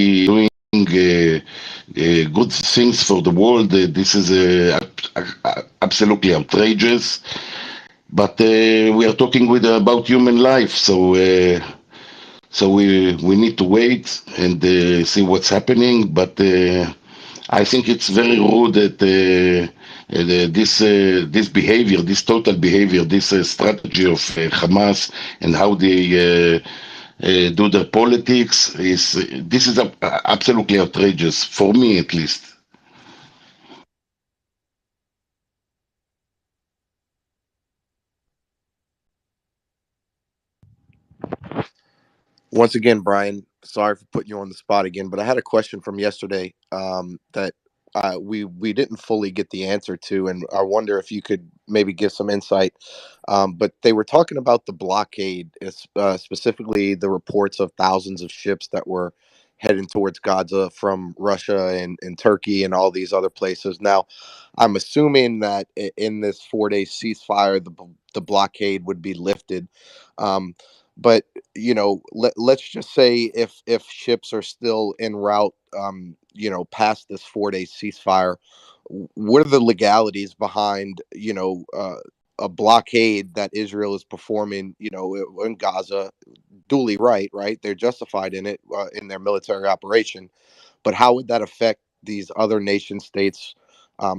doing good things for the world. This is absolutely outrageous. But we are talking about human life, so we need to wait and see what's happening. But I think it's very rude that this behavior, this total behavior, this strategy of Hamas and how they do their politics is this is absolutely outrageous for me at least. Once again, Brian, sorry for putting you on the spot again, but I had a question from yesterday that we didn't fully get the answer to, and I wonder if you could maybe give some insight. But they were talking about the blockade, specifically the reports of thousands of ships that were heading towards Gaza from Russia and Turkey and all these other places. Now, I'm assuming that in this 4 day ceasefire, the blockade would be lifted. Um, but let's just say if ships are still en route, past this 4 day ceasefire, what are the legalities behind a blockade that Israel is performing, in Gaza? Duly right, they're justified in it, in their military operation, but how would that affect these other nation states,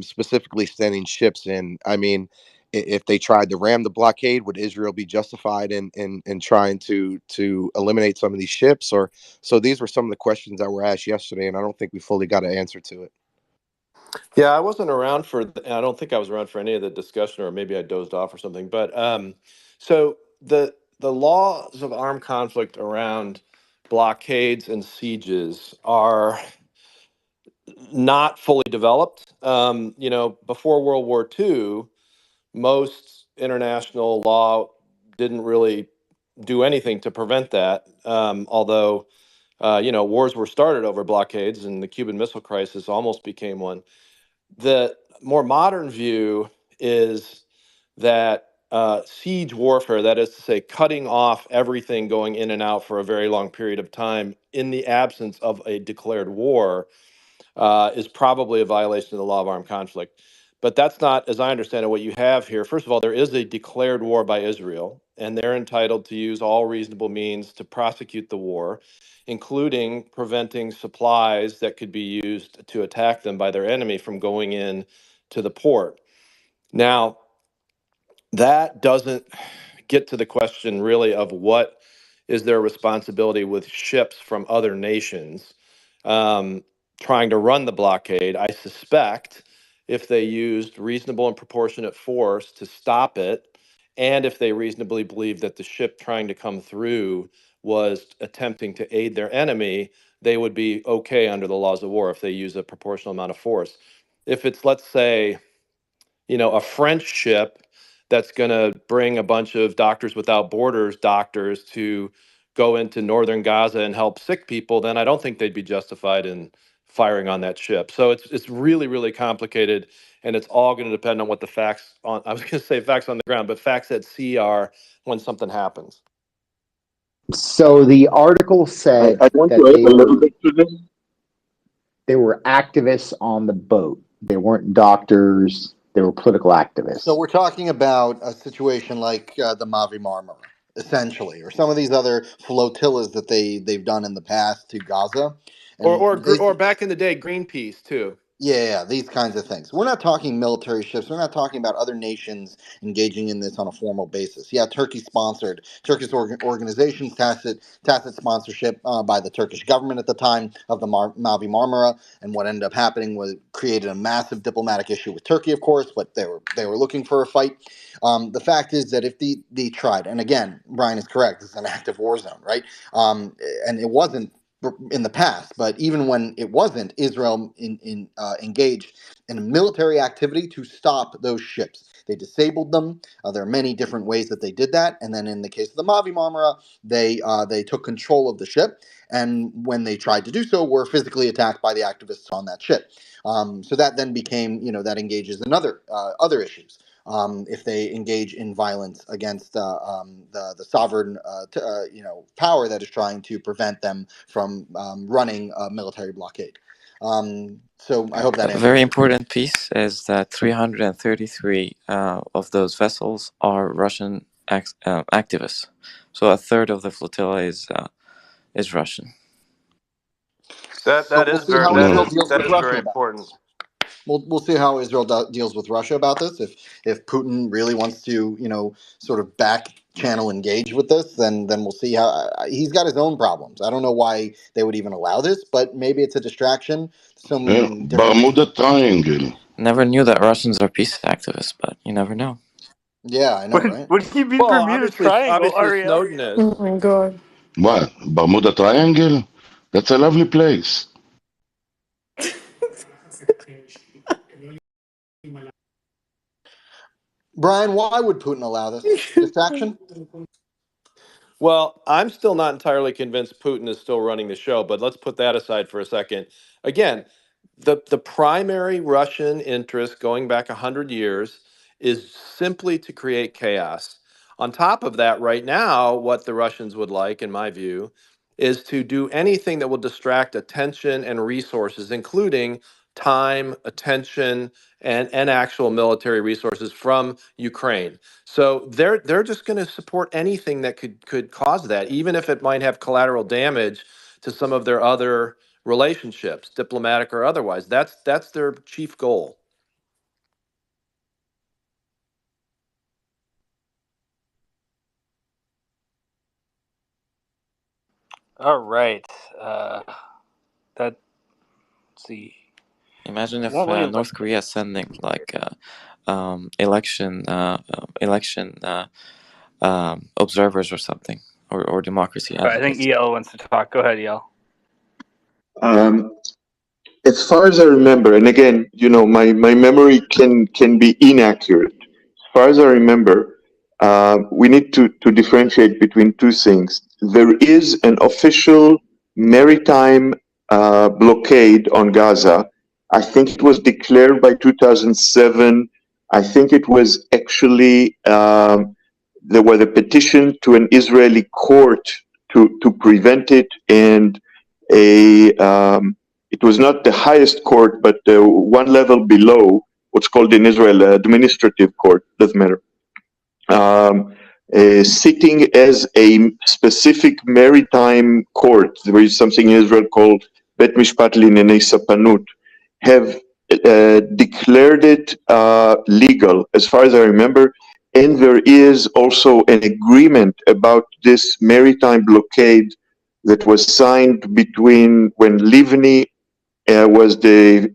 specifically sending ships in? I mean, if they tried to ram the blockade, would Israel be justified in trying to eliminate some of these ships? Or so these were some of the questions that were asked yesterday, and I don't think we fully got an answer to it. Yeah, I wasn't around for. I don't think I was around for any of the discussion, or maybe I dozed off or something. But so the laws of armed conflict around blockades and sieges are not fully developed. Before World War II, most international law didn't really do anything to prevent that. Although, wars were started over blockades, and the Cuban Missile Crisis almost became one. The more modern view is that siege warfare, that is to say, cutting off everything going in and out for a very long period of time in the absence of a declared war, is probably a violation of the law of armed conflict. But that's not, as I understand it, what you have here. First of all, there is a declared war by Israel, and they're entitled to use all reasonable means to prosecute the war, including preventing supplies that could be used to attack them by their enemy from going in to the port. Now, that doesn't get to the question really of what is their responsibility with ships from other nations um, trying to run the blockade. I suspect if they used reasonable and proportionate force to stop it, and if they reasonably believed that the ship trying to come through was attempting to aid their enemy, they would be okay under the laws of war if they use a proportional amount of force. If it's, let's say, a French ship that's going to bring a bunch of Doctors Without Borders doctors to go into northern Gaza and help sick people, then I don't think they'd be justified in firing on that ship. So it's really, really complicated, and it's all going to depend on what the facts on, I was going to say facts on the ground, but facts at sea are when something happens. So the article said I want that to add a little bit to this. they were activists on the boat. They weren't doctors. They were political So activists. we're talking about a situation like the Mavi Marmara, essentially, or some of these other flotillas that they've done in the past to Gaza, Or, and or back in the day, Greenpeace too. yeah, these kinds of things. We're not talking military ships. We're not talking about other nations engaging in this on a formal basis. Yeah, Turkey sponsored. Turkish organizations, tacit sponsorship by the Turkish government at the time of the Mavi Marmara, and what ended up happening was created a massive diplomatic issue with Turkey, of course. But they were looking for a fight. The fact is that if they tried, and again, Brian is correct, it's an active war zone, right? And it wasn't in the past, but even when it wasn't, Israel engaged in a military activity to stop those ships. They disabled them. There are many different ways that they did that. And then in the case of the Mavi Marmara, they took control of the ship. And when they tried to do so, were physically attacked by the activists on that ship. So that then became, that engages in other issues. if they engage in violence against the sovereign power that is trying to prevent them from running a military blockade. So I hope that A answers. very important piece is that 333 of those vessels are Russian activists. So a third of the flotilla is Russian. So we'll see how Israel deals that with is Russia very about important. this. We'll see how Israel deals with Russia about this. If Putin really wants to, sort of back channel engage with this, then we'll see how he's got his own problems. I don't know why they would even allow this, but maybe it's a distraction. Some different. Bermuda Triangle. Never knew that Russians are peace activists, but you never know. Yeah, I know, right? What do you mean Well, Bermuda Triangle, obviously Ariel? Snowden is. Oh my god. What? Bermuda Triangle? That's a lovely place. Brian, why would Putin allow this distraction? Well, I'm still not entirely convinced Putin is still running the show, but let's put that aside for a second. Again, the primary Russian interest going back 100 years is simply to create chaos. On top of that, right now, what the Russians would like, in my view, is to do anything that will distract attention and resources, including time, attention, and actual military resources from Ukraine. So they're just going to support anything that could cause that, even if it might have collateral damage to some of their other relationships, diplomatic or otherwise. That's their chief goal. All right. Let's see. Imagine if Won't really North Korea is sending like election observers or something, or democracy I think advocates. EL wants to talk. Go ahead, EL. As far as I remember, and again, my memory can be inaccurate. As far as I remember, we need to differentiate between two things. There is an official maritime blockade on Gaza. I think it was declared by 2007. I think it was actually there was a petition to an Israeli court to prevent it, and it was not the highest court, but one level below, what's called in Israel administrative court, doesn't matter, sitting as a specific maritime court. There is something in Israel called Bet Mishpat L'Inyanei Sapanut, have declared it legal, as far as I remember, and there is also an agreement about this maritime blockade that was signed between when Livni was the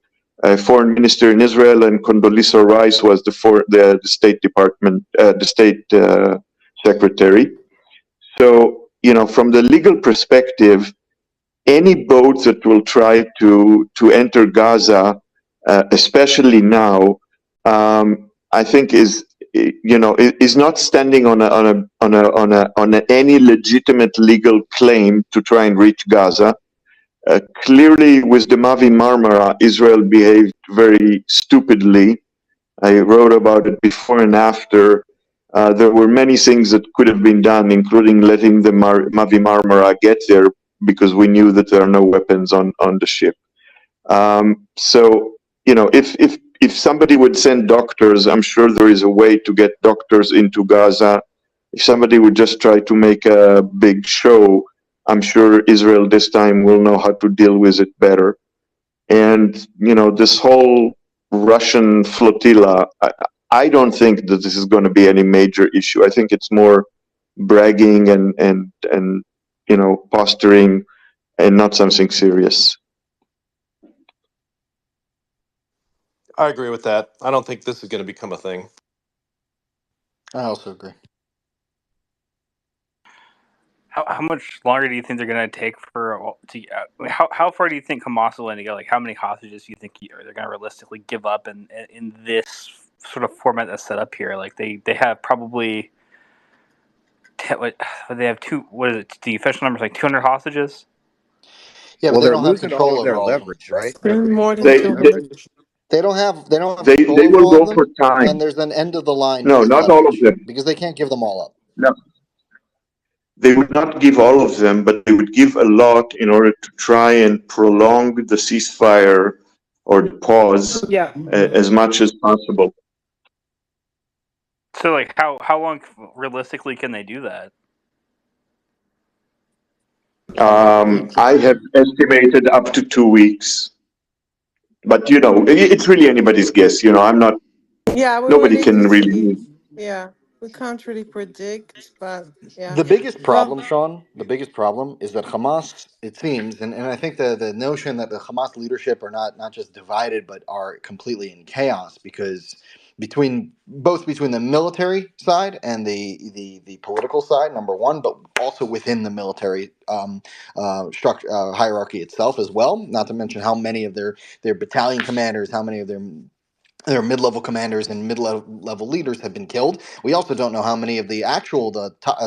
foreign minister in Israel, and Condoleezza Rice was the State Department, the state secretary. So, from the legal perspective, any boat that will try to enter Gaza, especially now, I think is not standing on any legitimate legal claim to try and reach Gaza. Clearly, with the Mavi Marmara, Israel behaved very stupidly. I wrote about it before and after. There were many things that could have been done, including letting the Mavi Marmara get there, because we knew that there are no weapons on the ship. So, if somebody would send doctors, I'm sure there is a way to get doctors into Gaza. If somebody would just try to make a big show, I'm sure Israel this time will know how to deal with it better. And, this whole Russian flotilla, I don't think that this is going to be any major issue. I think it's more bragging and posturing, and not something serious. I agree with that. I don't think this is going to become a thing. I also agree. How much longer do you think they're going to take how far do you think Hamas will go? Like, how many hostages do you think they're going to realistically give up in this sort of format that's set up here? Like, they have probably they have what is it? The official number is like 200 hostages. Yeah, but Well, they they're don't have losing all control of their over all of them, leverage, right? right? More than They, they 200. They don't have They control over will all of go for them, and time. there's an end of the line No, in not all of leverage them. because they can't give them all up. No, they would not give all of them, but they would give a lot in order to try and prolong the ceasefire or the pause Yeah. as much as possible. So, like, how long realistically can they do that? I have estimated up to 2 weeks, but it's really anybody's guess. I'm not. Yeah, we will Nobody need to can see. really. Yeah, we can't really predict, but yeah. The biggest Well, problem, Sean, the biggest problem is that Hamas, it seems, and I think the notion that the Hamas leadership are not just divided, but are completely in chaos because between the military side and the political side, number one, but also within the military structure hierarchy itself as well. Not to mention how many of their battalion commanders, how many of their mid-level commanders and mid-level leaders have been killed. We also don't know how many of the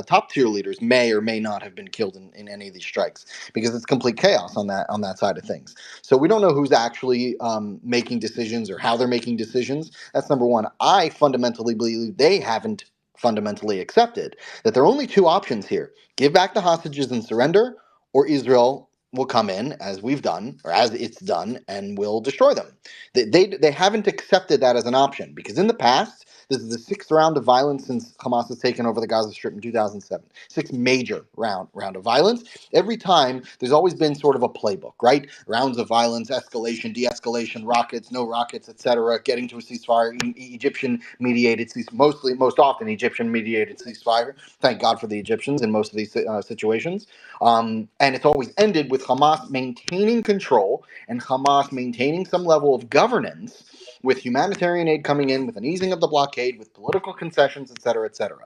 top tier leaders may or may not have been killed in any of these strikes because it's complete chaos on that side of things. So we don't know who's actually making decisions or how they're making decisions. That's number one. I fundamentally believe they haven't fundamentally accepted that there are only two options here: give back the hostages and surrender, or Israel will come in as we've done or as it's done and will destroy them. They haven't accepted that as an option because in the past, this is the sixth round of violence since Hamas has taken over the Gaza Strip in 2007. Sixth major round of violence. Every time, there's always been sort of a playbook, right? Rounds of violence, escalation, de-escalation, rockets, no rockets, etc. Getting to a ceasefire, Egyptian mediated most often Egyptian mediated ceasefire. Thank God for the Egyptians in most of these situations. And it's always ended with Hamas maintaining control and Hamas maintaining some level of governance with humanitarian aid coming in, with an easing of the blockade, with political concessions, etc., etc.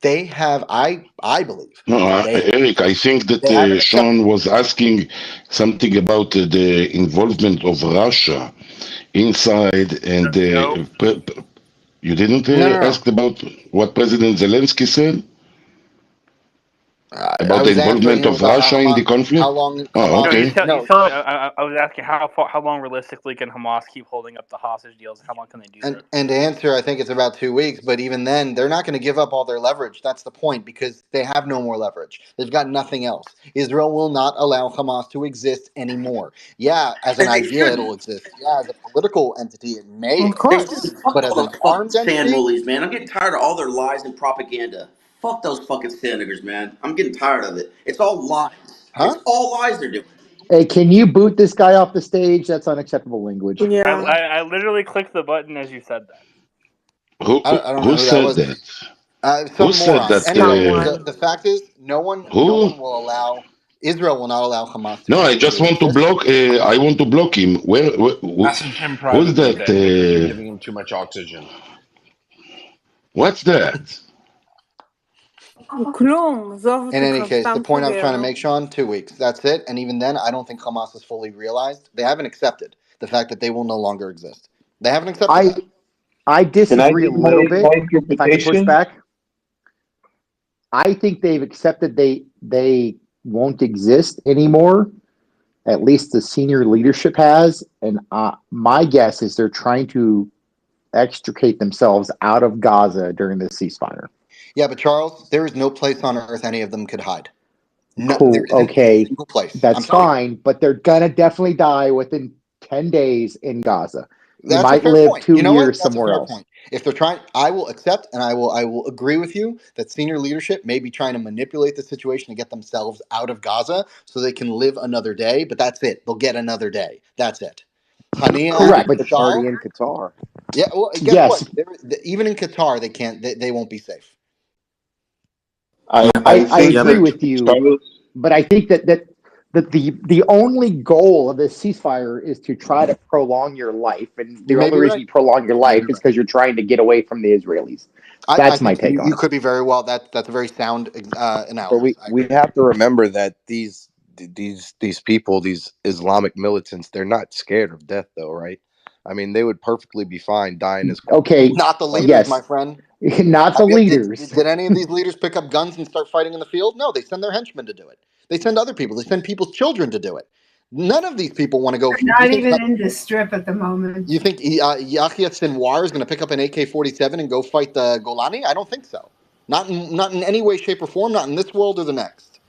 They have, I believe, No, that Eric, I think that they haven't accepted. Sean was asking something about the involvement of Russia inside, and No. you didn't No, no, no. ask about what President Zelensky said I about the was answering involvement him of about Russia in how the how conflict. long Oh, Hamas. No, okay. he's No, telling. I was asking how long realistically can Hamas keep holding up the hostage deals? How long can they do that? and to answer, I think it's about 2 weeks. But even then, they're not going to give up all their leverage. That's the point because they have no more leverage. They've got nothing else. Israel will not allow Hamas to exist anymore. Yeah, as an And they idea, shouldn't. it'll exist. Yeah, as a political entity, it may of They exist. course. shouldn't. Fuck But as all an the fucking armed sand entity, woolies, man. I'm getting tired of all their lies and propaganda. Fuck those fucking senators, man. I'm getting tired of it. It's all lies. It's huh? all lies they're doing. Hey, can you boot this guy off the stage? That's unacceptable language. Yeah. I literally clicked the button as you said that. Who I don't know who who that said was. that? Who Some said moron. that? Anyway, the Someone. fact is, no Who? one will allow Israel will not allow Hamas to No, I continue just to want to exist. block. I want to block him. Message him Who's privately that? then, because you're giving him too much oxygen. What's that? כלום, עזוב In אותך, any case, the סתם point I was trying to חוגר. make, Sean, 2 weeks. That's it. And even then, I don't think Hamas has fully realized. They haven't accepted the fact that they will no longer exist. They haven't accepted I that. I Can I disagree a give little my bit. If I could push interpretation? back, I think they've accepted they won't exist anymore. At least the senior leadership has, and my guess is they're trying to extricate themselves out of Gaza during the ceasefire. Yeah, but Charles, there is no place on earth any of them could hide. No, there Cool. isn't a Okay, single place. I'm that's telling you. fine, but they're gonna definitely die within 10 days in Gaza. You That's a might fair live point. You two know what? years That's a somewhere fair else. point. If they're trying, I will accept and I will agree with you that senior leadership may be trying to manipulate the situation to get themselves out of Gaza so they can live another day. But that's it. They'll get another day. That's it. Hania Correct, and but It's already Mashal. in Qatar. Yeah. Well, guess what? yes, Even in Qatar, they can't. They won't be safe. I I think Yeah, agree but that with you, Charles. but I think that the only goal of this ceasefire is to try to prolong your life, and You the may only be reason right. you prolong your You may life be is right. because you're trying to get away from the Israelis. I That's my think take on you it. could be very well. That's a very sound But analysis. we I we agree. have to remember that these people, these Islamic militants, they're not scared of death, though, right? I mean, they would perfectly be fine dying as quick as Okay, Not the like. leaders, my yes, friend. not the Have you, leaders. did any of these leaders pick up guns and start fighting in the field? No, they send their henchmen to do it. They send other people. They send people's children to do it. None of these people want to go. They're not even in the strip at the moment. You think Yahya Sinwar is going to pick up an AK-47 and go fight the Golani? I don't think so. Not in any way, shape, or form. Not in this world or the next.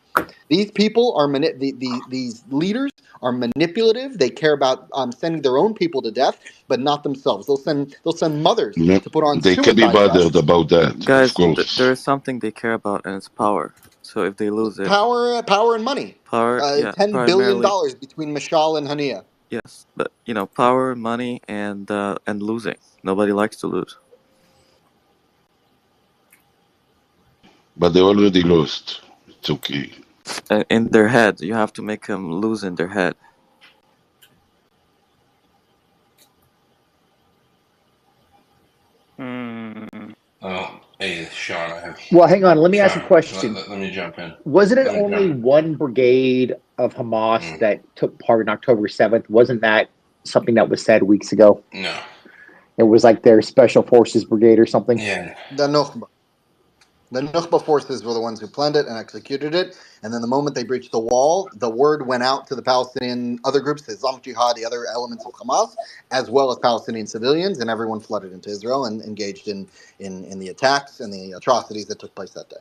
These people are these leaders are manipulative. They care about sending their own people to death, but not themselves. They'll send mothers No, to put on they can be suicide bothered vests. about that, of Guys, there course. is something they care about, and it's power. So if they lose it, Power and money. power, yeah, $10 billion primarily, between Mashal and Hania. yes, but power, money, and losing. Nobody likes to lose. But they already lost. It's okay. In their head, you have to make them lose in their head. Oh, hey, Sean, I have. Well, hang on. Let me ask a Sean, question. let me jump in. Wasn't it Let me only jump in. one brigade of Hamas that took part in October 7th? Wasn't that something that was said weeks ago? No. It was like their Special Forces Brigade or something? Yeah. The Nukhba. The Nukhba forces were the ones who planned it and executed it. And then the moment they breached the wall, the word went out to the Palestinian other groups, the Islamic Jihad, the other elements of Hamas, as well as Palestinian civilians, and everyone flooded into Israel and engaged in the attacks and the atrocities that took place that day.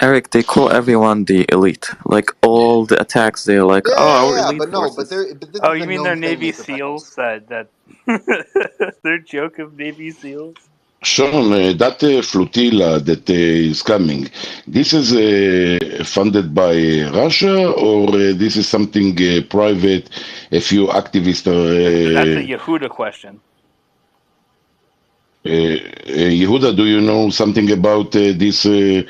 Eric, they call everyone the elite. Like all the attacks, they're like, our elite But no, forces. but this Oh, is you a mean known they're thing Navy with the SEALs? Federals. That their joke of Navy SEAls? Sean, that flotilla that is coming, this is funded by Russia, or this is something private? A few activists That's a are. Yehuda question. Yehuda, do you know something about this Are you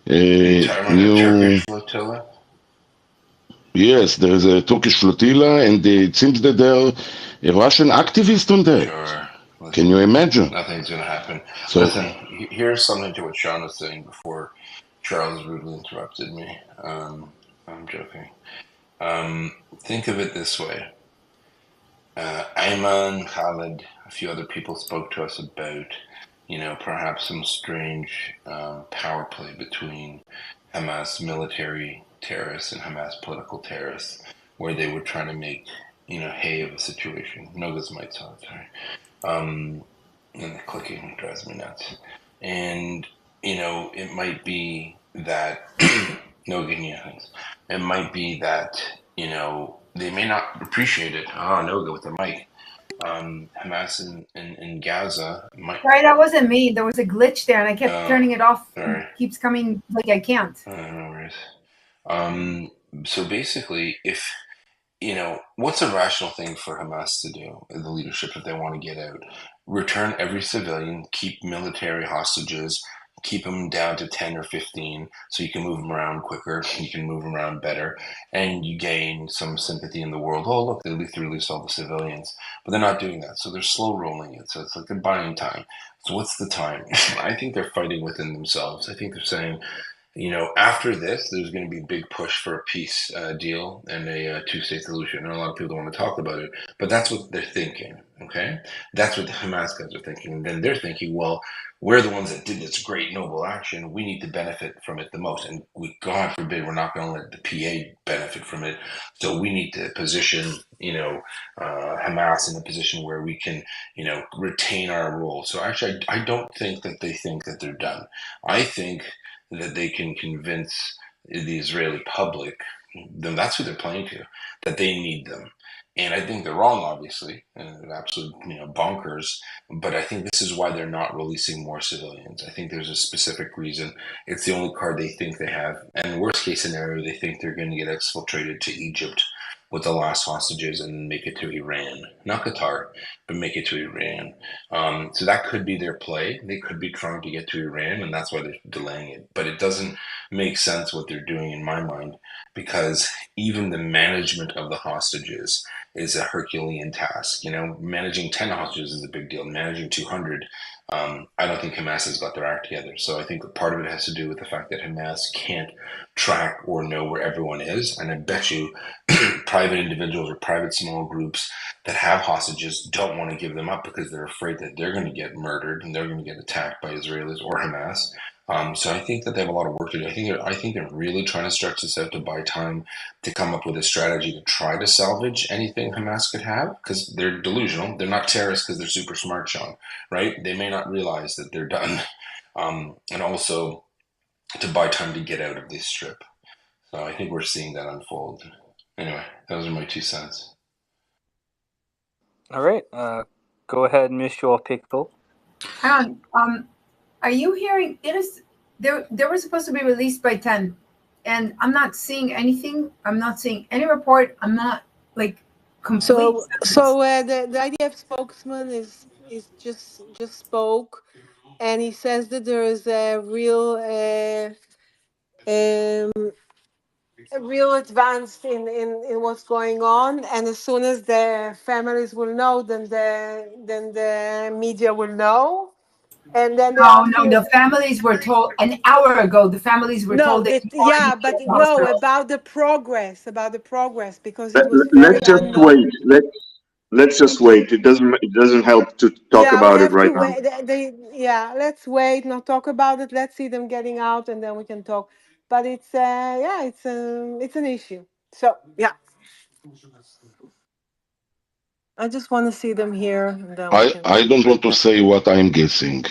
talking about a new? Turkish flotilla? Yes, there is a Turkish flotilla, and it seems that there are a Russian activist on that. Sure. Can Listen, you imagine? nothing's going to happen. So, Listen, here's something to what Sean was saying before Charles rudely interrupted me. I'm joking. Think of it this way. Ayman, Khalid, a few other people spoke to us about, perhaps some strange power play between Hamas military terrorists and Hamas political terrorists, where they were trying to make, hay of a situation. Noga's mic's on, sorry. And the clicking drives me nuts. And, it might be that, no, give me things. It might be that, they may not appreciate it. Oh, Noga with the mic. Hamas in Gaza might. Sorry, that wasn't me. There was a glitch there, and I kept turning it off. Sorry. It keeps coming like I can't. No worries. So basically, if what's a rational thing for Hamas to do, the leadership, if they want to get out? Return every civilian, keep military hostages, keep them down to 10 or 15 so you can move them around quicker, you can move them around better, and you gain some sympathy in the world. Oh, look, they released all the civilians. But they're not doing that, so they're slow rolling it. So it's like they're buying time. So what's the time? I think they're fighting within themselves. I think they're saying, after this, there's going to be a big push for a peace deal and a two-state solution. And a lot of people don't want to talk about it, but that's what they're thinking. Okay, that's what the Hamas guys are thinking. And then they're thinking, well, we're the ones that did this great noble action. We need to benefit from it the most. And God forbid, we're not going to let the PA benefit from it. So we need to position, Hamas in a position where we can, retain our role. So actually, I don't think that they think that they're done. I think that they can convince the Israeli public, then that's who they're playing to, that they need them. And I think they're wrong, obviously, and absolute, bonkers. But I think this is why they're not releasing more civilians. I think there's a specific reason. It's the only card they think they have. And worst case scenario, they think they're going to get exfiltrated to Egypt with the last hostages and make it to Iran, not Qatar, but make it to Iran. So that could be their play. They could be trying to get to Iran, and that's why they're delaying it. But it doesn't make sense what they're doing in my mind, because even the management of the hostages is a Herculean task. Managing 10 hostages is a big deal. Managing 200, I don't think Hamas has got their act together. So I think part of it has to do with the fact that Hamas can't track or know where everyone is. And I bet you private individuals or private small groups that have hostages don't want to give them up because they're afraid that they're going to get murdered and they're going to get attacked by Israelis or Hamas. So I think that they have a lot of work to do. I think they're really trying to stretch this out to buy time to come up with a strategy to try to salvage anything Hamas could have, because they're delusional. They're not terrorists because they're super smart, Sean, right? They may not realize that they're done. And also to buy time to get out of this strip. So I think we're seeing that unfold. Anyway, those are my 2 cents. All right. Go ahead, Miss Joel Pickle. Are you hearing? It is. They were supposed to be released by 10, and I'm not seeing anything. I'm not seeing any report. I'm not like complete. So the IDF spokesman is just spoke, and he says that there is a real advance in what's going on, and as soon as the families will know, then the media will know, and then they No, the families were told an hour ago. The families were told they but no, about the progress, because it was very Let's just unknown. wait. Let's just wait. It doesn't help to talk Yeah, we about it have to right now. wait. Let's wait, not talk about it. Let's see them getting out, and then we can talk. But it's it's an issue. So yeah, I just want to see them here, and then we can. I don't want to say what I'm guessing.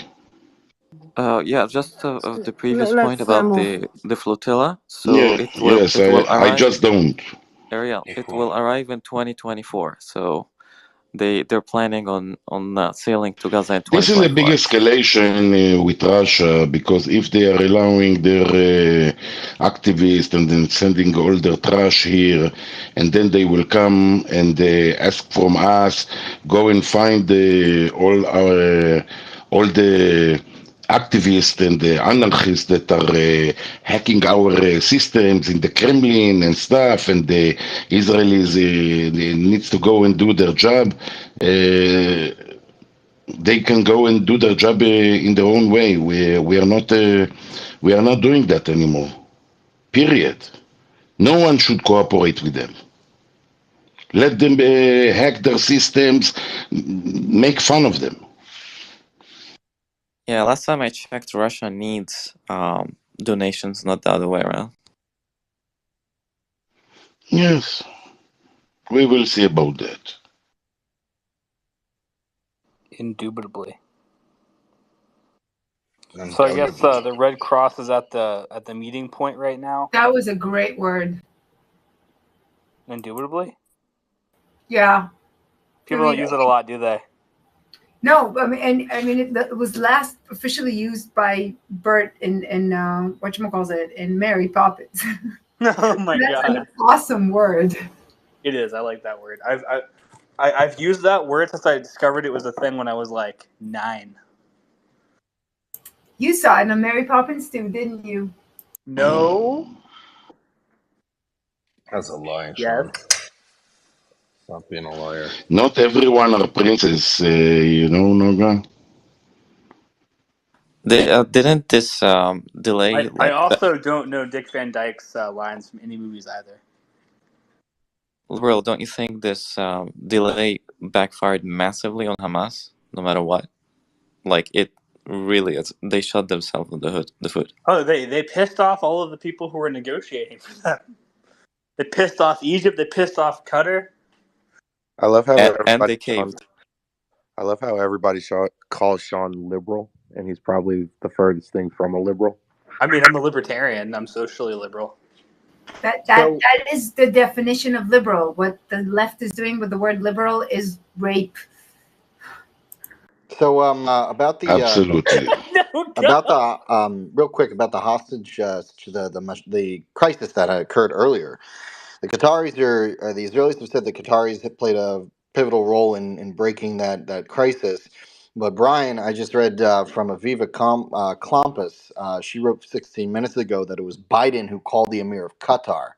Yeah, just the previous point Let's about move. the flotilla. So Yeah, yes, it will I arrive. just don't. Ariel, It it will will. arrive in 2024. So they're planning on sailing to Gaza in This is a big 2025. escalation with Russia because if they are allowing their activists and then sending all their trash here, and then they will come and ask from us, go and find all the activists and the anarchists that are hacking our systems in the Kremlin and stuff, and the Israelis needs to go and do their job. They can go and do their job in their own way. We are not doing that anymore. Period. No one should cooperate with them. Let them hack their systems, make fun of them. Yeah, last time I checked, Russia needs donations, not the other way around. Yes, we will see about that. Indubitably. So I guess the Red Cross is at the meeting point right now. That was a great word. Indubitably. Yeah. People don't use it a lot, do they? No, I mean, it was last officially used by Bert in whatchamacallit in Mary Poppins. Oh my That's god, an awesome word. it is. I like that word. I've used that word since I discovered it was a thing when I was like 9. You saw it in Mary Poppins too, didn't you? No. That's a lie, Yes. Sean. Stop being a liar. Not everyone are princess, Noga. They didn't this delay I like that. also don't know Dick Van Dyke's lines from any movies either. Liberal, don't you think this delay backfired massively on Hamas? No matter what, like it really is. They shot themselves in the foot. Oh, they pissed off all of the people who were negotiating for them. They pissed off Egypt. They pissed off Qatar. I love how And everybody they caved. I love how everybody calls Sean liberal, and he's probably the furthest thing from a liberal. I mean, I'm a libertarian. I'm socially liberal. That is the definition of liberal. What the left is doing with the word liberal is rape. So about the Absolutely. about the real quick about the hostage the crisis that occurred earlier. The Qataris the Israelis have said the Qataris have played a pivotal role in breaking that crisis. But Brian, I just read from Aviva Klompus. She wrote 16 minutes ago that it was Biden who called the Emir of Qatar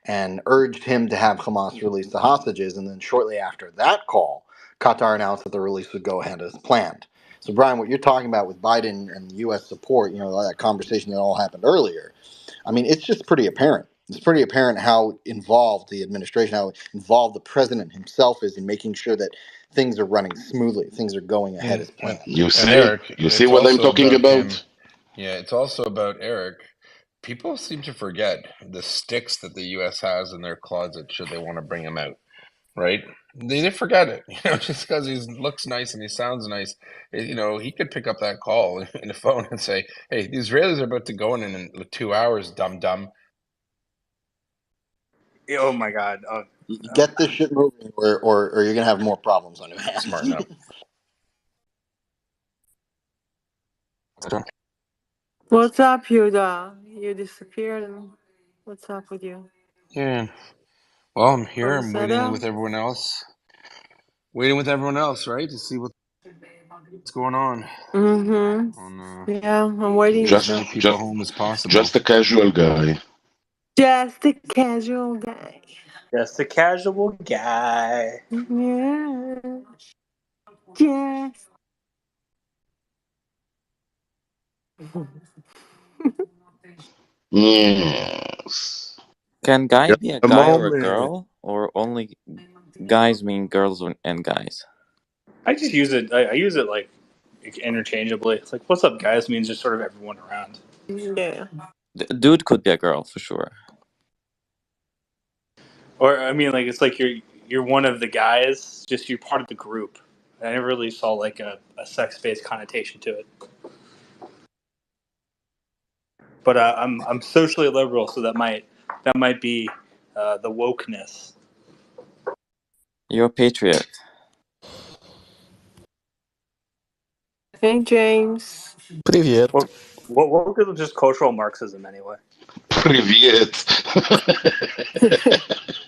and urged him to have Hamas release the hostages. And then shortly after that call, Qatar announced that the release would go ahead as planned. So, Brian, what you're talking about with Biden and U.S. support, that conversation that all happened earlier, I mean, it's just pretty apparent. It's pretty apparent how involved the administration, how involved the president himself is in making sure that things are running smoothly, things are going ahead as planned. You And see, Eric, you see it's what I'm also talking about him. about? Yeah, it's also about Eric. People seem to forget the sticks that the U.S. has in their closet should they want to bring them out, right? They forget it, just because he looks nice and he sounds nice. He could pick up that call in the phone and say, "Hey, the Israelis are about to go in 2 hours, dum dum." Oh my God! You get this shit moving, or you're gonna have more problems on your hands. Smart enough. What's up, Yuda? You disappeared. What's up with you? Yeah. Well, I'm here. All I'm waiting settled? with everyone else. Waiting with everyone else, right, to see what's going on. Mm-hmm. Yeah, I'm waiting. Getting as Just, many people just, home as possible. just a casual guy. Just a casual guy. Just a casual guy. Yeah. Just. Yes. Can guy Just be a a guy or a moment. girl, or only guys mean girls and guys? I just use it. I use it like interchangeably. It's like, "What's up, guys?" means just sort of everyone around. Yeah. Dude could be a girl for sure. Or I mean, like it's like you're one of the guys. Just you're part of the group. I never really saw like a sex based connotation to it. But I'm socially liberal, so that might be the wokeness. You're a patriot. Hey, James. Привет. What woke is just cultural Marxism anyway. Привет.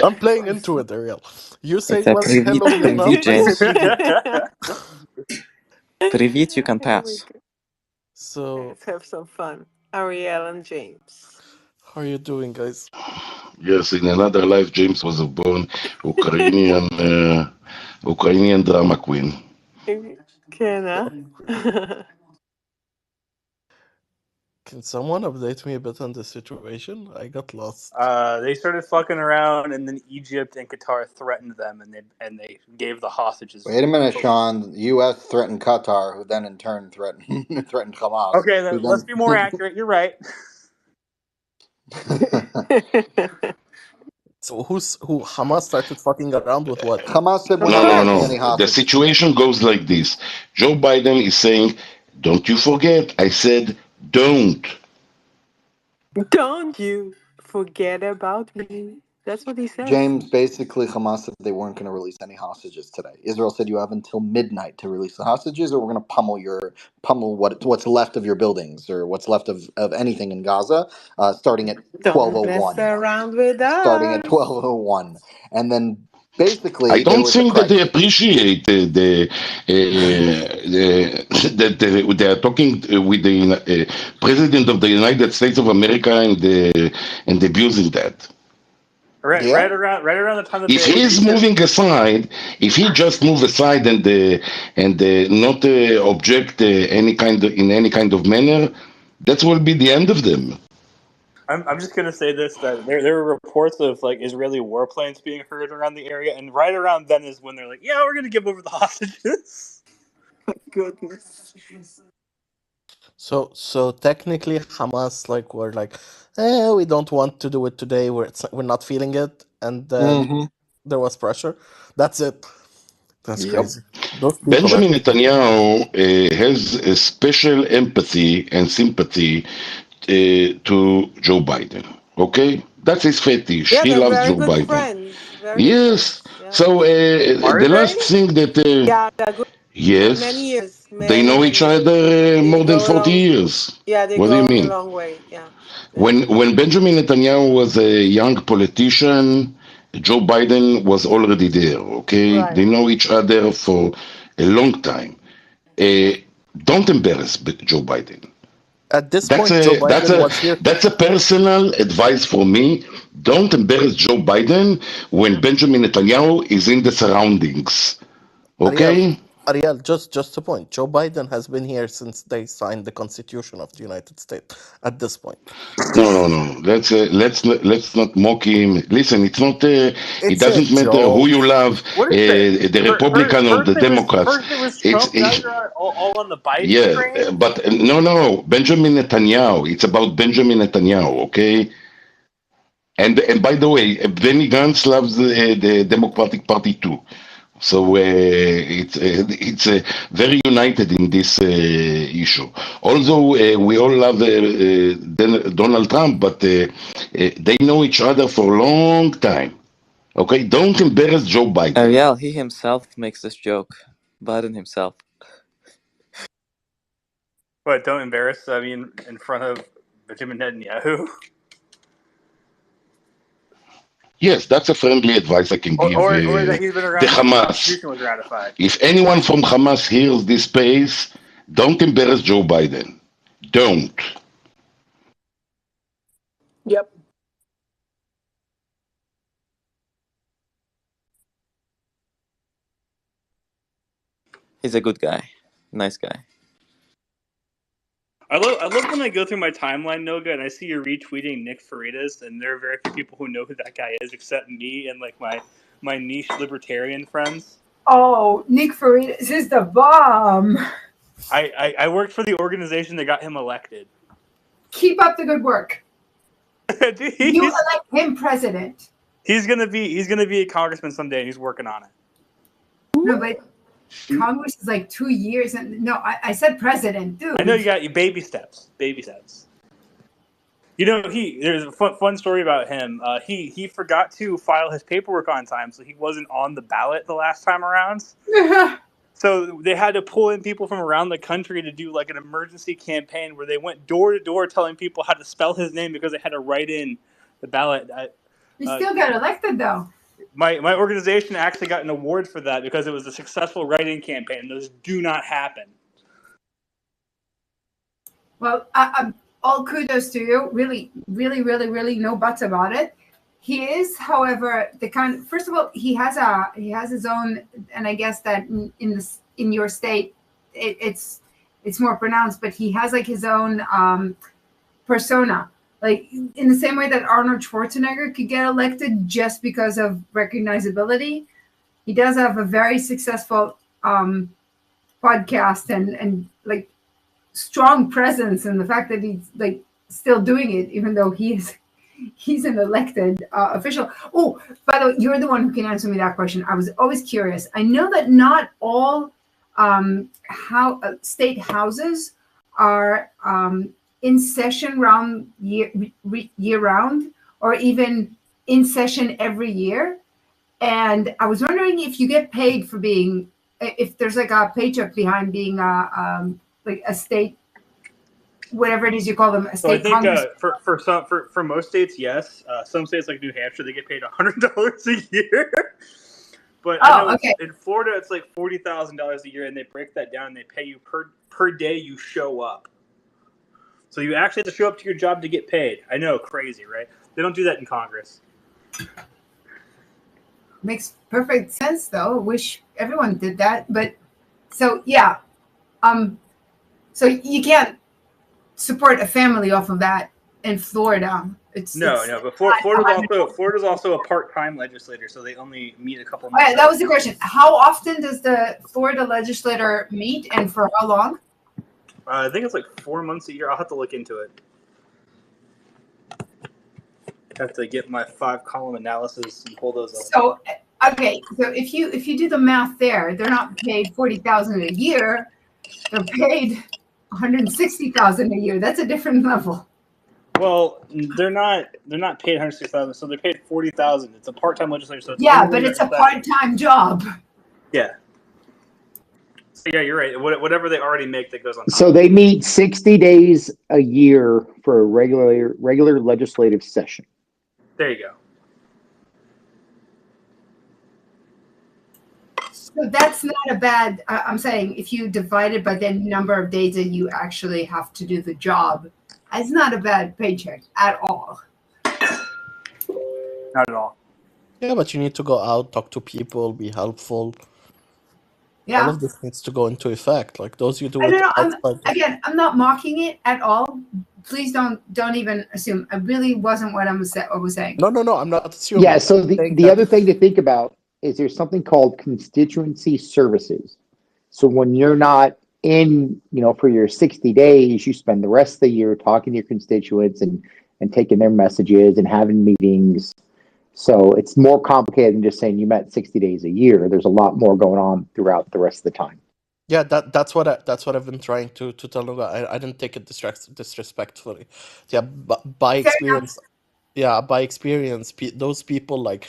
I'm playing into it, Ariel. You say It's a well, hello привit, Vietnam, I say James. привет. Привit, you can Here we pass. go. So, Let's have some fun. Ariel and James. how are you doing, guys? Yes, in another life, James was born Ukrainian drama queen. Kenna. Can someone update me a bit on the situation? I got lost. They started fucking around, and then Egypt and Qatar threatened them, and they gave the hostages. Wait a minute, Sean. The U.S. threatened Qatar, who then in turn threatened threatened Hamas. Okay, then let's be more accurate. You're right. So who Hamas started fucking around with what? Hamas said we're No, not no, releasing any no. The hostages. situation goes like this. Joe Biden is saying, don't you forget, I said, don't. Don't you forget about me. That's what he says. James, basically, Hamas said they weren't going to release any hostages today. Israel said you have until midnight to release the hostages, or we're going to pummel what's left of your buildings or what's left of anything in Gaza, starting at Don't 12:01. mess around with us. Starting at 12:01, and then basically I there don't was a think that they crisis. appreciate that they are talking with the President of the United States of America and abusing that. Right, Yeah. right around the time that If they he is agreed to. moving aside, if he just move aside and not object in any kind of manner, that will be the end of them. I'm just gonna say this: that there were reports of like Israeli warplanes being heard around the area, and right around then is when they're like, "Yeah, we're gonna give over the hostages." Goodness. So technically Hamas were like, we don't want to do it today. We're not feeling it, and then there was pressure. That's it. That's Yep. crazy. Those people Benjamin are. Netanyahu has a special empathy and sympathy to Joe Biden. Okay, that's his fetish. Yeah, He they're loves very Joe good Biden. friends. Very good Yes. friends. Yeah. So Are the they? last thing that Yeah, they're good for many yes, years. they Many, know many each years. other They more than go 40 along. years. Yeah, they What do you go a mean? long way. Yeah. When Benjamin Netanyahu was a young politician, Joe Biden was already there. Okay, Right. they know each other for a long time. Uh, don't embarrass Joe Biden. At this That's point, Joe a that's Biden a was here. that's a personal advice for me. Don't embarrass Joe Biden when Benjamin Netanyahu is in the surroundings. Ariel, Okay? Ariel, just a point. Joe Biden has been here since they signed the Constitution of the United States. At this point, No. Let's not mock him. Listen, it's not. It it's a doesn't matter who joke. you love, What is this? the Republican or the Democrats. First it was It's Trump. Now you're all on the Biden yeah, train. but no. Benjamin Netanyahu. It's about Benjamin Netanyahu. Okay. And by the way, Benny Gantz loves the Democratic Party too. So it's very united in this issue. Although we all love Donald Trump, but they know each other for a long time. Okay, don't embarrass Joe Biden. Yeah, he himself makes this joke. Biden himself. But don't embarrass. I mean, in front of Benjamin Netanyahu. Yes, that's a friendly advice I can give Or that he's been the around since the Hamas. Constitution was ratified. If anyone from Hamas hears this space, don't embarrass Joe Biden. Don't. Yep. He's a good guy. Nice guy. I love when I go through my timeline, Noga, and I see you retweeting Nick Faritas, and there are very few people who know who that guy is except me and like my niche libertarian friends. Oh, Nick Faritas is the bomb. I worked for the organization that got him elected. Keep up the good work. Dude, You elect him president. He's gonna be a congressman someday, and he's working on it. No, but Congress is like 2 years, and no, I said president, dude. I know you got your baby steps. You know, there's a fun story about him. He forgot to file his paperwork on time, so he wasn't on the ballot the last time around. So they had to pull in people from around the country to do like an emergency campaign where they went door to door telling people how to spell his name because they had to write in the ballot. He still got elected, though. My organization actually got an award for that because it was a successful write-in campaign. Those do not happen. Well, all kudos to you. Really, really, really, really no buts about it. He is, however, the kind. First of all, he has his own, and I guess that in your state, it's more pronounced. But he has like his own persona, like in the same way that Arnold Schwarzenegger could get elected just because of recognizability. He does have a very successful podcast and like strong presence, and the fact that he's like still doing it, even though he's an elected official. Oh, by the way, you're the one who can answer me that question. I was always curious. I know that not all state houses are in session year round, or even in session every year. And I was wondering if you get paid for being, if there's like a paycheck behind being like a state, whatever it is you call them, a state. So I think for most states, yes. Some states like New Hampshire, they get paid $100 a year. But I know in Florida, it's like $40,000 a year, and they break that down and they pay you per day you show up. So you actually have to show up to your job to get paid. I know, crazy, right? They don't do that in Congress. Makes perfect sense, though. Wish everyone did that. But so yeah, so you can't support a family off of that in Florida. But Florida's also a part-time legislator, so they only meet a couple months. Right, that was the question. How often does the Florida legislator meet, and for how long? I think it's like 4 months a year. I'll have to look into it. I have to get my 5-column analysis and pull those up. So if you do the math there, they're not paid $40,000 a year. They're paid $160,000 a year. That's a different level. Well, they're not paid $160,000, so they're paid $40,000. It's a part-time legislature, so but it's a part-time job. Yeah. So yeah, you're right. Whatever they already make, that goes on top. So they meet 60 days a year for a regular legislative session. There you go. So that's not a bad. I'm saying if you divide it by the number of days that you actually have to do the job, it's not a bad paycheck at all. Not at all. Yeah, but you need to go out, talk to people, be helpful. Yeah. All of this needs to go into effect. Like those you do I it don't know. outside. I'm not mocking it at all. Please don't even assume. I really wasn't what I was saying. No, I'm not assuming. Yeah. So I'm saying the that other thing to think about is there's something called constituency services. So when you're not in, for your 60 days, you spend the rest of the year talking to your constituents and taking their messages and having meetings. So it's more complicated than just saying you met 60 days a year. There's a lot more going on throughout the rest of the time. Yeah, that's what I've been trying to tell you. I didn't take it disrespectfully. Yeah, but by Fair enough. experience, those people, like,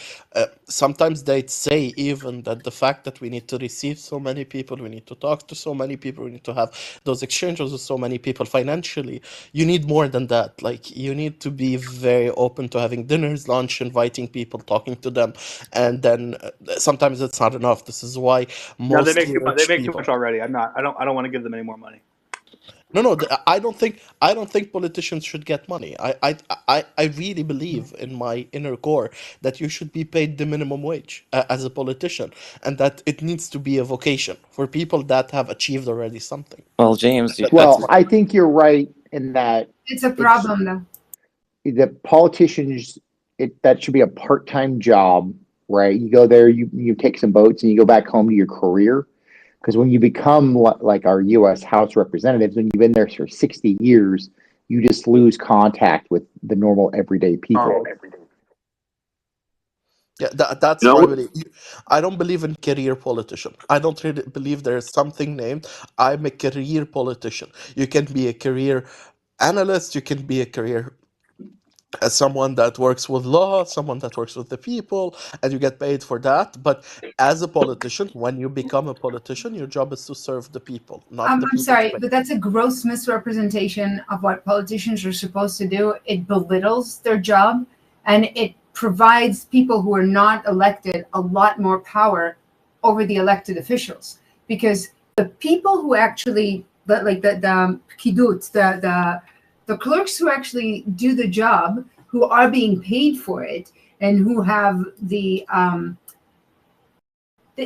sometimes they'd say even that the fact that we need to receive so many people, we need to talk to so many people, we need to have those exchanges with so many people financially, you need more than that. Like, you need to be very open to having dinners, lunch, inviting people, talking to them, and then sometimes it's not enough. This is why No, they mostly make too much. They rich make too people. much already. I don't want to give them any more money. No, I don't think politicians should get money. I really believe in my inner core that you should be paid the minimum wage as a politician, and that it needs to be a vocation for people that have achieved already something. Well, James, That's Well, I think you're right in that It's a problem, though. the politicians, that should be a part-time job, right? You go there, you take some votes, and you go back home to your career. Because when you become like our U.S. House representatives, when you've been there for 60 years, you just lose contact with the normal everyday people. Yeah, that's You why know, I don't believe in career politician. I don't really believe there is something named I'm a career politician. You can be a career analyst, you can be a career as someone that works with law, someone that works with the people, and you get paid for that. But as a politician, when you become a politician, your job is to serve the people, not the I'm people to sorry, pay. but that's a gross misrepresentation of what politicians are supposed to do. It belittles their job, and it provides people who are not elected a lot more power over the elected officials, because the people who actually, like the pkidut, the clerks who actually do the job, who are being paid for it, and who have they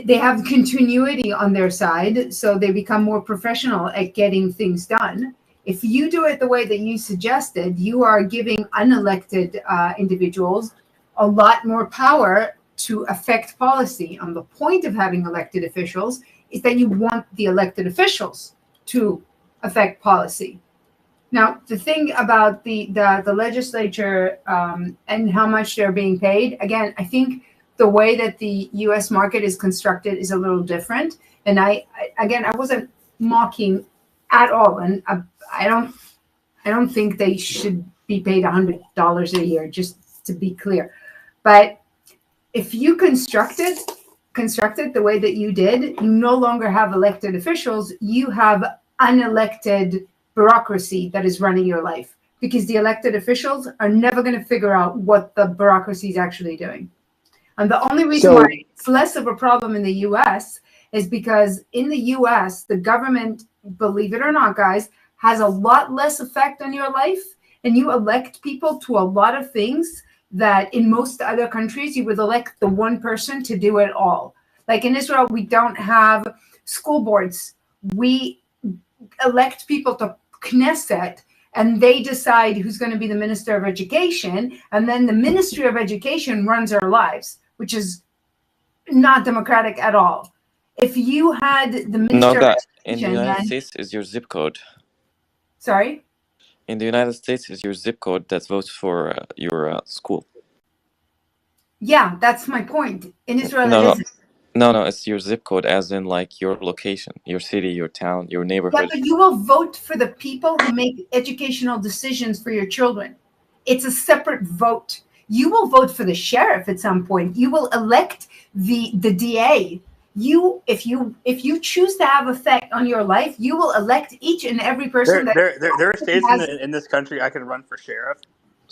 have continuity on their side, so they become more professional at getting things done. If you do it the way that you suggested, you are giving unelected individuals a lot more power to affect policy. And the point of having elected officials is that you want the elected officials to affect policy. Now, the thing about the legislature and how much they're being paid, again, I think the way that the U.S. market is constructed is a little different. And I wasn't mocking at all, and I don't think they should be paid $100 a year, just to be clear. But if you construct it the way that you did, you no longer have elected officials. You have unelected bureaucracy that is running your life, because the elected officials are never going to figure out what the bureaucracy is actually doing. And the only reason why it's less of a problem in the US is because in the US, the government, believe it or not, guys, has a lot less effect on your life. And you elect people to a lot of things that in most other countries, you would elect the one person to do it all. Like in Israel, we don't have school boards. We elect people to Knesset, and they decide who's going to be the Minister of Education. And then the Ministry of Education runs our lives, which is not democratic at all. If you had the Minister of Education, in the United States is your zip code. Sorry? In the United States is your zip code that votes for your school. Yeah, that's my point. In Israel, it isn't. No, it's your zip code, as in like your location, your city, your town, your neighborhood. Yeah, but you will vote for the people who make educational decisions for your children. It's a separate vote. You will vote for the sheriff at some point. You will elect the DA. If you choose to have effect on your life, you will elect each and every person. There are states in this country I could run for sheriff,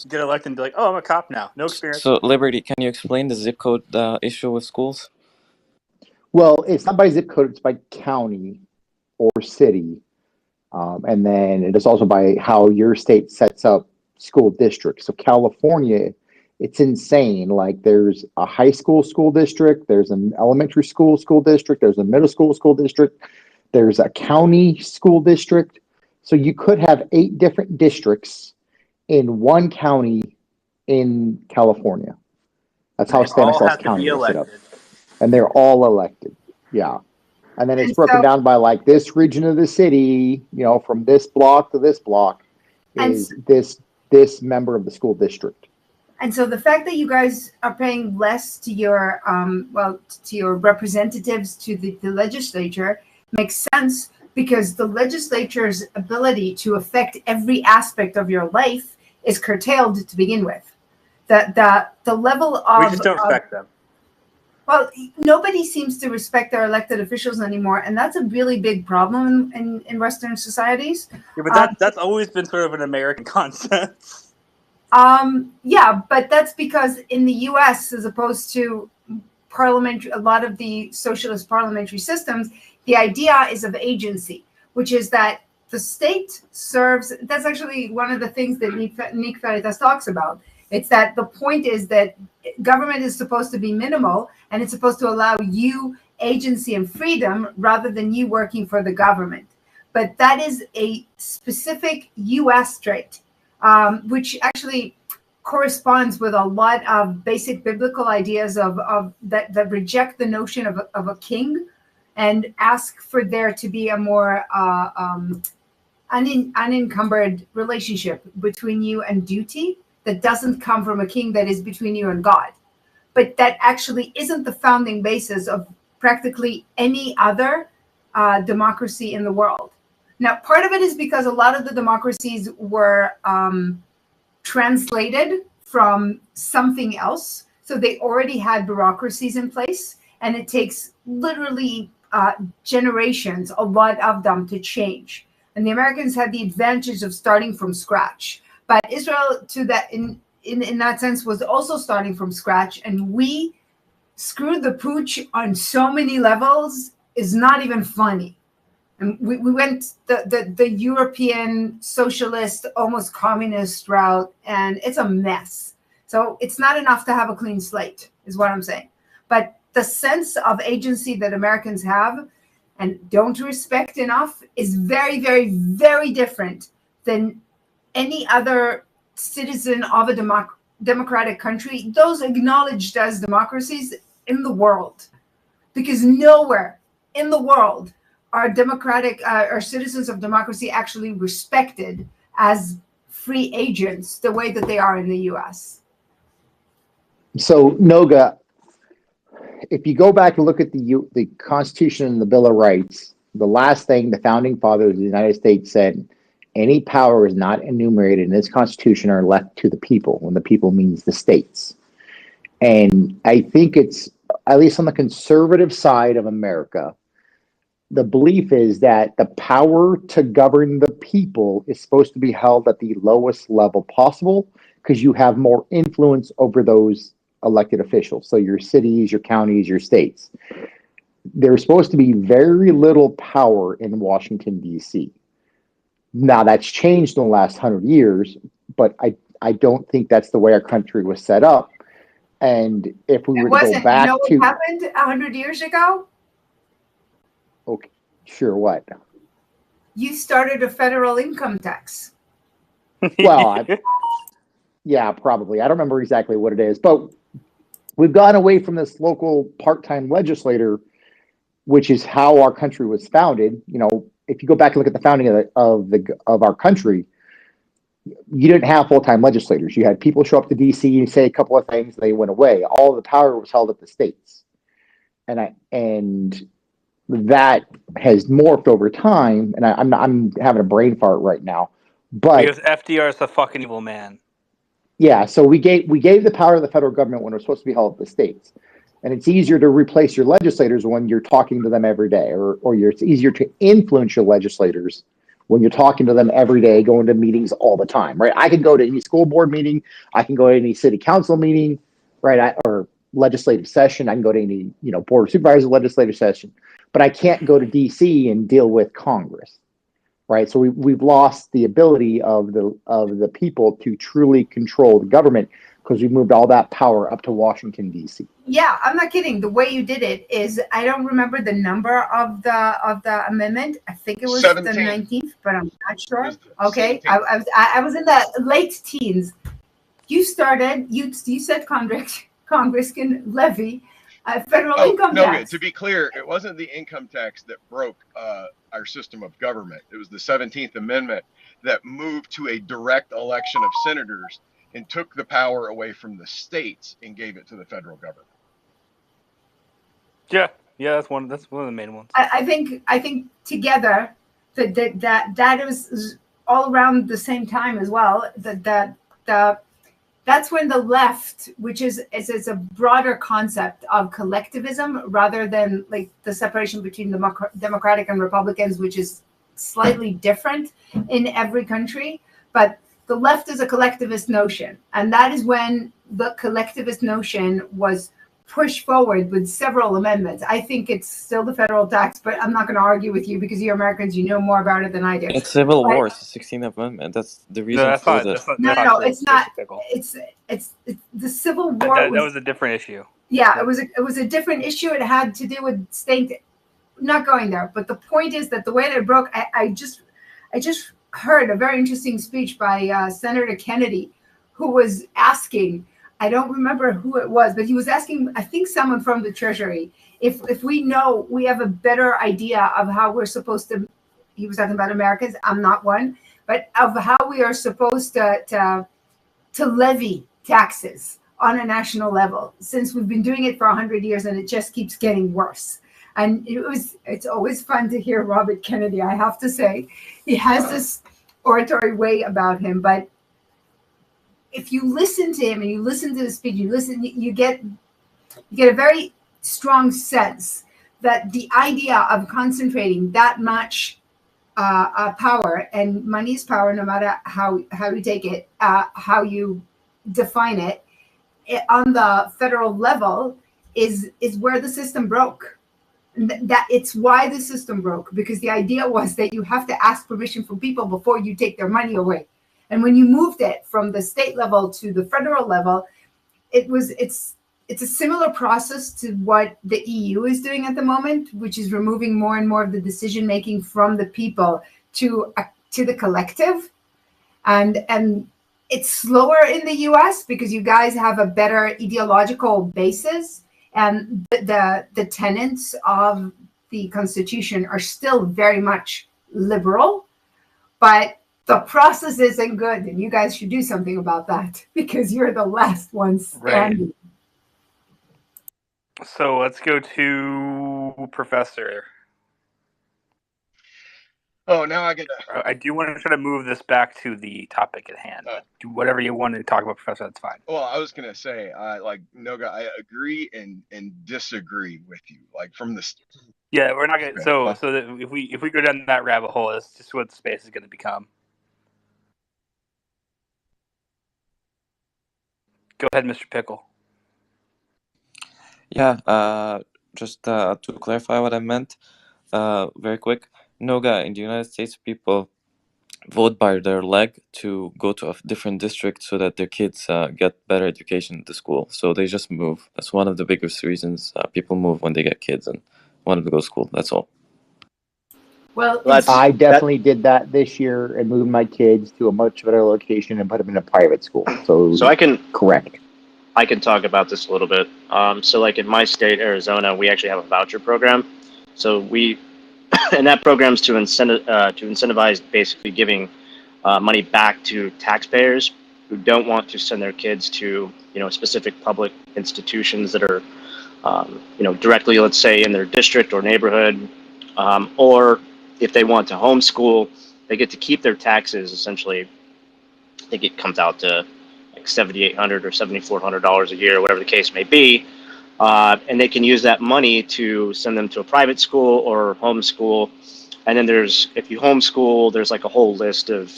get elected, and be like, oh, I'm a cop now, no experience. So, Liberty, can you explain the zip code issue with schools? Well, it's not by zip code; it's by county or city, and then it is also by how your state sets up school districts. So California It's insane. Like there's a high school district, there's an elementary school district, there's a middle school district, there's a county school district. So you could have 8 different districts in one county in California. That's how They all Stanislaus have to be County is set up. elected. And they're all elected. Yeah. And then it's And broken so, down by like this region of the city, from this block to this block and is this member of the school district. And so the fact that you guys are paying less to your to your representatives to the legislature makes sense, because the legislature's ability to affect every aspect of your life is curtailed to begin with. The level of We just don't respect them. Well, nobody seems to respect their elected officials anymore, and that's a really big problem in Western societies. Yeah, but that's always been sort of an American concept. Yeah, but that's because in the U.S., as opposed to a lot of the socialist parliamentary systems, the idea is of agency, which is that the state serves. That's actually one of the things that Nick Freitas talks about. It's that the point is that government is supposed to be minimal, and it's supposed to allow you agency and freedom rather than you working for the government. But that is a specific U.S. trait. Which actually corresponds with a lot of basic biblical ideas of that reject the notion of a king and ask for there to be a more unencumbered relationship between you and duty that doesn't come from a king, that is between you and God. But that actually isn't the founding basis of practically any other democracy in the world. Now, part of it is because a lot of the democracies were translated from something else. So they already had bureaucracies in place, and it takes literally generations, a lot of them, to change. And the Americans had the advantage of starting from scratch. But Israel, in that sense, was also starting from scratch. And we screwed the pooch on so many levels, is not even funny. And we went the European socialist, almost communist route, and it's a mess. So it's not enough to have a clean slate, is what I'm saying. But the sense of agency that Americans have and don't respect enough is very, very, very different than any other citizen of a democratic country, those acknowledged as democracies in the world. Because nowhere in the world are citizens of democracy actually respected as free agents the way that they are in the U.S. So, Noga, if you go back and look at the Constitution and the Bill of Rights, the last thing the founding fathers of the United States said, any power is not enumerated in this Constitution are left to the people, when the people means the states. And I think it's, at least on the conservative side of America, the belief is that the power to govern the people is supposed to be held at the lowest level possible, because you have more influence over those elected officials. So your cities, your counties, your states. There's supposed to be very little power in Washington, D.C. Now that's changed in the last 100 years, but I don't think that's the way our country was set up. And if we were to go back what happened 100 years ago? Okay, sure, what? You started a federal income tax. Well, yeah, probably. I don't remember exactly what it is, but we've gone away from this local part-time legislator, which is how our country was founded. If you go back and look at the founding of our country, you didn't have full-time legislators. You had people show up to DC and say a couple of things, and they went away. All the power was held at the states, and that has morphed over time. And I'm having a brain fart right now, but because FDR is a fucking evil man. Yeah, so we gave the power to the federal government when it was supposed to be held at the states. And it's easier to replace your legislators when you're talking to them every day, or it's easier to influence your legislators when you're talking to them every day, going to meetings all the time, right? I can go to any school board meeting, I can go to any city council meeting, right? Or legislative session, I can go to any, board of supervisors legislative session, but I can't go to DC and deal with Congress, right? So we've lost the ability of the people to truly control the government because we moved all that power up to Washington, D.C. Yeah, I'm not kidding. The way you did it is, I don't remember the number of the amendment. I think it was 17th. the 19th, but I'm not It sure. was the Okay, 17th. I was in the late teens. You started. You said Congress can levy a federal Oh, income no, tax. to be clear, it wasn't the income tax that broke our system of government. It was the 17th Amendment that moved to a direct election of senators and took the power away from the states and gave it to the federal government. Yeah, that's one of the main ones. I think together that was all around the same time as well. That's when the left, which is a broader concept of collectivism rather than like the separation between Democratic and Republicans, which is slightly different in every country. But the left is a collectivist notion, and that is when the collectivist notion was pushed forward with several amendments. I think it's still the federal tax, but I'm not going to argue with you because you're Americans, you know more about it than I do. It's Civil But War. It's the 16th Amendment. That's the reason No, that's for not. the. That's not. no, That's no, not true, it's not. Mr. Pickle. It's the Civil That, War that was was a different issue. yeah, it was a different issue. It had to do with staying. Not going there, but the point is that the way that it broke, I just heard a very interesting speech by Senator Kennedy, who was asking. I don't remember who it was, but he was asking, I think someone from the Treasury, if we know, we have a better idea of how we're supposed to. He was talking about Americans. I'm not one, but of how we are supposed to levy taxes on a national level, since we've been doing it for 100 years and it just keeps getting worse. And it's always fun to hear Robert Kennedy, I have to say. He has this oratory way about him, but if you listen to him and you listen to the speech, you get a very strong sense that the idea of concentrating that much power, and money is power no matter how you take it, how you define it, on the federal level is where the system broke. That it's why the system broke, because the idea was that you have to ask permission from people before you take their money away. And when you moved it from the state level to the federal level, it's a similar process to what the EU is doing at the moment, which is removing more and more of the decision making from the people to the collective. And it's slower in the US because you guys have a better ideological basis, and the tenets of the Constitution are still very much liberal, but the process isn't good, and you guys should do something about that because you're the last ones standing. Right. So let's go to Professor. Oh, now I get to. I do want to try to move this back to the topic at hand. But do whatever you want to talk about, Professor. That's fine. Well, I was gonna say, like Noga, I agree and disagree with you. Like from the. Yeah, we're not gonna. So that if we go down that rabbit hole, that's just what the space is going to become. Go ahead, Mr. Pickle. Yeah. Just to clarify what I meant, very quick. Noga, in the United States, people vote by their leg to go to a different district so that their kids get better education at the school. So they just move. That's one of the biggest reasons people move when they get kids and want to go to school. That's all. Well, I definitely did that this year and moved my kids to a much better location and put them in a private school. So I can correct. I can talk about this a little bit. So like in my state, Arizona, we actually have a voucher program. So and that program's to incentivize basically giving money back to taxpayers who don't want to send their kids to specific public institutions that are directly, let's say, in their district or neighborhood, or if they want to homeschool, they get to keep their taxes. Essentially, I think it comes out to like $7,800 or $7,400 a year, whatever the case may be. And they can use that money to send them to a private school or homeschool. And then if you homeschool, there's like a whole list of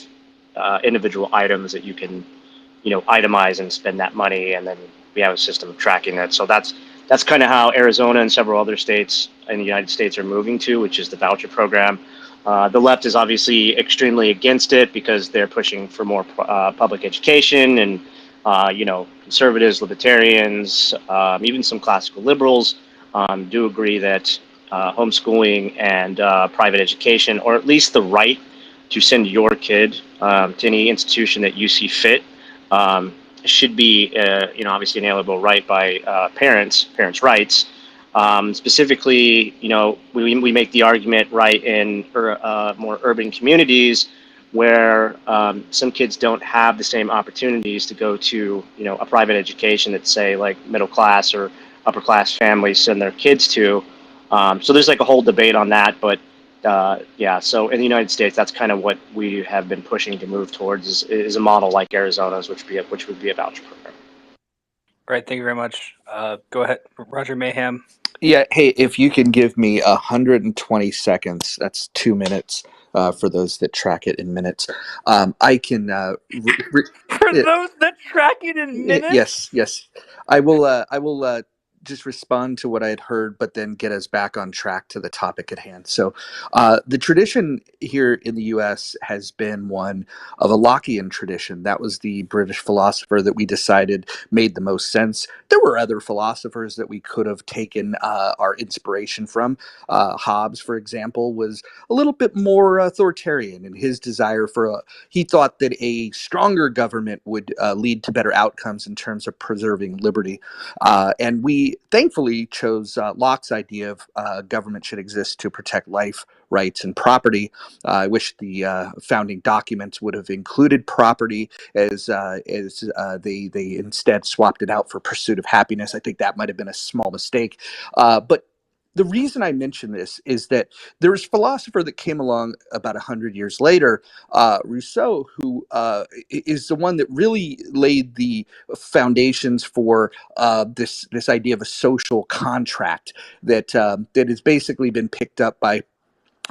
individual items that you can, itemize and spend that money. And then we have a system of tracking that. So that's kind of how Arizona and several other states in the United States are moving to, which is the voucher program. The left is obviously extremely against it because they're pushing for more public education and conservatives, libertarians, even some classical liberals do agree that homeschooling and private education, or at least the right to send your kid to any institution that you see fit, should be, obviously inalienable right by parents' rights. Specifically, we make the argument right in more urban communities where some kids don't have the same opportunities to go to, a private education that, say, like middle class or upper class families send their kids to. So there's like a whole debate on that, but yeah. So in the United States, that's kind of what we have been pushing to move towards is a model like Arizona's, which would be a voucher program. All right, thank you very much. Go ahead, Roger Mayhem. Yeah, hey, if you can give me 120 seconds, that's 2 minutes for those that track it in minutes. I can. For those that track it in minutes? Yes. I will just respond to what I had heard, but then get us back on track to the topic at hand. So the tradition here in the U.S. has been one of a Lockean tradition. That was the British philosopher that we decided made the most sense. There were other philosophers that we could have taken our inspiration from. Hobbes, for example, was a little bit more authoritarian in his desire for he thought that a stronger government would lead to better outcomes in terms of preserving liberty. And we thankfully chose Locke's idea of government should exist to protect life, rights, and property. I wish the founding documents would have included property as they instead swapped it out for pursuit of happiness. I think that might have been a small mistake. But the reason I mention this is that there was a philosopher that came along about 100 years later, Rousseau, who is the one that really laid the foundations for this idea of a social contract that has basically been picked up by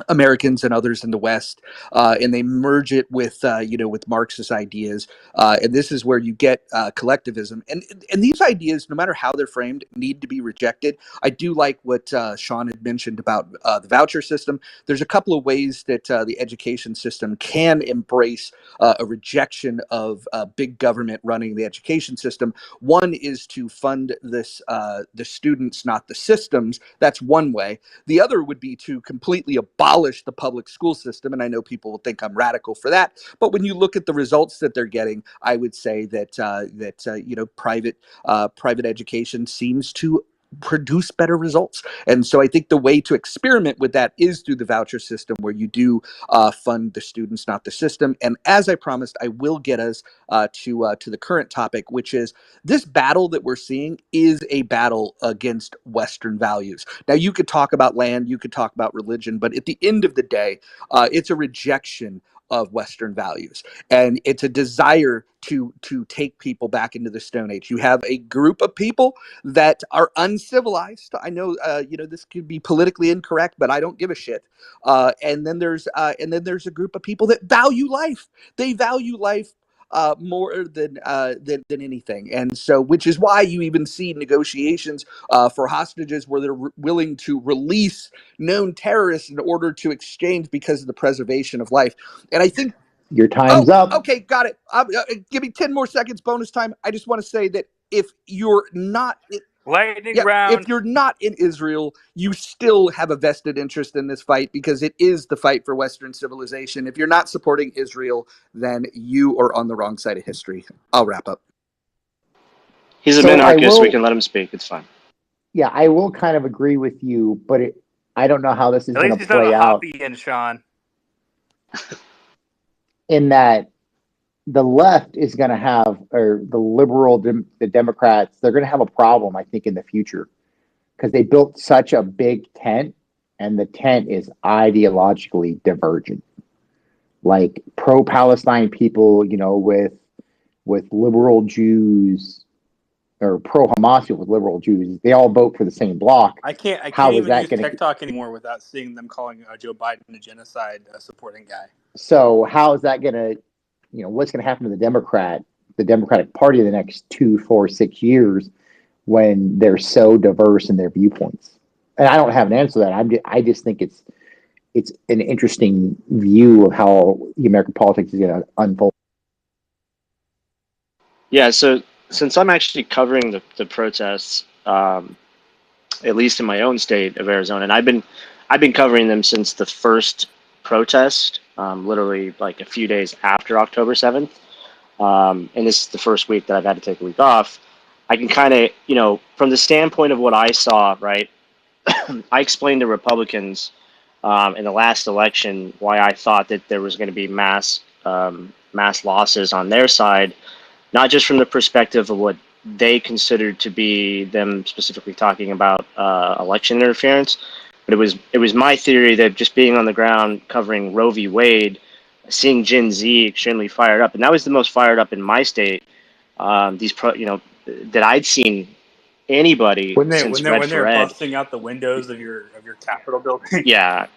Americans and others in the West, and they merge it with with Marxist ideas, and this is where you get collectivism. And these ideas, no matter how they're framed, need to be rejected. I do like what Sean had mentioned about the voucher system. There's a couple of ways that the education system can embrace a rejection of big government running the education system. One is to fund the students, not the systems. That's one way. The other would be to completely abolish the public school system, and I know people will think I'm radical for that. But when you look at the results that they're getting, I would say that private education seems to produce better results. And so I think the way to experiment with that is through the voucher system, where you do fund the students, not the system. And as I promised, I will get us to the current topic, which is this battle that we're seeing is a battle against Western values. Now, you could talk about land, you could talk about religion, but at the end of the day, it's a rejection of Western values, and it's a desire to take people back into the Stone Age. You have a group of people that are uncivilized. I know, this could be politically incorrect, but I don't give a shit. And then there's a group of people that value life. They value life more than anything, and so which is why you even see negotiations for hostages where they're willing to release known terrorists in order to exchange because of the preservation of life. And I think your time's up. Okay, got it. Give me 10 more seconds bonus time. I just want to say that if you're not lightning round, if you're not in Israel, you still have a vested interest in this fight because it is the fight for Western civilization. If you're not supporting Israel, then you are on the wrong side of history. I'll wrap up. He's a minarchist. We can let him speak. It's fine. Yeah, I will kind of agree with you, but I don't know how this is going to play not a out. Hoppian, Sean. In that the left is going to have, or the liberal, the Democrats, they're going to have a problem, I think, in the future, because they built such a big tent, and the tent is ideologically divergent. Like pro-Palestine people, with liberal Jews, or pro-Hamas with liberal Jews, they all vote for the same bloc. I can't even use TikTok anymore without seeing them calling Joe Biden a genocide supporting guy. So how is that going to, what's going to happen to the Democratic Party in the next 2, 4, 6 years when they're so diverse in their viewpoints? And I don't have an answer to that. I just think it's an interesting view of how the American politics is going to unfold. Yeah, so since I'm actually covering the protests, at least in my own state of Arizona, and I've been covering them since the first protest, literally like a few days after October 7th. And this is the first week that I've had to take a week off. I can kind of, from the standpoint of what I saw, right? I explained to Republicans in the last election why I thought that there was going to be mass losses on their side, not just from the perspective of what they considered to be them specifically talking about election interference, but it was my theory that just being on the ground covering Roe v. Wade, seeing Gen Z extremely fired up, and that was the most fired up in my state. That I'd seen anybody When they when since they Red when for they're Ed. busting out the windows of your Capitol building. Yeah,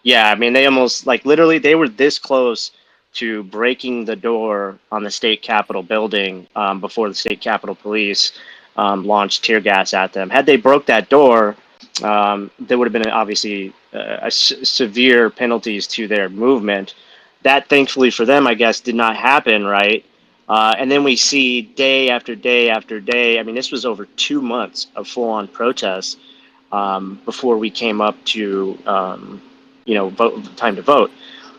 yeah. I mean, they almost like literally they were this close to breaking the door on the state capitol building before the state capitol police launched tear gas at them. Had they broke that door, there would have been obviously severe penalties to their movement. That thankfully for them, I guess, did not happen, right? And then we see day after day after day. I mean, this was over 2 months of full-on protests before we came up to time to vote.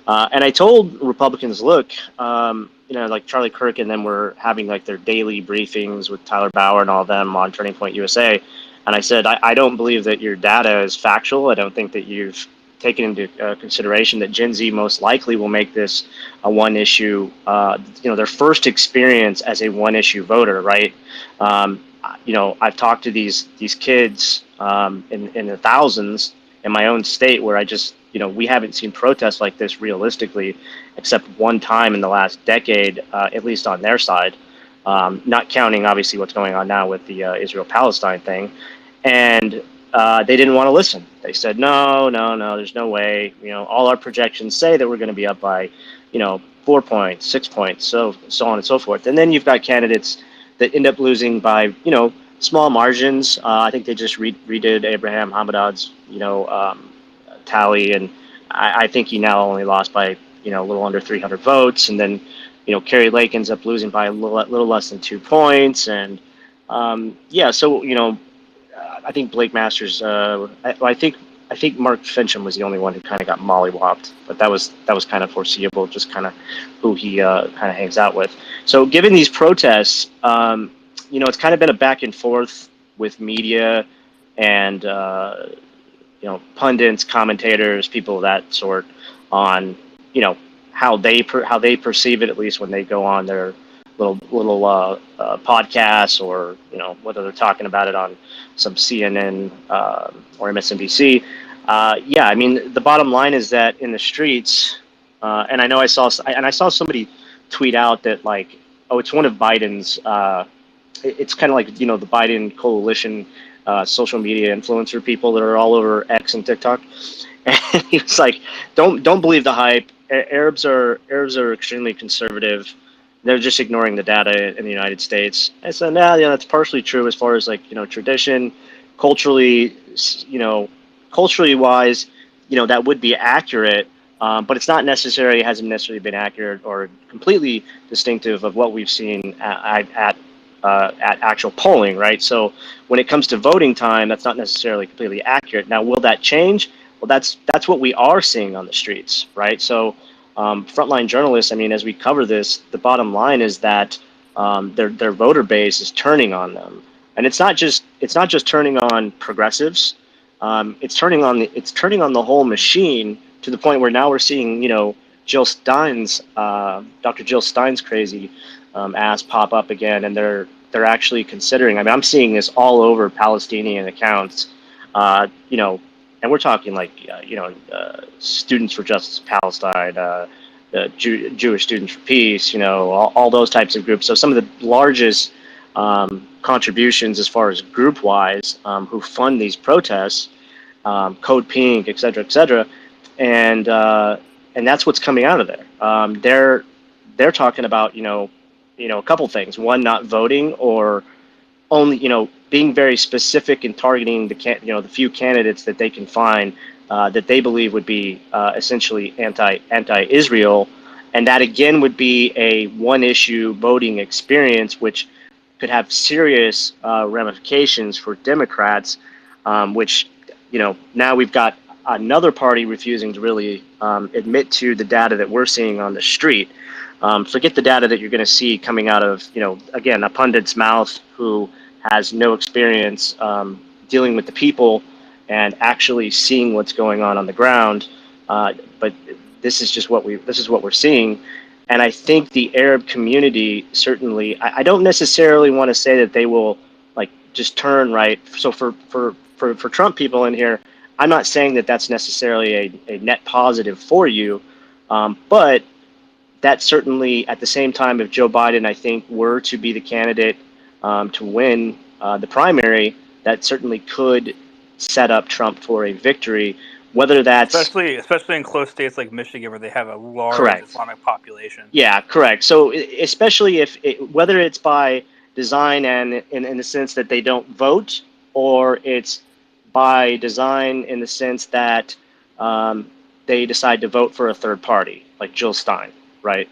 And I told Republicans, look, like Charlie Kirk and them were having like their daily briefings with Tyler Bauer and all of them on Turning Point USA. And I said, I don't believe that your data is factual. I don't think that you've taken into consideration that Gen Z most likely will make this a one issue, their first experience as a one issue voter, right? I've talked to these kids in the thousands in my own state where I just, we haven't seen protests like this realistically, except one time in the last decade, at least on their side, not counting obviously what's going on now with the Israel-Palestine thing. And they didn't want to listen. They said, no, there's no way. All our projections say that we're going to be up by, 4 points, 6 points, so on and so forth. And then you've got candidates that end up losing by, small margins. I think they just redid Abraham Hamadad's, tally, and I think he now only lost by, a little under 300 votes. And then, Kerry Lake ends up losing by a little less than 2 points. And so I think Blake Masters. I think Mark Fincham was the only one who kind of got mollywopped, but that was kind of foreseeable, just kind of who he kind of hangs out with. So, given these protests, it's kind of been a back and forth with media and pundits, commentators, people of that sort, on how they perceive it, at least when they go on their little podcasts, or whether they're talking about it on some CNN or MSNBC. I mean, the bottom line is that in the streets, and I saw somebody tweet out that, like, oh, it's one of Biden's. It's kind of like the Biden coalition social media influencer people that are all over X and TikTok. And he was like, don't believe the hype. Arabs are extremely conservative. They're just ignoring the data in the United States. And so now, that's partially true as far as like tradition, culturally, culturally wise, that would be accurate. But it's not necessarily, hasn't necessarily been accurate or completely distinctive of what we've seen at actual polling, right? So when it comes to voting time, that's not necessarily completely accurate. Now, will that change? Well, that's what we are seeing on the streets, right? So frontline journalists, I mean, as we cover this, the bottom line is that their voter base is turning on them, and it's not just turning on progressives. It's turning on the whole machine, to the point where now we're seeing Jill Stein's Dr. Jill Stein's crazy ass pop up again, and they're actually considering. I mean, I'm seeing this all over Palestinian accounts, and we're talking like Students for Justice Palestine, Jewish Students for Peace, all those types of groups. So some of the largest contributions as far as group wise who fund these protests, Code Pink, et cetera, and that's what's coming out of there. They're talking about a couple things. One, not voting, or only being very specific in targeting the few candidates that they can find that they believe would be essentially anti-Israel, And that again would be a one issue voting experience, which could have serious ramifications for Democrats, which, now we've got another party refusing to really admit to the data that we're seeing on the street. Forget the data that you're going to see coming out of, again, a pundit's mouth who has no experience dealing with the people and actually seeing what's going on the ground. But this is what we're seeing. And I think the Arab community certainly, I don't necessarily want to say that they will like just turn right. So for Trump people in here, I'm not saying that that's necessarily a net positive for you. But that certainly, at the same time, if Joe Biden, I think, were to be the candidate to win the primary, that certainly could set up Trump for a victory. Whether that's especially in close states like Michigan, where they have a large correct. Islamic population. Yeah, correct. So especially if whether it's by design and in the sense that they don't vote, or it's by design in the sense that they decide to vote for a third party, like Jill Stein, right?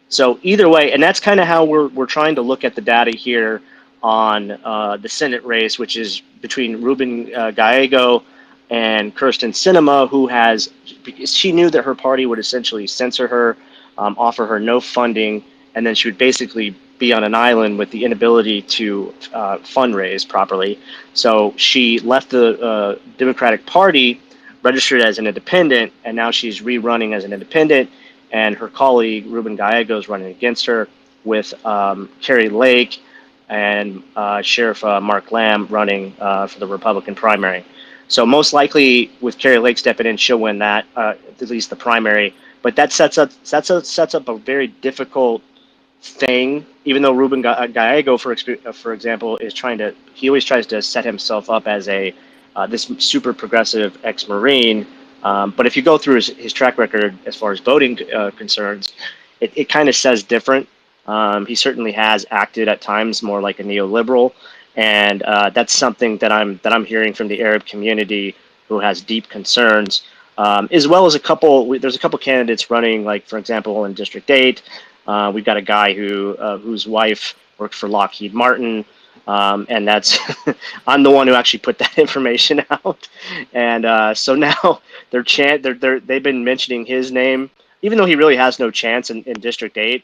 So either way, and that's kind of how we're trying to look at the data here on the Senate race, which is between Ruben Gallego and Kirsten Sinema, who has, because she knew that her party would essentially censor her, offer her no funding, and then she would basically be on an island with the inability to fundraise properly. So she left the Democratic Party, registered as an independent, and now she's rerunning as an independent. And her colleague Ruben Gallego is running against her, with Carrie Lake and Sheriff Mark Lamb running for the Republican primary. So most likely, with Carrie Lake stepping in, she'll win that, at least the primary. But that sets up a very difficult thing. Even though Ruben Gallego, for example, he always tries to set himself up as this super progressive ex-Marine. But if you go through his track record as far as voting concerns, it kind of says different. He certainly has acted at times more like a neoliberal, and that's something that I'm hearing from the Arab community, who has deep concerns, as well as there's a couple candidates running, like for example in District 8. We've got a guy whose wife worked for Lockheed Martin. And that's I'm the one who actually put that information out, and so now they've been mentioning his name, even though he really has no chance in District 8.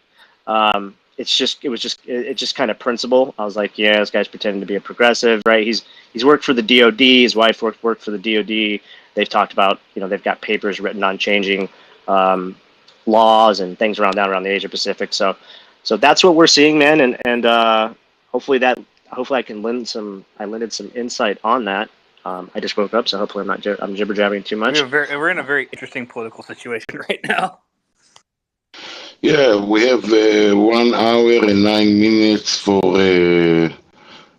It's just kind of principle. I was like, yeah, this guy's pretending to be a progressive, right? He's worked for the DoD. His wife worked for the DoD. They've talked about, they've got papers written on changing laws and things around the Asia Pacific. So that's what we're seeing, man, and hopefully I can lend some insight on that. I just woke up, so hopefully I'm jibber jabbing too much. We're in a very interesting political situation right now. Yeah, we have 1 hour and 9 minutes for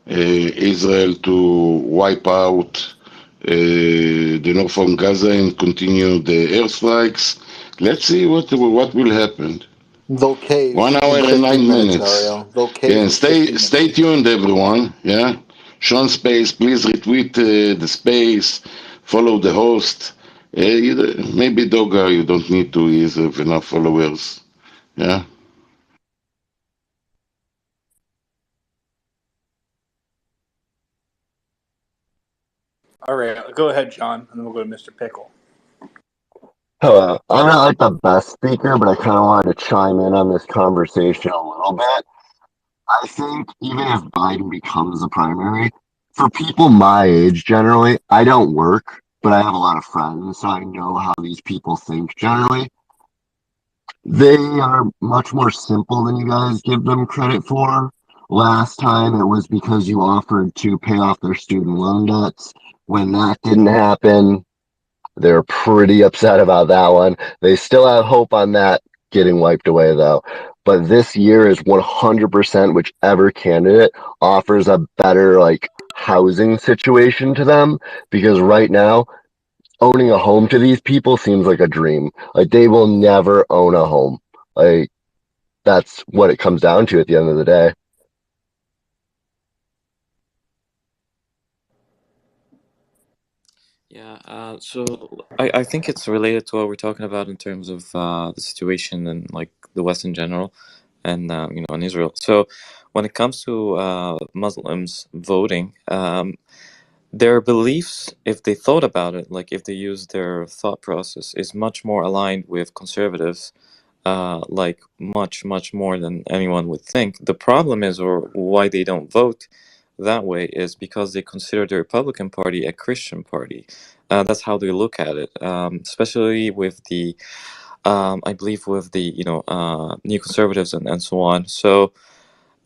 Israel to wipe out the north from Gaza and continue the airstrikes. Let's see what will happen. They'll cave 1 hour in and 15 9 minutes, minutes. Mario. They'll cave Yeah, in 15 stay minutes. tuned, everyone. Yeah, Sean Space, please retweet the space, follow the host. Maybe Doga, you don't need to. He has enough followers. Yeah. All right, go ahead, John, and then we'll go to Mr. Pickle. Hello. I'm not like the best speaker, but I kind of wanted to chime in on this conversation a little bit. I think even if Biden becomes the primary, for people my age generally, I don't work, but I have a lot of friends, so I know how these people think generally. They are much more simple than you guys give them credit for. Last time it was because you offered to pay off their student loan debts. When that didn't happen, they're pretty upset about that one. They still have hope on that getting wiped away, though. But this year is 100% whichever candidate offers a better housing situation to them, because right now owning a home to these people seems like a dream. Like they will never own a home. Like that's what it comes down to at the end of the day. Yeah, so I think it's related to what we're talking about in terms of the situation in like the West in general, and in Israel. So when it comes to Muslims voting, their beliefs, if they thought about it, like if they use their thought process, is much more aligned with conservatives, like much more than anyone would think. The problem is, or why they don't vote that way, is because they consider the Republican Party a Christian party. That's how they look at it, especially with the, I believe, with the neoconservatives and so on. So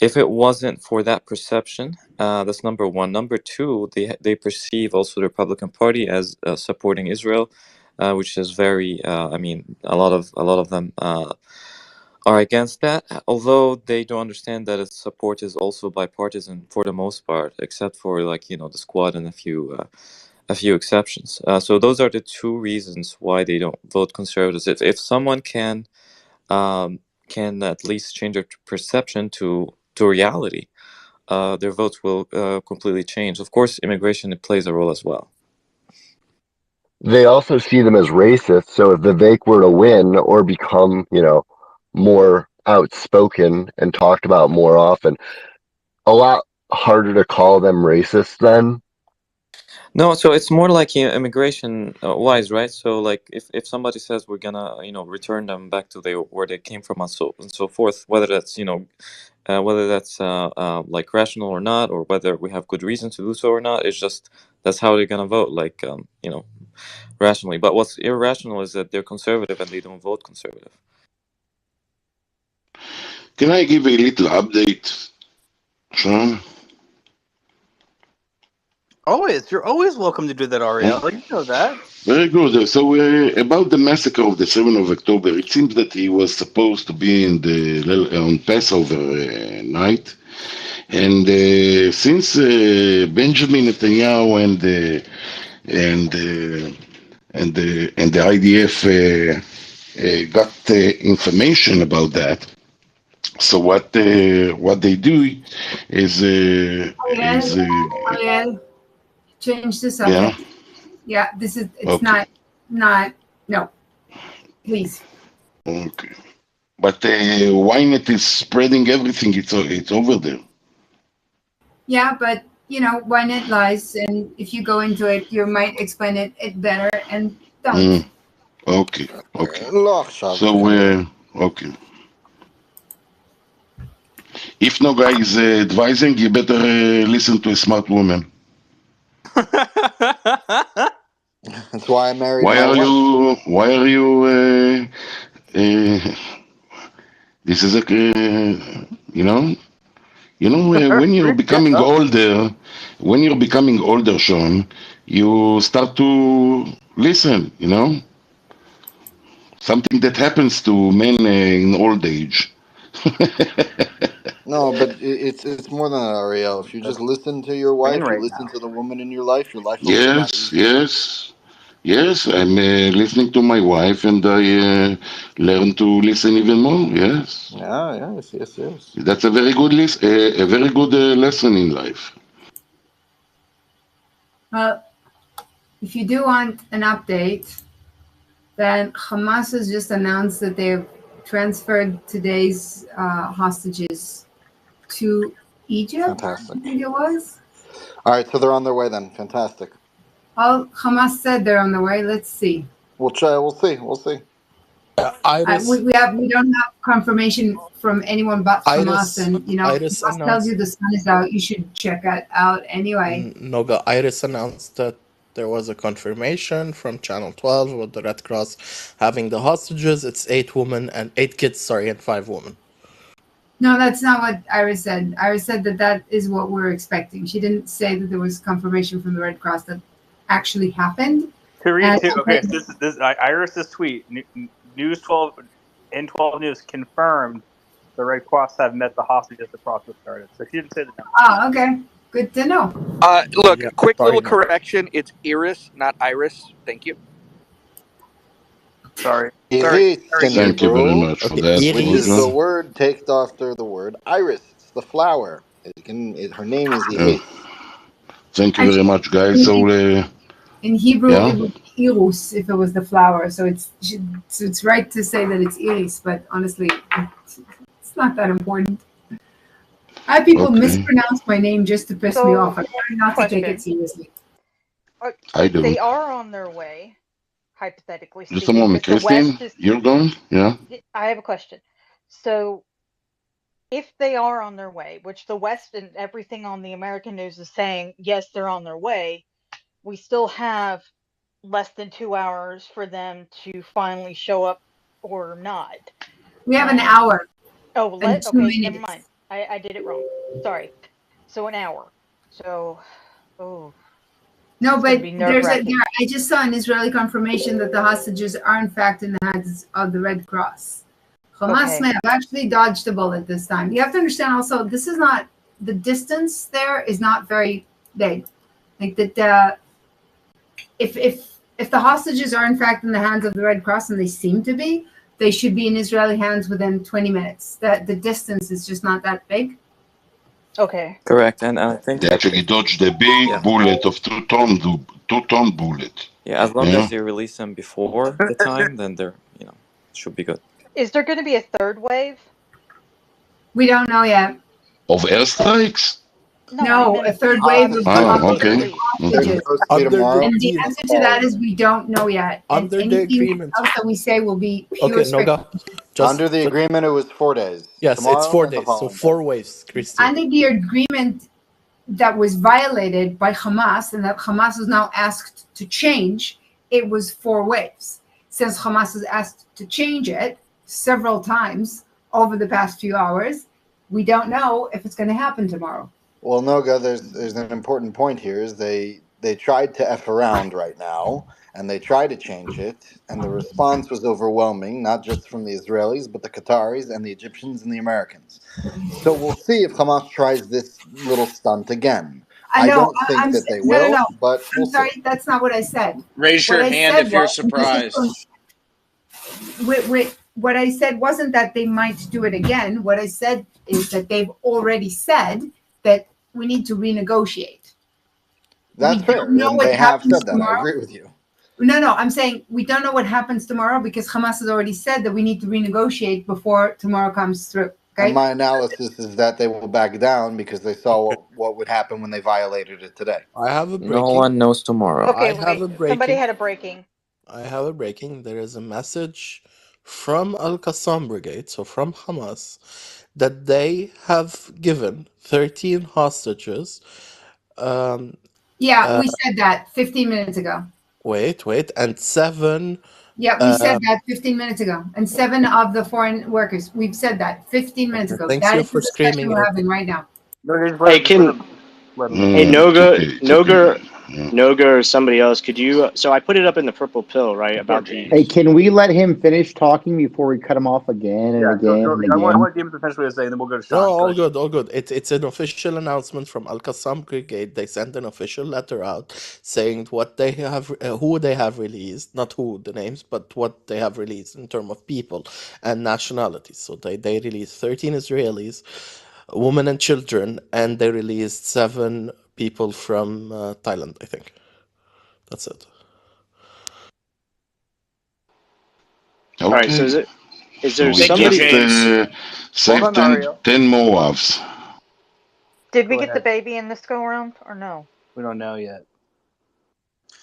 if it wasn't for that perception, that's number one. Number two, they perceive also the Republican Party as supporting Israel, which is very. I mean, a lot of them are against that, although they don't understand that its support is also bipartisan for the most part, except for the Squad and a few exceptions. So those are the two reasons why they don't vote conservatives. If someone can at least change their perception to reality, their votes will completely change. Of course, immigration plays a role as well. They also see them as racist. So if Vivek were to win or become, more outspoken and talked about more often, a lot harder to call them racist then. No, so it's more like immigration wise, right? So like if somebody says we're gonna return them back to where they came from and so forth, whether that's like rational or not, or whether we have good reason to do so or not, it's just that's how they're gonna vote, like rationally. But what's irrational is that they're conservative and they don't vote conservative. Can I give a little update, Sean? Always, you're always welcome to do that, Ariel. You know that. Very good. So about the massacre of the 7th of October, it seems that he was supposed to be on Passover night, and since Benjamin Netanyahu and the IDF got information about that, so what they do is Ariel, change the yeah. subject. Yeah, it's Okay. not, no, please. Okay. But Ynet is spreading everything. It's over there. Yeah, but why not lies? And if you go into it, you might explain it better, and don't. Okay. לא עכשיו. So okay. If no guy is advising, you better listen to a smart woman. That's why I married Why my are wife. you? Why are you? This is a you know. When you're becoming older, Sean, you start to listen. Something that happens to men in old age. No, but it's more than that, Ariel. If you just listen to your Train wife, you right listen now. to the woman in your life will be a lot Yes, easier. yes, yes. I'm listening to my wife, and I learn to listen even more. Yes, Yeah, yes. that's a very good a very good lesson in life. Well, if you do want an update, then Hamas has just announced that they've transferred today's hostages to Egypt. Fantastic. I think it was. All right, so they're on their way then. Fantastic. Well, Hamas said they're on the way. Let's see. We'll try. We'll see. Iris, We don't have confirmation from anyone but Hamas, and Iris Hamas tells you the sun is out. You should check it out anyway. Noga, Iris announced that there was a confirmation from Channel 12 with the Red Cross having the hostages. It's 8 kids, and 5 women. No, that's not what Iris said. Iris said that is what we're expecting. She didn't say that there was confirmation from the Red Cross that actually happened. Okay, so this Iris's tweet. News 12 and 12 News confirmed the Red Cross have met the hostages. The process started. So she didn't say the number. Oh, okay. Good to know. Look, quick little correction. It's Iris, not Iris. Thank you. Sorry. Thank you very much for that. Which is the word takes after the word iris. It's the flower. Her name is Iris. Thank you very much, guys. So In Hebrew, Yeah. it would be irus if it was the flower. So it's right to say that it's iris, but honestly, it's not that important. I have people Okay. mispronounce my name just to piss me off. So, I try not to take it question. seriously. I They don't. are on their way, hypothetically Just a speaking, moment, because the Christine. West is. You're gone? Yeah. I have a question. So, if they are on their way, which the West and everything on the American news is saying, yes, they're on their way, we still have less than 2 hours for them to finally show up or not. We have an And hour and two okay, never mind. minutes. I did it wrong. Sorry. So an hour. So, oh, No, it's going to but be nerve wracking. I just saw an Israeli confirmation that the hostages are in fact in the hands of the Red Cross. Hamas Okay. may have actually dodged a bullet this time. You have to understand also, this is not, the distance there is not very big. Like that, if the hostages are in fact in the hands of the Red Cross, and they seem to be, they should be in Israeli hands within 20 minutes. That the distance is just not that big. Okay. Correct, and I think They actually dodged a big yeah, bullet of 2 ton bullet. yeah. As long Yeah. as they release them before the time, then they're should be good. Is there going to be a third wave? We don't know yet. Of airstrikes? No, I No, a meant third wave of hostages Ah, being okay. released. They're Okay. hostages. supposed to be Under the tomorrow. And the agreement, answer to that is we don't know yet. And under the anything agreement. else that we say will be pure Okay, Noga, speculation. just Under the agreement, it was 4 days. yes, it's Tomorrow four and the days, so following day. 4 waves, Christine. Under the agreement that was violated by Hamas and that Hamas is now asked to change, it was 4 waves. Since Hamas has asked to change it several times over the past few hours, we don't know if it's going to happen tomorrow. Well, Noga, there's an important point here. Is they tried to f around right now, and they tried to change it, and the response was overwhelming, not just from the Israelis, but the Qataris and the Egyptians and the Americans. So we'll see if Hamas tries this little stunt again. I I know. don't think that they No, no, will, no. but we'll I'm sorry. see. That's not what I said. Raise What your I hand said if you're was, and this is from surprised. what I said wasn't that they might do it again. What I said is that they've already said that we need to renegotiate. That's We fair, don't know and what they have happens said that. I tomorrow. agree with you. No, I'm saying we don't know what happens tomorrow because Hamas has already said that we need to renegotiate before tomorrow comes through. And Okay. my analysis is that they will back down because they saw what would happen when they violated it today. I have a No breaking. one knows tomorrow. Okay, I have a wait. Somebody breaking. had a breaking. I have a breaking. There is a message from Al Qassam Brigade, so from Hamas, that they have given 13 hostages. Yeah, we said that 15 minutes ago. Wait, and 7. Yeah, we said that 15 minutes ago. And 7 of the foreign workers. We've said that 15 minutes ago. Thanks That you is the for discussion screaming we're it. having right now. Hey, can hey It's Noga, okay. It's okay. Yeah. Noga, or somebody else? Could you? So I put it up in the purple pill, right? About the. Hey, can we let him finish talking before we cut him off again and again and I again? want Demon to finish what he's saying, then we'll go to Sean. No, Go all ahead. good, all good. It's an official announcement from Al Qassam Brigade. They sent an official letter out saying what they have, who they have released, not who the names, but what they have released in terms of people and nationalities. So they released 13 Israelis, women and children, and they released 7 people from Thailand, I think. That's it. All right. So Okay. is So there we Thank you, somebody? just Hold save on, 10, Ariel. 10 Moabs. Did we Go get the ahead. baby in this go around or no? We don't know yet.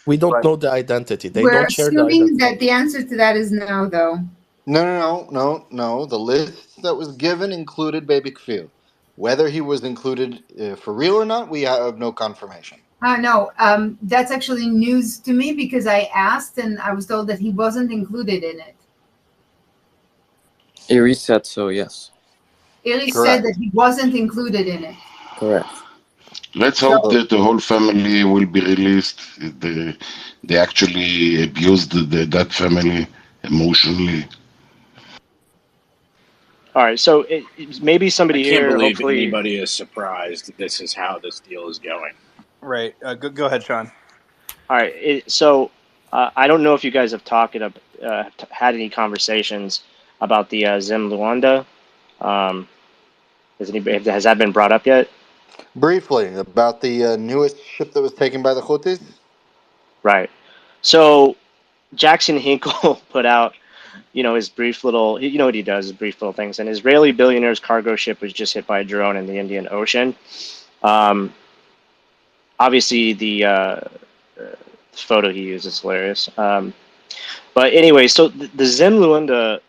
We don't But know the identity. They We're don't share the assuming identity. that the answer to that is no, though. No. The list that was given included Baby Kfir. Whether he was included for real or not, we have no confirmation. No, that's actually news to me because I asked and I was told that he wasn't included in it. Iris said so, yes. Iris said Correct. that he wasn't included in it. Correct. Let's So, hope that the whole family will be released. They actually abused that family emotionally. All right. So maybe I somebody can't here. believe Hopefully. anybody is surprised that this is how this deal is going. Right. Go ahead, Sean. All right. So I don't know if you guys have had any conversations about the Zim Luanda. Has that been brought up yet? Briefly, about the newest ship that was taken by the Houthis. Right. So Jackson Hinkle put out, his brief little, what he does, his brief little things. An Israeli billionaire's cargo ship was just hit by a drone in the Indian Ocean. Obviously, the photo he used is hilarious. But anyway, so the Zim Luanda,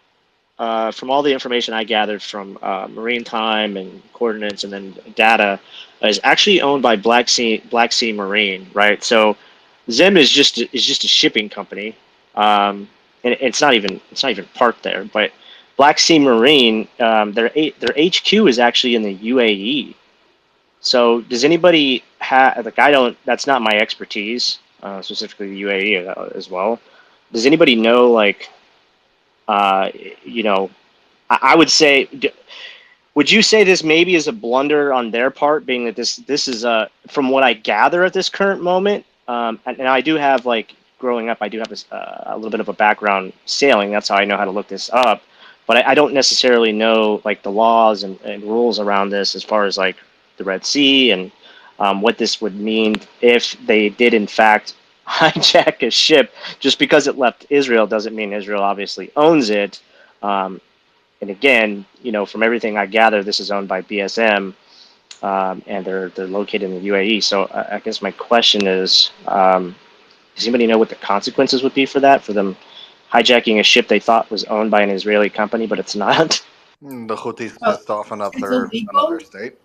from all the information I gathered from Marine Time and coordinates and then data, is actually owned by Black Sea Marine, right? So Zim is just a shipping company, and it's not even parked there. But Black Sea Marine, their HQ is actually in the UAE. So does anybody have, like, I don't, that's not my expertise, specifically the UAE as well. Does anybody know, like, you know, I would say, would you say this maybe is a blunder on their part, being that this is from what I gather at this current moment, and I do have, like, growing up, I do have a little bit of a background sailing. That's how I know how to look this up, but I don't necessarily know, like, the laws and rules around this as far as, like, the Red Sea and what this would mean if they did in fact hijack a ship. Just because it left Israel doesn't mean Israel obviously owns it. And again, from everything I gather, this is owned by BSM, and they're located in the UAE. So I guess my question is, does anybody know what the consequences would be for that, for them hijacking a ship they thought was owned by an Israeli company, but it's not? The Houthis Well, pissed off it's another illegal state.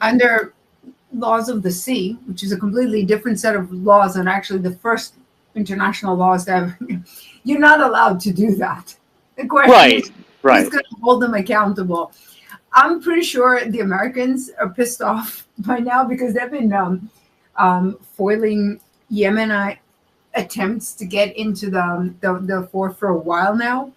under laws of the sea, which is a completely different set of laws and actually the first international laws that have, you're not allowed to do that. The question is, who's going to hold them accountable? I'm pretty sure the Americans are pissed off by now because they've been foiling Yemenite attempts to get into the fort for a while now.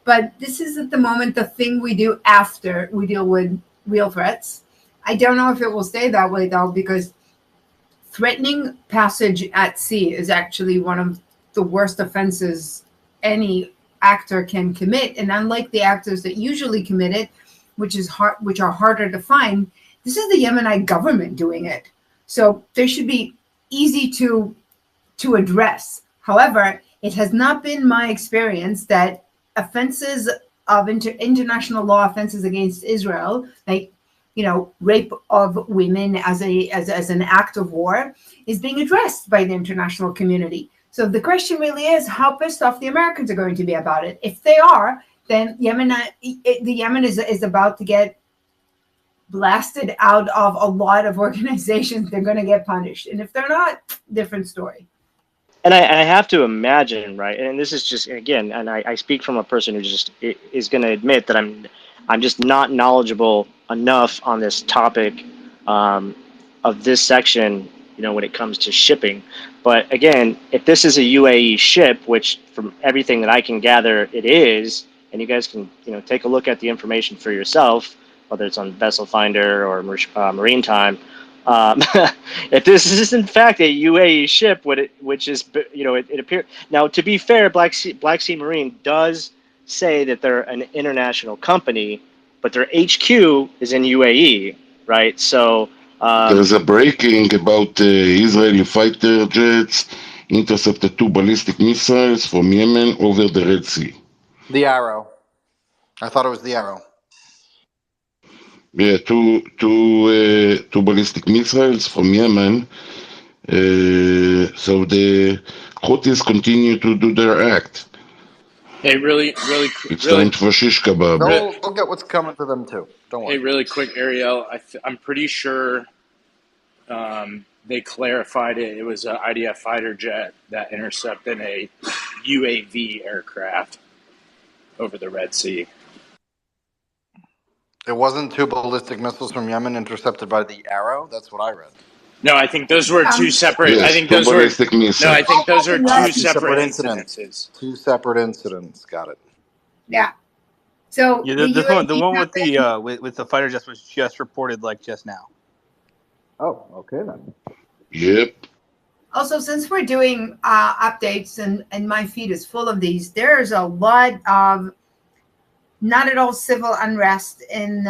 But this is at the moment the thing we do after we deal with real threats. I don't know if it will stay that way, though, because threatening passage at sea is actually one of the worst offenses any actor can commit. And unlike the actors that usually commit it, which are harder to find, this is the Yemenite government doing it. So they should be easy to address. However, it has not been my experience that offenses of international law offenses against Israel, like, rape of women as an act of war, is being addressed by the international community. So the question really is how pissed off the Americans are going to be about it. If they are, then Yemen is about to get blasted out of a lot of organizations. They're going to get punished. And if they're not, different story. And I have to imagine, right? And this is just, again, and I speak from a person who just is going to admit that I'm just not knowledgeable enough on this topic of this section, when it comes to shipping. But again, if this is a UAE ship, which from everything that I can gather it is, and you guys can take a look at the information for yourself, whether it's on Vessel Finder or Marine Time. If this is in fact a UAE ship, which is, it appears now. To be fair, Black Sea Marine does say that they're an international company, but their HQ is in UAE, right? So there's a breaking about Israeli fighter jets intercepted 2 ballistic missiles from Yemen over the Red Sea. The Arrow. I thought it was the Arrow. Yeah, two ballistic missiles from Yemen. So the Houthis continue to do their act. Hey, really, it's time for shish kebab. They'll get what's coming to them too. Don't worry. Hey, really quick, Ariel. I'm pretty sure they clarified it. It was an IDF fighter jet that intercepted a UAV aircraft over the Red Sea. It wasn't 2 ballistic missiles from Yemen intercepted by the Arrow. That's what I read. No, I think those were 2 separate. Yes, I think 2 those were. ballistic missiles. No, I think those are 2 separate incidences. 2 separate incidents. Got it. Yeah. So yeah, the one with the with the fighter jets was just reported like just now. Oh, okay then. Yep. Also, since we're doing updates and my feed is full of these, there's a lot of not at all civil unrest in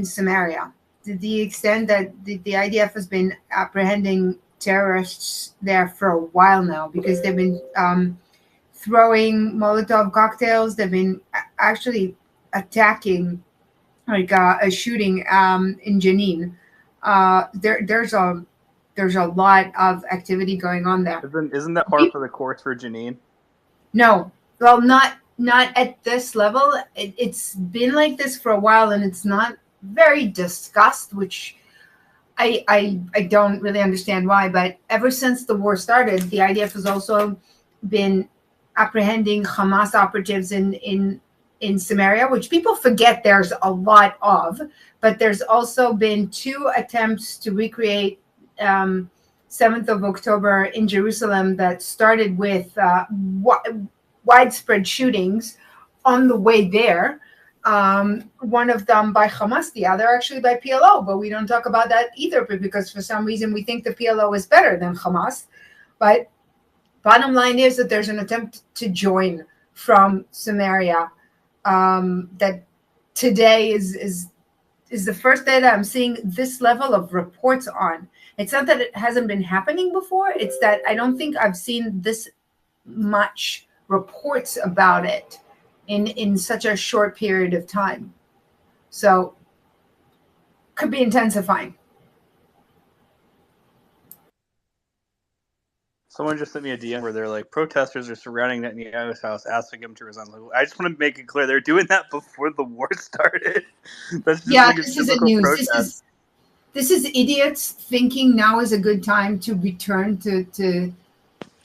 Samaria, to the extent that the IDF has been apprehending terrorists there for a while now, because they've been throwing Molotov cocktails. They've been actually attacking, like a shooting in Jenin. There's a lot of activity going on there. Isn't that par for the course for Jenin? No, well, not at this level. It's been like this for a while, and it's not very discussed, which I don't really understand why. But ever since the war started, the IDF has also been apprehending Hamas operatives in Samaria, which people forget there's a lot of. But there's also been 2 attempts to recreate 7th of October in Jerusalem that started with widespread shootings on the way there. One of them by Hamas, the other actually by PLO, but we don't talk about that either, because for some reason we think the PLO is better than Hamas. But bottom line is that there's an attempt to join from Samaria that today is the first day that I'm seeing this level of reports on. It's not that it hasn't been happening before. It's that I don't think I've seen this much reports about it in such a short period of time. So could be intensifying. Someone just sent me a DM where they're like, protesters are surrounding Netanyahu's house, asking him to resign. I just want to make it clear they're doing that before the war started. That's just like this isn't news. Protest. This is idiots thinking now is a good time to return to.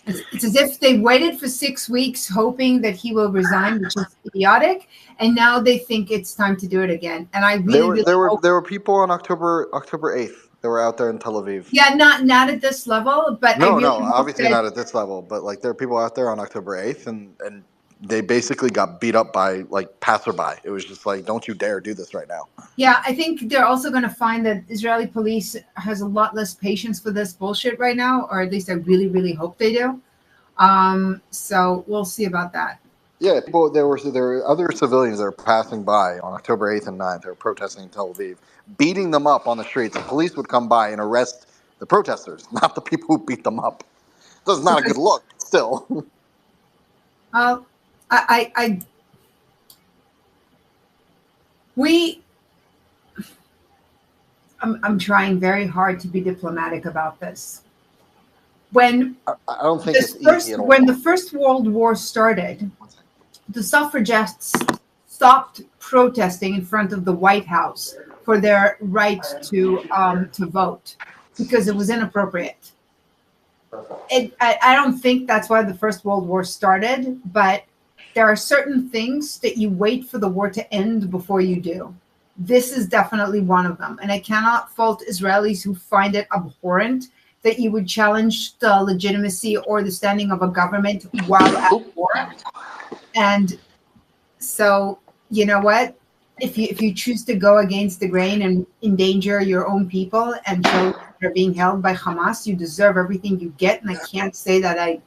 It's as if they waited for 6 weeks hoping that he will resign, which is idiotic, and now they think it's time to do it again. And I really, there were people on October 8th that were out there in Tel Aviv. Yeah, not at this level, but No, I really obviously not at this level. But like there are people out there on October 8th, and they basically got beat up by like passerby. It was just like, don't you dare do this right now. Yeah, I think they're also going to find that Israeli police has a lot less patience for this bullshit right now, or at least I really, really hope they do. So we'll see about that. Yeah, there were other civilians that were passing by on October 8th and 9th. They were protesting in Tel Aviv, beating them up on the streets. The police would come by and arrest the protesters, not the people who beat them up. That's not a good look, still. I'm trying very hard to be diplomatic about this. When I don't think it's easy at all. When the First World War started, the suffragettes stopped protesting in front of the White House for their right to vote because it was inappropriate. I don't think that's why the First World War started, but there are certain things that you wait for the war to end before you do. This is definitely one of them. And I cannot fault Israelis who find it abhorrent that you would challenge the legitimacy or the standing of a government while at war. And so, you know what? If you choose to go against the grain and endanger your own people and show they're being held by Hamas, you deserve everything you get. And I can't say that I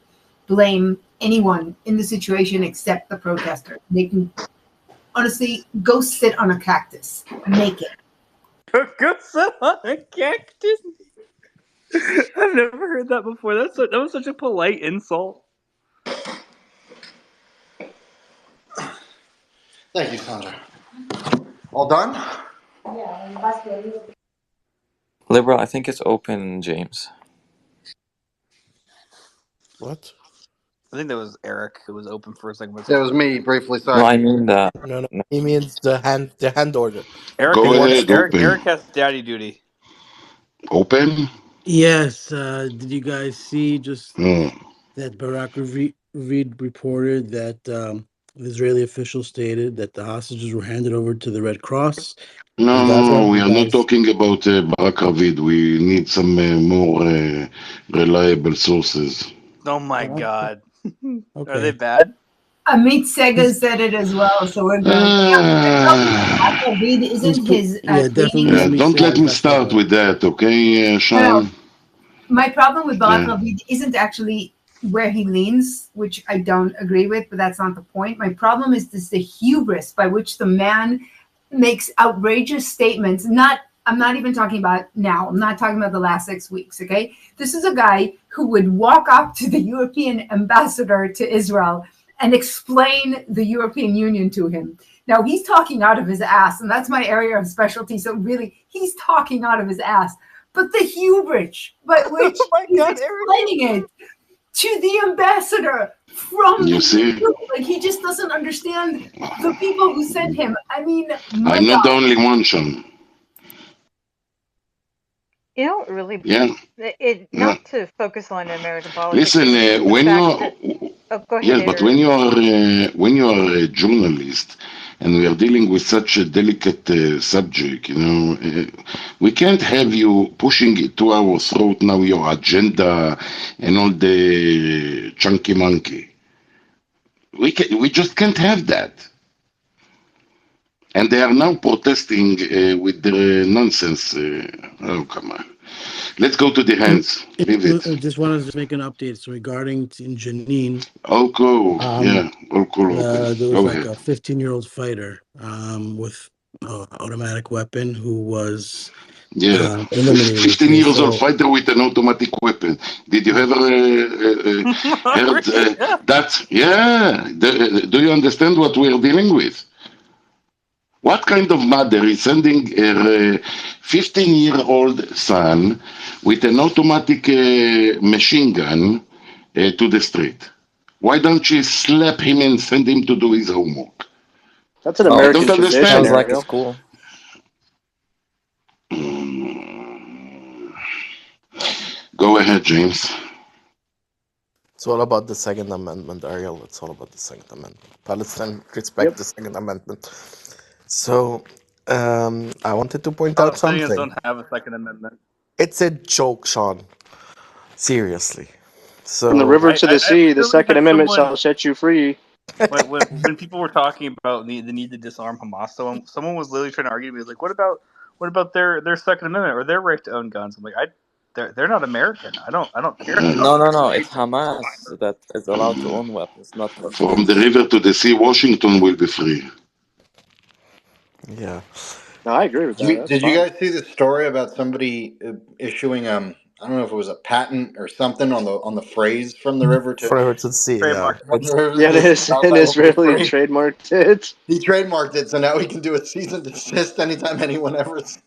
blame anyone in the situation except the protesters. They can honestly go sit on a cactus naked. Go sit on a cactus? I've never heard that before. That was such a polite insult. Thank you, Sandra. All done? Liberal, I think it's open, James. What? I think that was Eric who was open for a second. It was me, briefly. Sorry. No, I mean the. No, he means the hand order. Eric, Go ahead, open. Eric has daddy duty. Open? Yes. Did you guys see just that Barak Reed reported that Israeli officials stated that the hostages were handed over to the Red Cross? No, we are not talking about Barak Ravid. We need some more reliable sources. Oh my God. Okay. Are they bad? Amit Sega said it as well, so we're good. Ravid isn't his. Don't let me start with that, okay, Sean? No. My problem with Barak Ravid isn't actually where he leans, which I don't agree with, but that's not the point. My problem is the hubris by which the man makes outrageous statements, not I'm not even talking about now. I'm not talking about the last 6 weeks, okay? This is a guy who would walk up to the European ambassador to Israel and explain the European Union to him. Now, he's talking out of his ass, and that's my area of specialty. So really, he's talking out of his ass. But the hubris by which he's explaining it to the ambassador from You the see, EU, like he just doesn't understand the people who sent him. I mean, my I'm not the God. only one, Sean. You know, what really, Yeah, yeah. not to focus on American politics, Listen, it's just the when fact you're that, oh, go ahead, yes, but Adrian. when you are a journalist and we are dealing with such a delicate subject, we can't have you pushing it to our throat now, your agenda and all the chunky monkey. We just can't have that. And they are now protesting with their nonsense. Oh, come on. Let's go to the hands. Leave it. Just wanted to just make an update. So regarding in Janine, All cool. um, Yeah, all cool, all cool. there was Go like ahead. a 15-year-old fighter with an automatic weapon who was Yeah, eliminated. 15 Okay, years old so fighter with an automatic weapon. Did you ever heard Yeah. that? Yeah. Do you understand what we're dealing with? What kind of mother is sending her 15-year-old son with an automatic machine gun to the street? Why don't she slap him and send him to do his homework? That's an I Well, don't American tradition, sounds understand. like a Ariel. school. Go ahead, James. It's all about the Second Amendment, Ariel. It's all about the Second Amendment. Palestine respect Yep. the Second Amendment. So, I wanted to point out Palestinians something. don't have a Second Amendment. It's a joke, Sean. Seriously. From the So, river to the I sea, the literally Second had Amendment someone shall set you free. when people were talking about the need to disarm Hamas. Someone was literally trying to argue to me like, what about their Second Amendment or their right to own guns? I'm like, they're not American. I don't care Uh, about No, no, their no. right It's to Hamas that is allowed to own weapons, not the from the states. river to the sea, Washington will be free. yeah. No, I agree with that. That's Did you fine. guys see the story about somebody issuing I don't know if it was a patent or something on the phrase from the river to Forever to see, yeah. trademark. from the It's river Yeah, to the sea, an Palestine will be Israeli free. trademarked it. He trademarked it, so now he can do a cease and desist anytime anyone ever. It's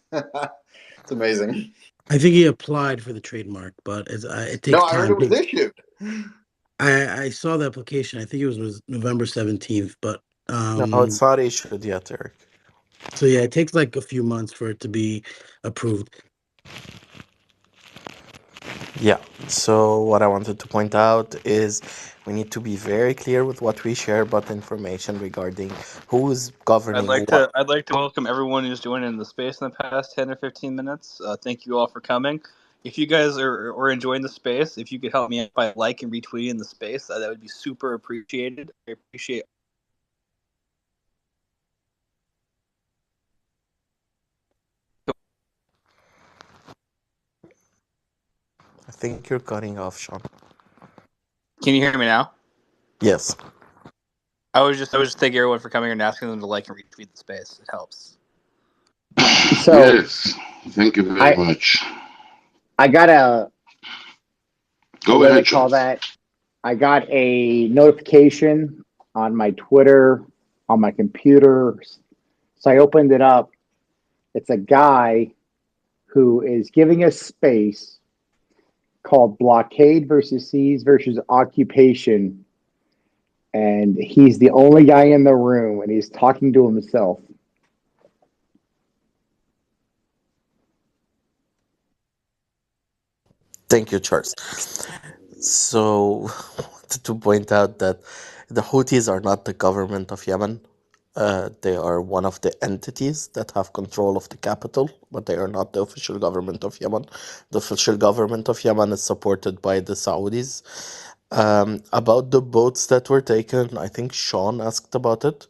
amazing. I think he applied for the trademark, but it No, takes I heard time. it was issued. I saw the application. I think it was November 17th, but no, it's not issued yet, Eric. so yeah, it takes like a few months for it to be approved. Yeah. So what I wanted to point out is we need to be very clear with what we share about information regarding who is governing what. I'd like to welcome everyone who's joined in the space in the past 10 or 15 minutes. Thank you all for coming. If you guys are enjoying the space, if you could help me out by like and retweeting the space, that would be super appreciated. I appreciate. I think you're cutting off, Sean. Can you hear me now? Yes. I was just thanking everyone for coming and asking them to like and retweet the space. It helps. So Yes. Thank you very I much. I got Go what do they ahead, call Charles. that? I got a notification on my Twitter, on my computer. So I opened it up. It's a guy who is giving a space called Blockade versus Siege versus Occupation. And he's the only guy in the room and he's talking to himself. Thank you, Charles. So, wanted to point out that the Houthis are not the government of Yemen. They are one of the entities that have control of the capital, but they are not the official government of Yemen. The official government of Yemen is supported by the Saudis. About the boats that were taken, I think Sean asked about it.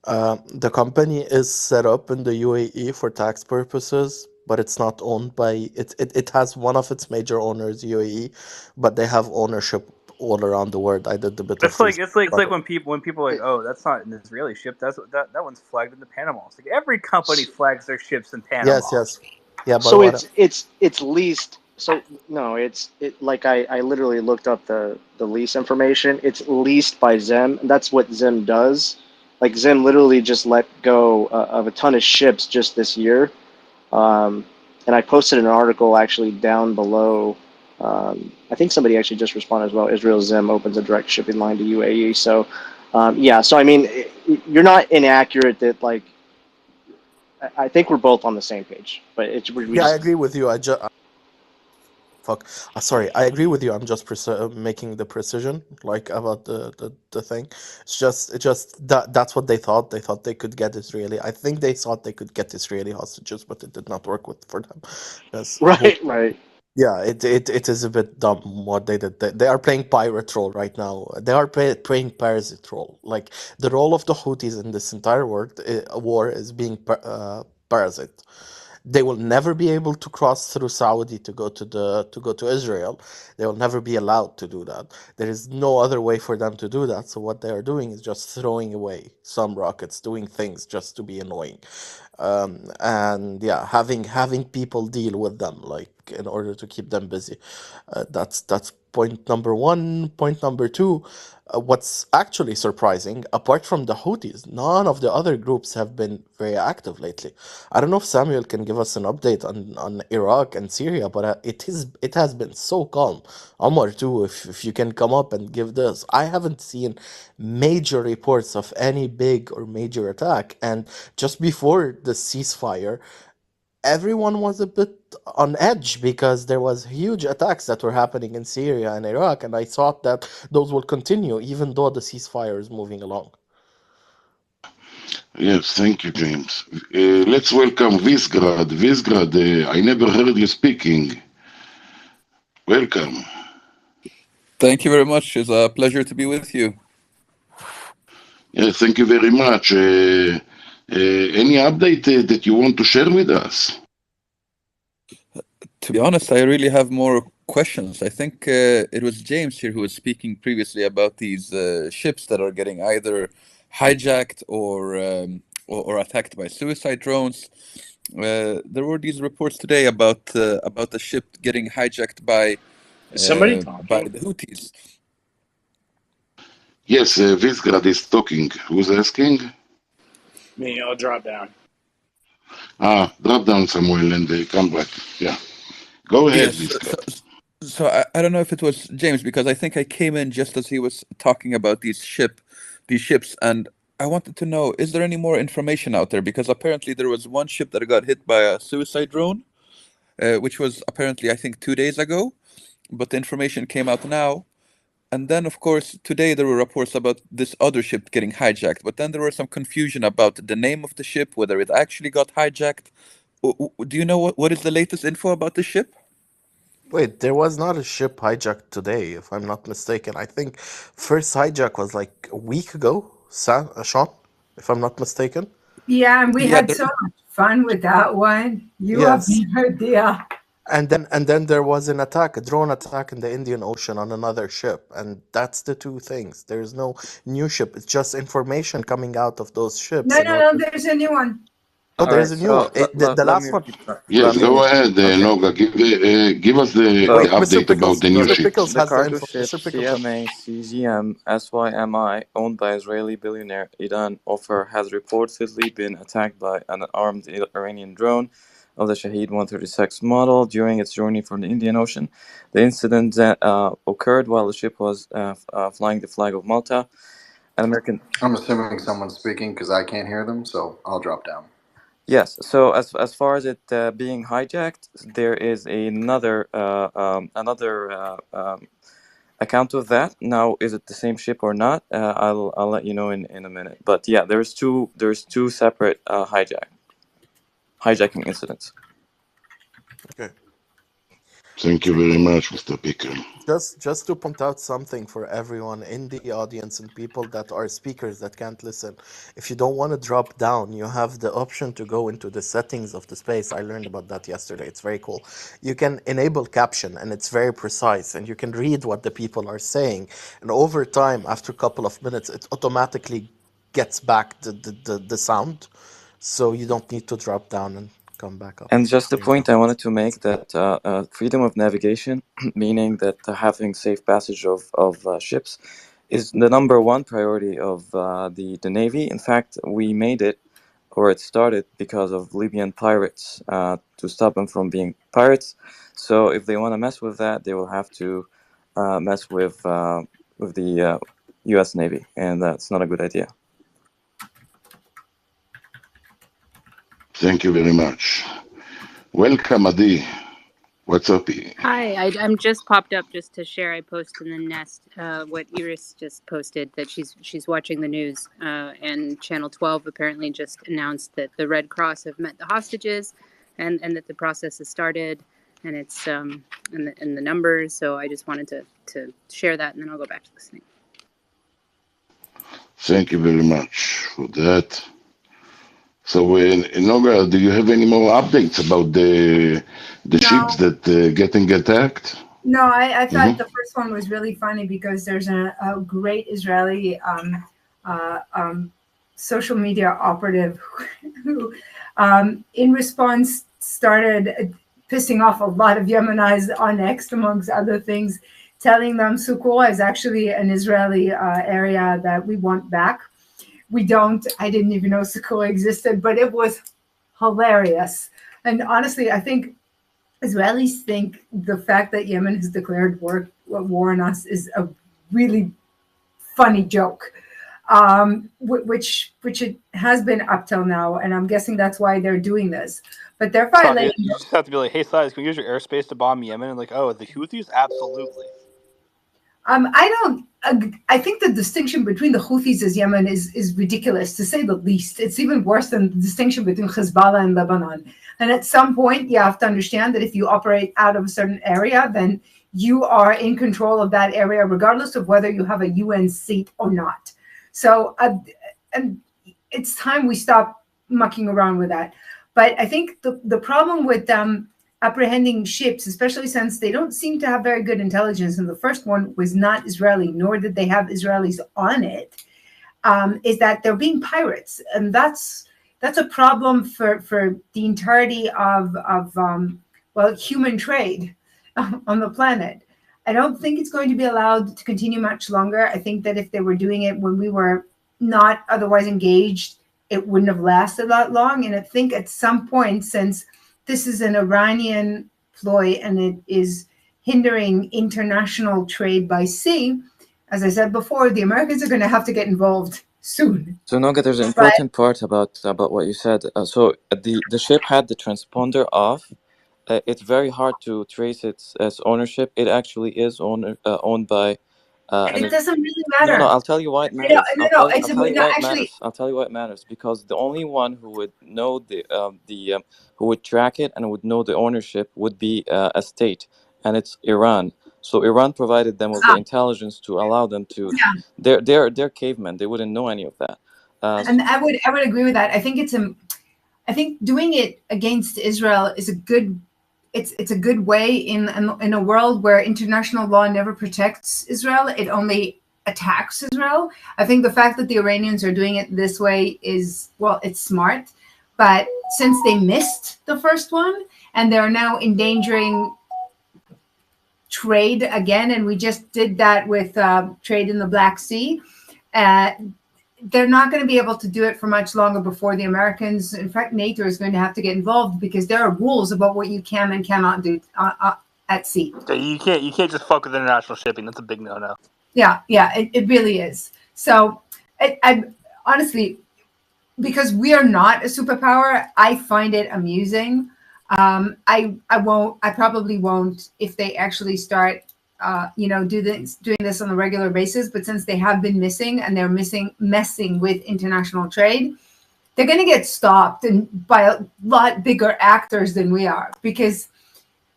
The company is set up in the UAE for tax purposes, but it's not owned by it. It has one of its major owners, UAE, but they have ownership all around the world. I did a bit of It's like research. it's like when people are like, oh, that's not an Israeli ship. That one's flagged in the Panama. It's like every company flags their ships in Yes, Panama. yes. Yeah, but So what? it's leased. So no, it like I literally looked up the lease information. It's leased by Zim. That's what Zim does. Like Zim literally just let go of a ton of ships just this year. And I posted an article actually down below. I think somebody actually just responded as well. Israel Zim opens a direct shipping line to UAE. So yeah. So I mean, you're not inaccurate that like. I think we're both on the same page, but we Yeah, I just agree with you. Fuck. Sorry, I agree with you. I'm just making the precision, like about the thing. It's just that's what they thought. They thought they could get Israeli. I think they thought they could get Israeli hostages, but it did not work for them. Because right. yeah, it is a bit dumb what they did. They are playing pirate role right now. They are playing parasite role. Like the role of the Houthis in this entire world war is being parasite. They will never be able to cross through Saudi to go to Israel. They will never be allowed to do that. There is no other way for them to do that. So what they are doing is just throwing away some rockets, doing things just to be annoying, and yeah, having people deal with them like in order to keep them busy. That's point number one. Point number two, what's actually surprising, apart from the Houthis, none of the other groups have been very active lately. I don't know if Samuel can give us an update on Iraq and Syria, but it has been so calm. Omar too, if you can come up and give this. I haven't seen major reports of any big or major attack, and just before the ceasefire, everyone was a bit on edge because there was huge attacks that were happening in Syria and Iraq, and I thought that those will continue even though the ceasefire is moving along. Yes, thank you, James. Let's welcome Visgrad. Visgrad, I never heard you speaking. Welcome. Thank you very much. It's a pleasure to be with you. Yes, thank you very much. Any update that you want to share with us? To be honest, I really have more questions. I think it was James here who was speaking previously about these ships that are getting either hijacked or attacked by suicide drones. There were these reports today about the ship getting hijacked Is somebody by talking? the Houthis. Yes, Visgrad is talking. Who's asking? Me, I'll drop down. Drop down, Samuel, and come back. Yeah. Go ahead, Yes, so, Visgrad. so, so I don't know if it was James because I think I came in just as he was talking about these ships, and I wanted to know, is there any more information out there? Because apparently there was one ship that got hit by a suicide drone, which was apparently I think 2 days ago, but the information came out now. And then, of course, today there were reports about this other ship getting hijacked, but then there was some confusion about the name of the ship, whether it actually got hijacked. Do you know what is the latest info about the ship? Wait, there was not a ship hijacked today, if I'm not mistaken. I think first hijack was like a week ago, Sean, if I'm not mistaken. Yeah, and we Yeah, had so much fun with that one. You have Yes. no idea. And then there was an attack, a drone attack in the Indian Ocean on another ship, and that's the two things. There's no new ship. It's just information coming out of those ships No, in no, order. no, there's a new one. Oh, All there is right, a new one. so The let last me one. let Yes, me go ahead, okay. Noga. Give us the Wait, So Mr. update about Pickles. the new so Mr. the Pickles ships. the has the cargo info. ship Mr. Pickles has. CMA CGM SYMI, owned by Israeli billionaire Idan Ofer, has reportedly been attacked by an armed Iranian drone of the Shahed 136 model during its journey from the Indian Ocean. The incident occurred while the ship was flying the flag of Malta. An American. I'm assuming someone's speaking because I can't hear them, so I'll drop down. Yes. So as far as it being hijacked, there is another account of that. Now, is it the same ship or not? I'll let you know in a minute. But yeah, there's two separate hijacking incidents. Okay. Thank you very much, Mr. Picker. Just to point out something for everyone in the audience and people that are speakers that can't listen. If you don't want to drop down, you have the option to go into the settings of the space. I learned about that yesterday. It's very cool. You can enable caption and it's very precise and you can read what the people are saying. And over time, after a couple of minutes, it automatically gets back the sound. So you don't need to drop down and come back up. And just the There you point go. I wanted to make that freedom of navigation, meaning that having safe passage of ships, is the number one priority of the Navy. In fact, we made it, or it started because of Libyan pirates to stop them from being pirates. So if they want to mess with that, they will have to mess with the U.S. Navy, and that's not a good idea. Thank you very much. Welcome, Adi. What's up? Hi, I'm just popped up just to share. I posted in the nest what Iris just posted, that she's watching the news, and Channel 12 apparently just announced that the Red Cross have met the hostages, and that the process has started, and it's and the numbers. So I just wanted to share that, and then I'll go back to listening. Thank you very much for that. So, Noga, do you have any more updates about the ships No, that getting attacked? no, I thought Mm-hmm. the first one was really funny because there's a great Israeli social media operative who, in response, started pissing off a lot of Yemenis on X, amongst other things, telling them Sukkot is actually an Israeli area that we want back. We don't. I didn't even know Sukkot existed, but it was hilarious. And honestly, I think Israelis think the fact that Yemen has declared war on us is a really funny joke, which it has been up till now, and I'm guessing that's why they're doing this. But they're So violating. you just have to be like, hey, Silas, can we use your airspace to bomb Yemen? And like, oh, the Houthis? Absolutely. I think the distinction between the Houthis as Yemen is ridiculous, to say the least. It's even worse than the distinction between Hezbollah and Lebanon. And at some point, you have to understand that if you operate out of a certain area, then you are in control of that area, regardless of whether you have a UN seat or not. So, and it's time we stop mucking around with that. But I think the problem with apprehending ships, especially since they don't seem to have very good intelligence, and the first one was not Israeli, nor did they have Israelis on it, is that they're being pirates, and that's a problem for the entirety of human trade on the planet. I don't think it's going to be allowed to continue much longer. I think that if they were doing it when we were not otherwise engaged, it wouldn't have lasted that long. And I think at some point, since this is an Iranian ploy and it is hindering international trade by sea, as I said before, the Americans are going to have to get involved soon. So Noga, there's an important part about what you said. So the ship had the transponder off. It's very hard to trace its ownership. It actually is owned by. And it doesn't really matter. No, I'll tell you why it matters. I'll tell you why it matters. Because the only one who would know who would track it and would know the ownership would be a state, and it's Iran. So Iran provided them with the intelligence to allow them to. Yeah. They're cavemen. They wouldn't know any of that. And I would agree with that. I think doing it against Israel is a good. It's a good way in a world where international law never protects Israel. It only attacks Israel. I think the fact that the Iranians are doing it this way is, well, it's smart. But since they missed the first one and they're now endangering trade again, and we just did that with trade in the Black Sea, they're not going to be able to do it for much longer before the Americans, in fact, NATO is going to have to get involved because there are rules about what you can and cannot do at sea. Yeah, you can't just fuck with international shipping. That's a big no-no. Yeah, it really is. So I honestly, because we are not a superpower, I find it amusing. I probably won't if they actually start doing this on a regular basis. But since they have been missing and they're messing with international trade, they're going to get stopped and by a lot bigger actors than we are, because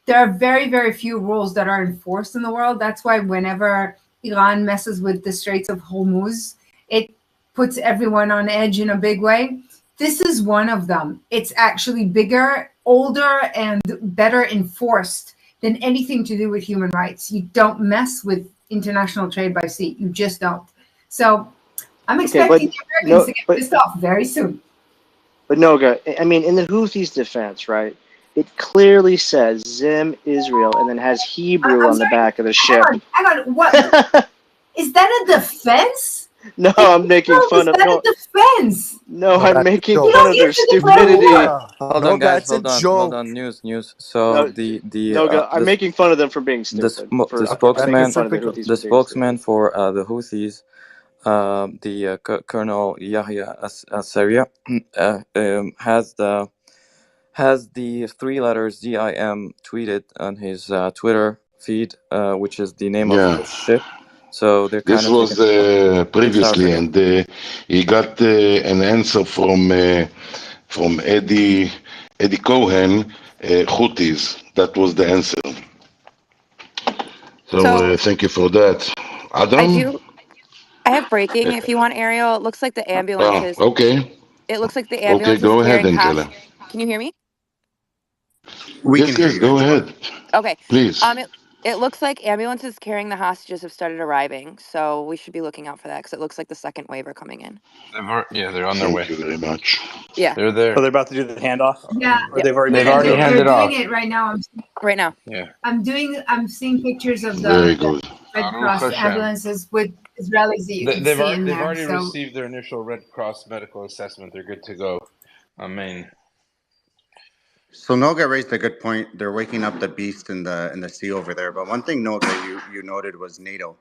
there are very, very few rules that are enforced in the world. That's why whenever Iran messes with the Straits of Hormuz, it puts everyone on edge in a big way. This is one of them. It's actually bigger, older, and better enforced than anything to do with human rights. You don't mess with international trade by sea. You just don't. So I'm expecting the Americans to get pissed off very soon. But Noga, I mean, in the Houthis' defense, right? It clearly says Zim Israel and then has Hebrew on the back of the ship. Hang on. What is that a defense? No, I'm making fun of. Is that a defense? No, I'm that's a making joke. fun of their stupidity. Hold on, guys. Hold on. News. So No, I'm making fun of them for being stupid. The spokesman for the Houthis, Colonel Yahya Assaria, has the three letters ZIM tweeted on his Twitter feed, which is the name of the ship. So they're kind This of was previously, and he got an answer from Eddie Cohen, Houthis. That was the answer. So thank you for that, Adam. I have breaking. If you want, Ariel, it looks like the ambulances. Okay. It looks like the Okay, ambulances go ahead, carrying Angela. Can you hear me? Yes, go ahead. Okay. Please. It looks like ambulances carrying the hostages have started arriving, so we should be looking out for that because it looks like the second wave are coming in. They're on their way. Thank you very much. Yeah. They're there. So they're about to do the handoff. Yeah. Or they've already handed They're off. doing it right now. Right now. Yeah. I'm seeing pictures of Very the good. Red Cross ambulances with Israelis that you can see in there. They've already So received their initial Red Cross medical assessment. They're good to go. I mean. So Noga raised a good point. They're waking up the beast in the sea over there. But one thing, Noga, you noted was NATO.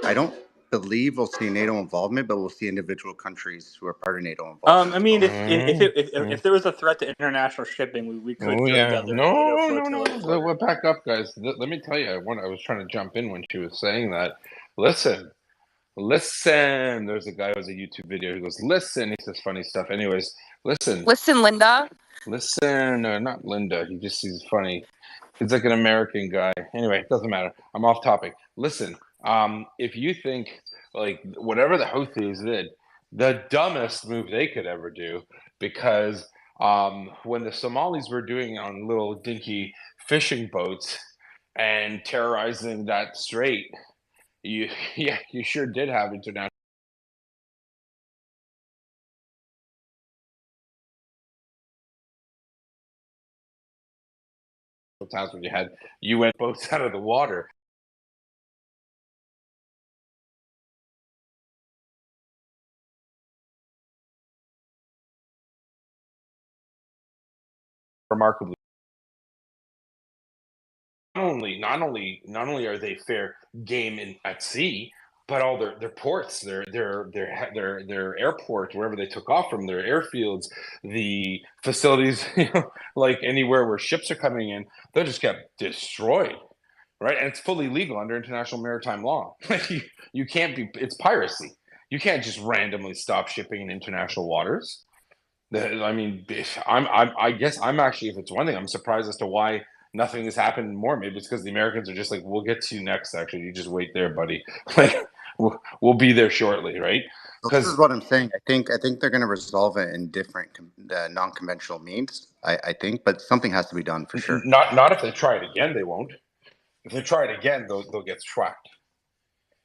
I don't believe we'll see NATO involvement, but we'll see individual countries who are part of NATO involvement. I mean, if there was a threat to international shipping, we could throw together a NATO flotilla. No. Back up, guys. Let me tell you. I was trying to jump in when she was saying that. Listen. There's a guy who has a YouTube video. He goes, listen. He says funny stuff. Anyways, listen. Listen, Linda. Listen. No, not Linda. He's funny. He's like an American guy. Anyway, it doesn't matter. I'm off topic. Listen. If you think like whatever the Houthis did, the dumbest move they could ever do, because when the Somalis were doing on little dinky fishing boats and terrorizing that strait, you sure did have international times when you had UN boats out of the water. Remarkably, not only are they fair game at sea, but all their ports, their airport, wherever they took off from, their airfields, the facilities, like anywhere where ships are coming in, they just get destroyed, right? And it's fully legal under international maritime law. You can't be. It's piracy. You can't just randomly stop shipping in international waters. I mean, I guess I'm actually, if it's one thing, I'm surprised as to why nothing has happened more. Maybe it's because the Americans are just like, we'll get to you next. Actually, you just wait there, buddy. Like, we'll be there shortly, right? This is what I'm saying. I think they're going to resolve it in different non-conventional means. I think, but something has to be done for sure. Not if they try it again, they won't. If they try it again, they'll get tracked.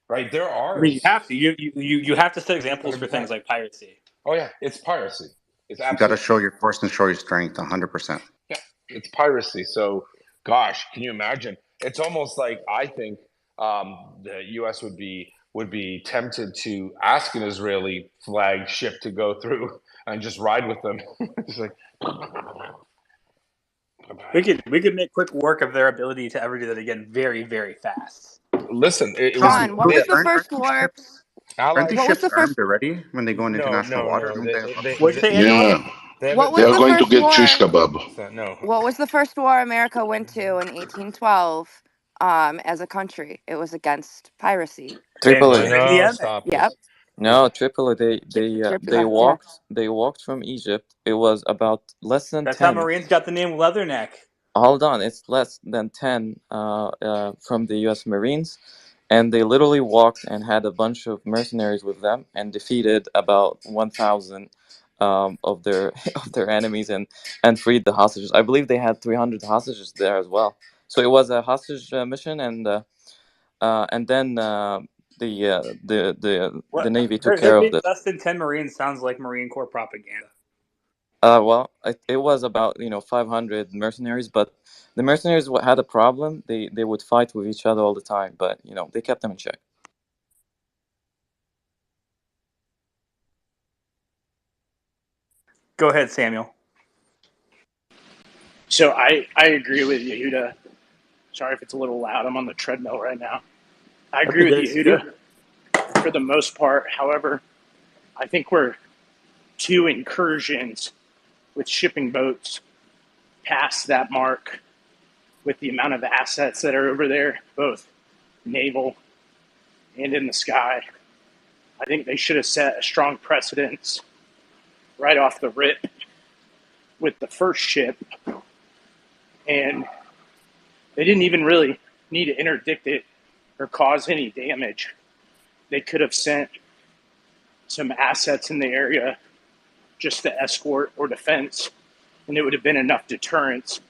Right? There are. I mean, you have to. You have to set examples for things like piracy. Oh yeah, it's piracy. It's you got to show your force and show your strength 100%. Yeah, it's piracy. So, gosh, can you imagine? It's almost like I think the U.S. would be tempted to ask an Israeli flag ship to go through and just ride with them. It's like we could make quick work of their ability to ever do that again very, very fast. Listen, John, what was the first war? Aren't these ships armed already when they go in international waters? What'd you say, Yeah. What was They are the going to first get war? shish kebab. No. What was the first war America went to in 1812 as a country? It was against piracy. Tripoli. No, stop. Yep. No, Tripoli. They walked from Egypt. It was about less than That's 10. how Marines got the name Leatherneck. Hold on, it's less than 10 from the U.S. Marines, and they literally walked and had a bunch of mercenaries with them and defeated about 1,000 of their of their enemies and freed the hostages. I believe they had 300 hostages there as well. So it was a hostage mission, and then the Navy took There care of being the. less than 10 Marines sounds like Marine Corps propaganda. Well, it was about 500 mercenaries, but the mercenaries had a problem. They would fight with each other all the time, but they kept them in check. Go ahead, Samuel. So I agree with Yehuda. Sorry if it's a little loud. I'm on the treadmill right now. I That's agree with okay. Yehuda for the most part. However, I think we're 2 incursions with shipping boats past that mark with the amount of assets that are over there, both naval and in the sky. I think they should have set a strong precedence right off the rip with the first ship, and they didn't even really need to interdict it or cause any damage. They could have sent some assets in the area just to escort or defense, and it would have been enough deterrence.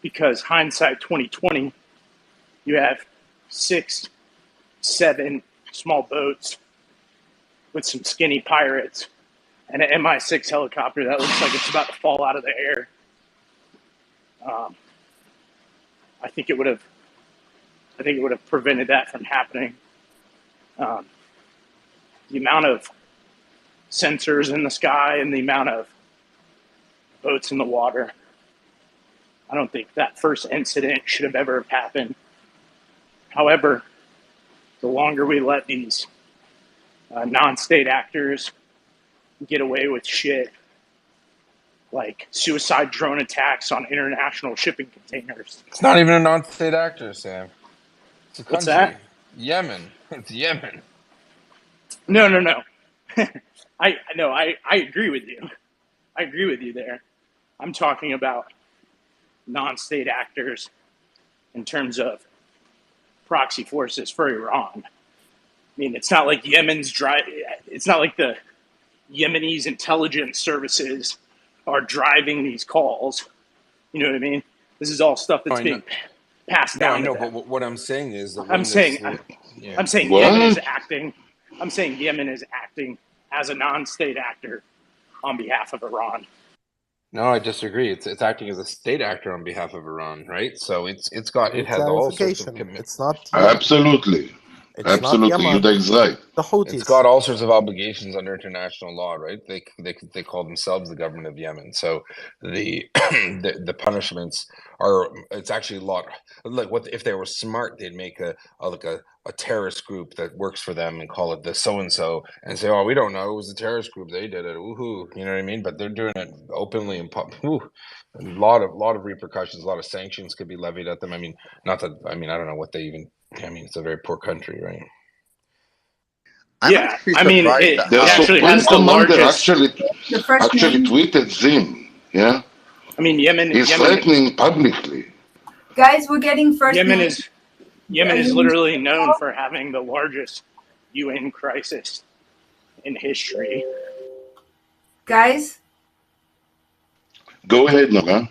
Because hindsight 2020, you have 6, 7 small boats with some skinny pirates and an Mi-6 helicopter that looks like it's about to fall out of the air. I think it would have prevented that from happening. The amount of sensors in the sky and the amount of boats in the water, I don't think that first incident should have ever happened. However, the longer we let these non-state actors get away with shit like suicide drone attacks on international shipping containers. It's not even a non-state actor, Sam. It's a What's country. that? Yemen. It's Yemen. No. I agree with you. I agree with you there. I'm talking about non-state actors in terms of proxy forces for Iran. I mean, it's not like it's not like the Yemenis intelligence services are driving these calls. You know what I mean? This is all stuff No, that's I know. being passed No, I down to know. But them. what I'm saying is that I'm when saying, this, yeah, I'm saying Yemen is What? acting. I'm saying Yemen is acting as a non-state actor on behalf of Iran. no, I disagree. It's acting as a state actor on behalf of Iran, right? So it For has all sorts of clarification, commitments. it's not Yemen. Absolutely. It's not Absolutely. Yemen. Yuda is right. The It's Houthis. got all sorts of obligations under international law, right? They call themselves the government of Yemen. So the the punishments are, it's actually a lot like, what if they were smart, they'd make a terrorist group that works for them and call it the so and so and say, oh, we don't know, it was a terrorist group, they did it, woohoo, you know what I mean? But they're doing it openly and a lot of repercussions, a lot of sanctions could be levied at them. I mean, not that, I mean, I don't know what they even, I mean, it's a very poor country, right? I'm Yeah, actually I mean, surprised at The it how. actually Supreme has the Commander largest. The first actually name, tweeted Zim. Yeah, I mean, he's threatening publicly. guys, we're getting first Yemen name. is Yemen is literally known for having the largest UN crisis in history. Guys, Go ahead, Nora.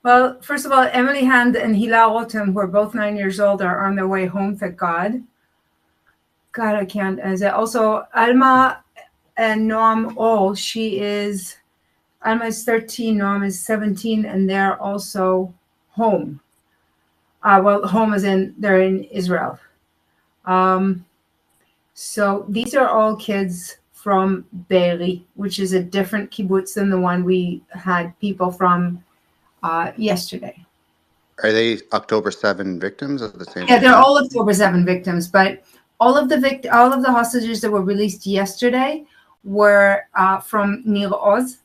well, first of all, Emily Hand and Hila Rotem, who are both 9 years old, are on their way home, thank God. God, I can't. As also, Alma and Noam Ol, Alma is 13, Noam is 17, and they're also home. Well, home is they're in Israel. So these are all kids from Be'eri, which is a different kibbutz than the one we had people from yesterday. Are they October 7 victims at the same time? Yeah, they're all October 7 victims, but all of the hostages that were released yesterday were from Nir Oz,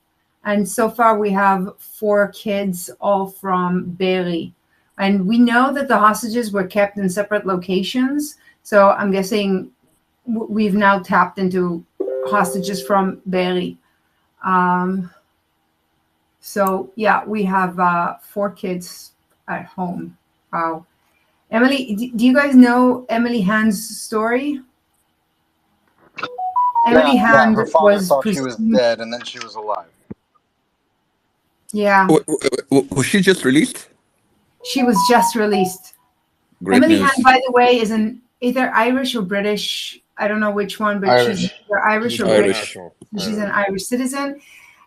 and so far we have 4 kids, all from Be'eri. And we know that the hostages were kept in separate locations, so I'm guessing we've now tapped into hostages from Be'eri. So yeah, we have 4 kids at home. Wow. Emily, do you guys know Emily Hand's story? Emily Yeah, Hand her father was thought she was pursued. dead, and then she was alive. Yeah, Was she just released? she was just released. Great Emily Hand, news. by the way, is an either Irish or British. I don't know which one, but she's Irish. either Irish She's or Irish. British. national. She's an Irish citizen.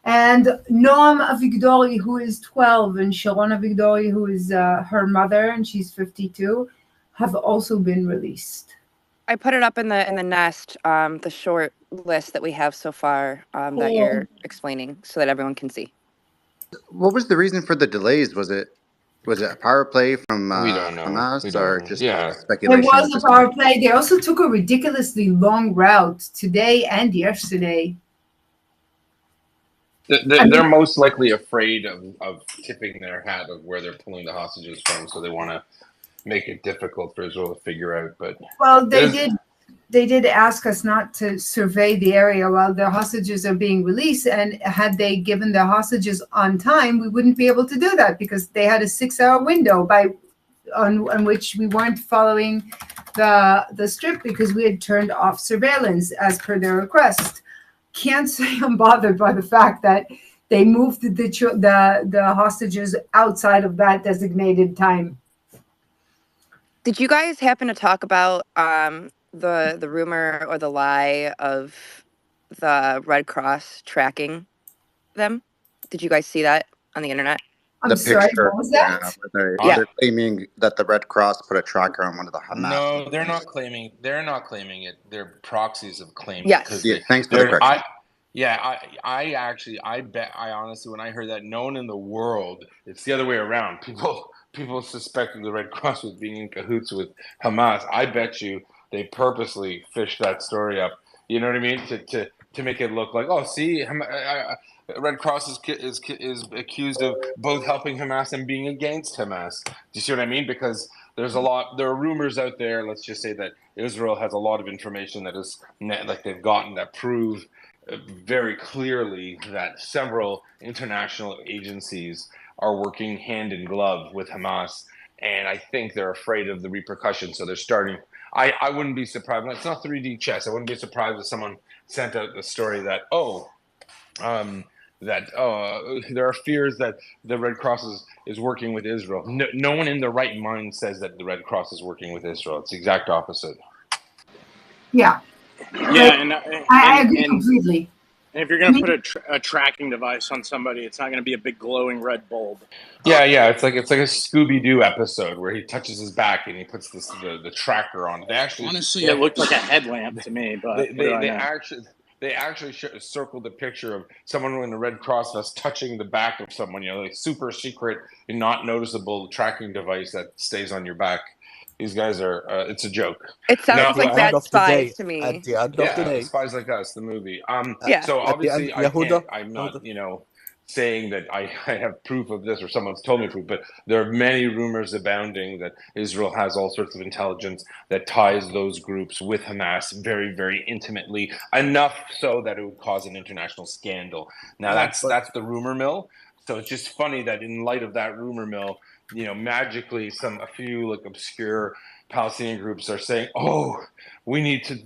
And Noam Avigdori, who is 12, and Sharon Avigdori, who is her mother, and she's 52, have also been released. I put it up in the nest, the short list that we have so far that Cool. you're explaining, so that everyone can see. What was the reason for the delays? Was it a power play from We don't know. Hamas, We don't or know. just Yeah. There speculation was at a this power point? play. They also took a ridiculously long route today and yesterday. They're most likely afraid of tipping their hat of where they're pulling the hostages from, so they want to make it difficult for Israel to figure out. But Well, they did ask us not to survey the area while the hostages are being released, and had they given the hostages on time, we wouldn't be able to do that because they had a 6-hour window on which we weren't following the strip because we had turned off surveillance as per their request. Can't say I'm bothered by the fact that they moved the hostages outside of that designated time. Did you guys happen to talk about the rumor or the lie of the Red Cross tracking them? Did you guys see that on the internet? I'm The sorry, picture, what was yeah, that? where Yeah. they're claiming that the Red Cross put a tracker on one of the Hamas. no, they're not claiming. They're not claiming it. Their proxies have claimed it Yes. because Yeah, thanks for the correction. I bet, I honestly, when I heard that, no one in the world, it's the other way around. People suspected the Red Cross was being in cahoots with Hamas. I bet you they purposely fished that story up. You know what I mean? To make it look like, oh, see, Red Cross is accused of both helping Hamas and being against Hamas. Do you see what I mean? Because there are rumors out there. Let's just say that Israel has a lot of information that is like they've gotten that prove very clearly that several international agencies are working hand in glove with Hamas, and I think they're afraid of the repercussions. So they're starting. I wouldn't be surprised. It's not 3D chess. I wouldn't be surprised if someone sent out the story that there are fears that the Red Cross is working with Israel. No one in their right mind says that the Red Cross is working with Israel. It's the exact opposite. Yeah. Yeah, I agree completely. And if you're going to put a tracking device on somebody, it's not going to be a big glowing red bulb. Yeah. It's like a Scooby-Doo episode where he touches his back and he puts the tracker on. Honestly, it looked like a headlamp to me, but they actually circled the picture of someone in a Red Cross vest touching the back of someone. Like super secret and not noticeable tracking device that stays on your back. These guys are. It's a joke. It sounds like Bad Spies to me. At the end of the day, Spies Like Us, the movie. Yeah. So at the end, obviously, Yehuda, I'm not, saying that I have proof of this or someone's told me proof, but there are many rumors abounding that Israel has all sorts of intelligence that ties those groups with Hamas very, very intimately, enough so that it would cause an international scandal. Now that's the rumor mill. So it's just funny that in light of that rumor mill, magically a few like obscure Palestinian groups are saying, "Oh, we need to,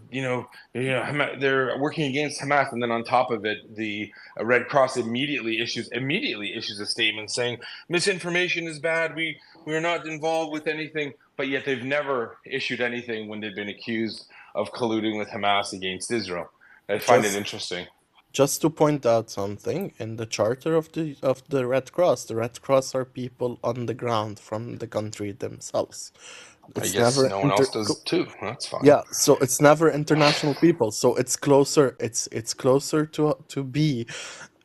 they're working against Hamas," and then on top of it, the Red Cross immediately issues a statement saying misinformation is bad. We are not involved with anything, but yet they've never issued anything when they've been accused of colluding with Hamas against Israel. I find it interesting. Just to point out something, in the charter of the Red Cross are people on the ground from the country themselves. I guess no one else does too. That's fine. Yeah, so it's never international people. So it's closer. It's closer to be.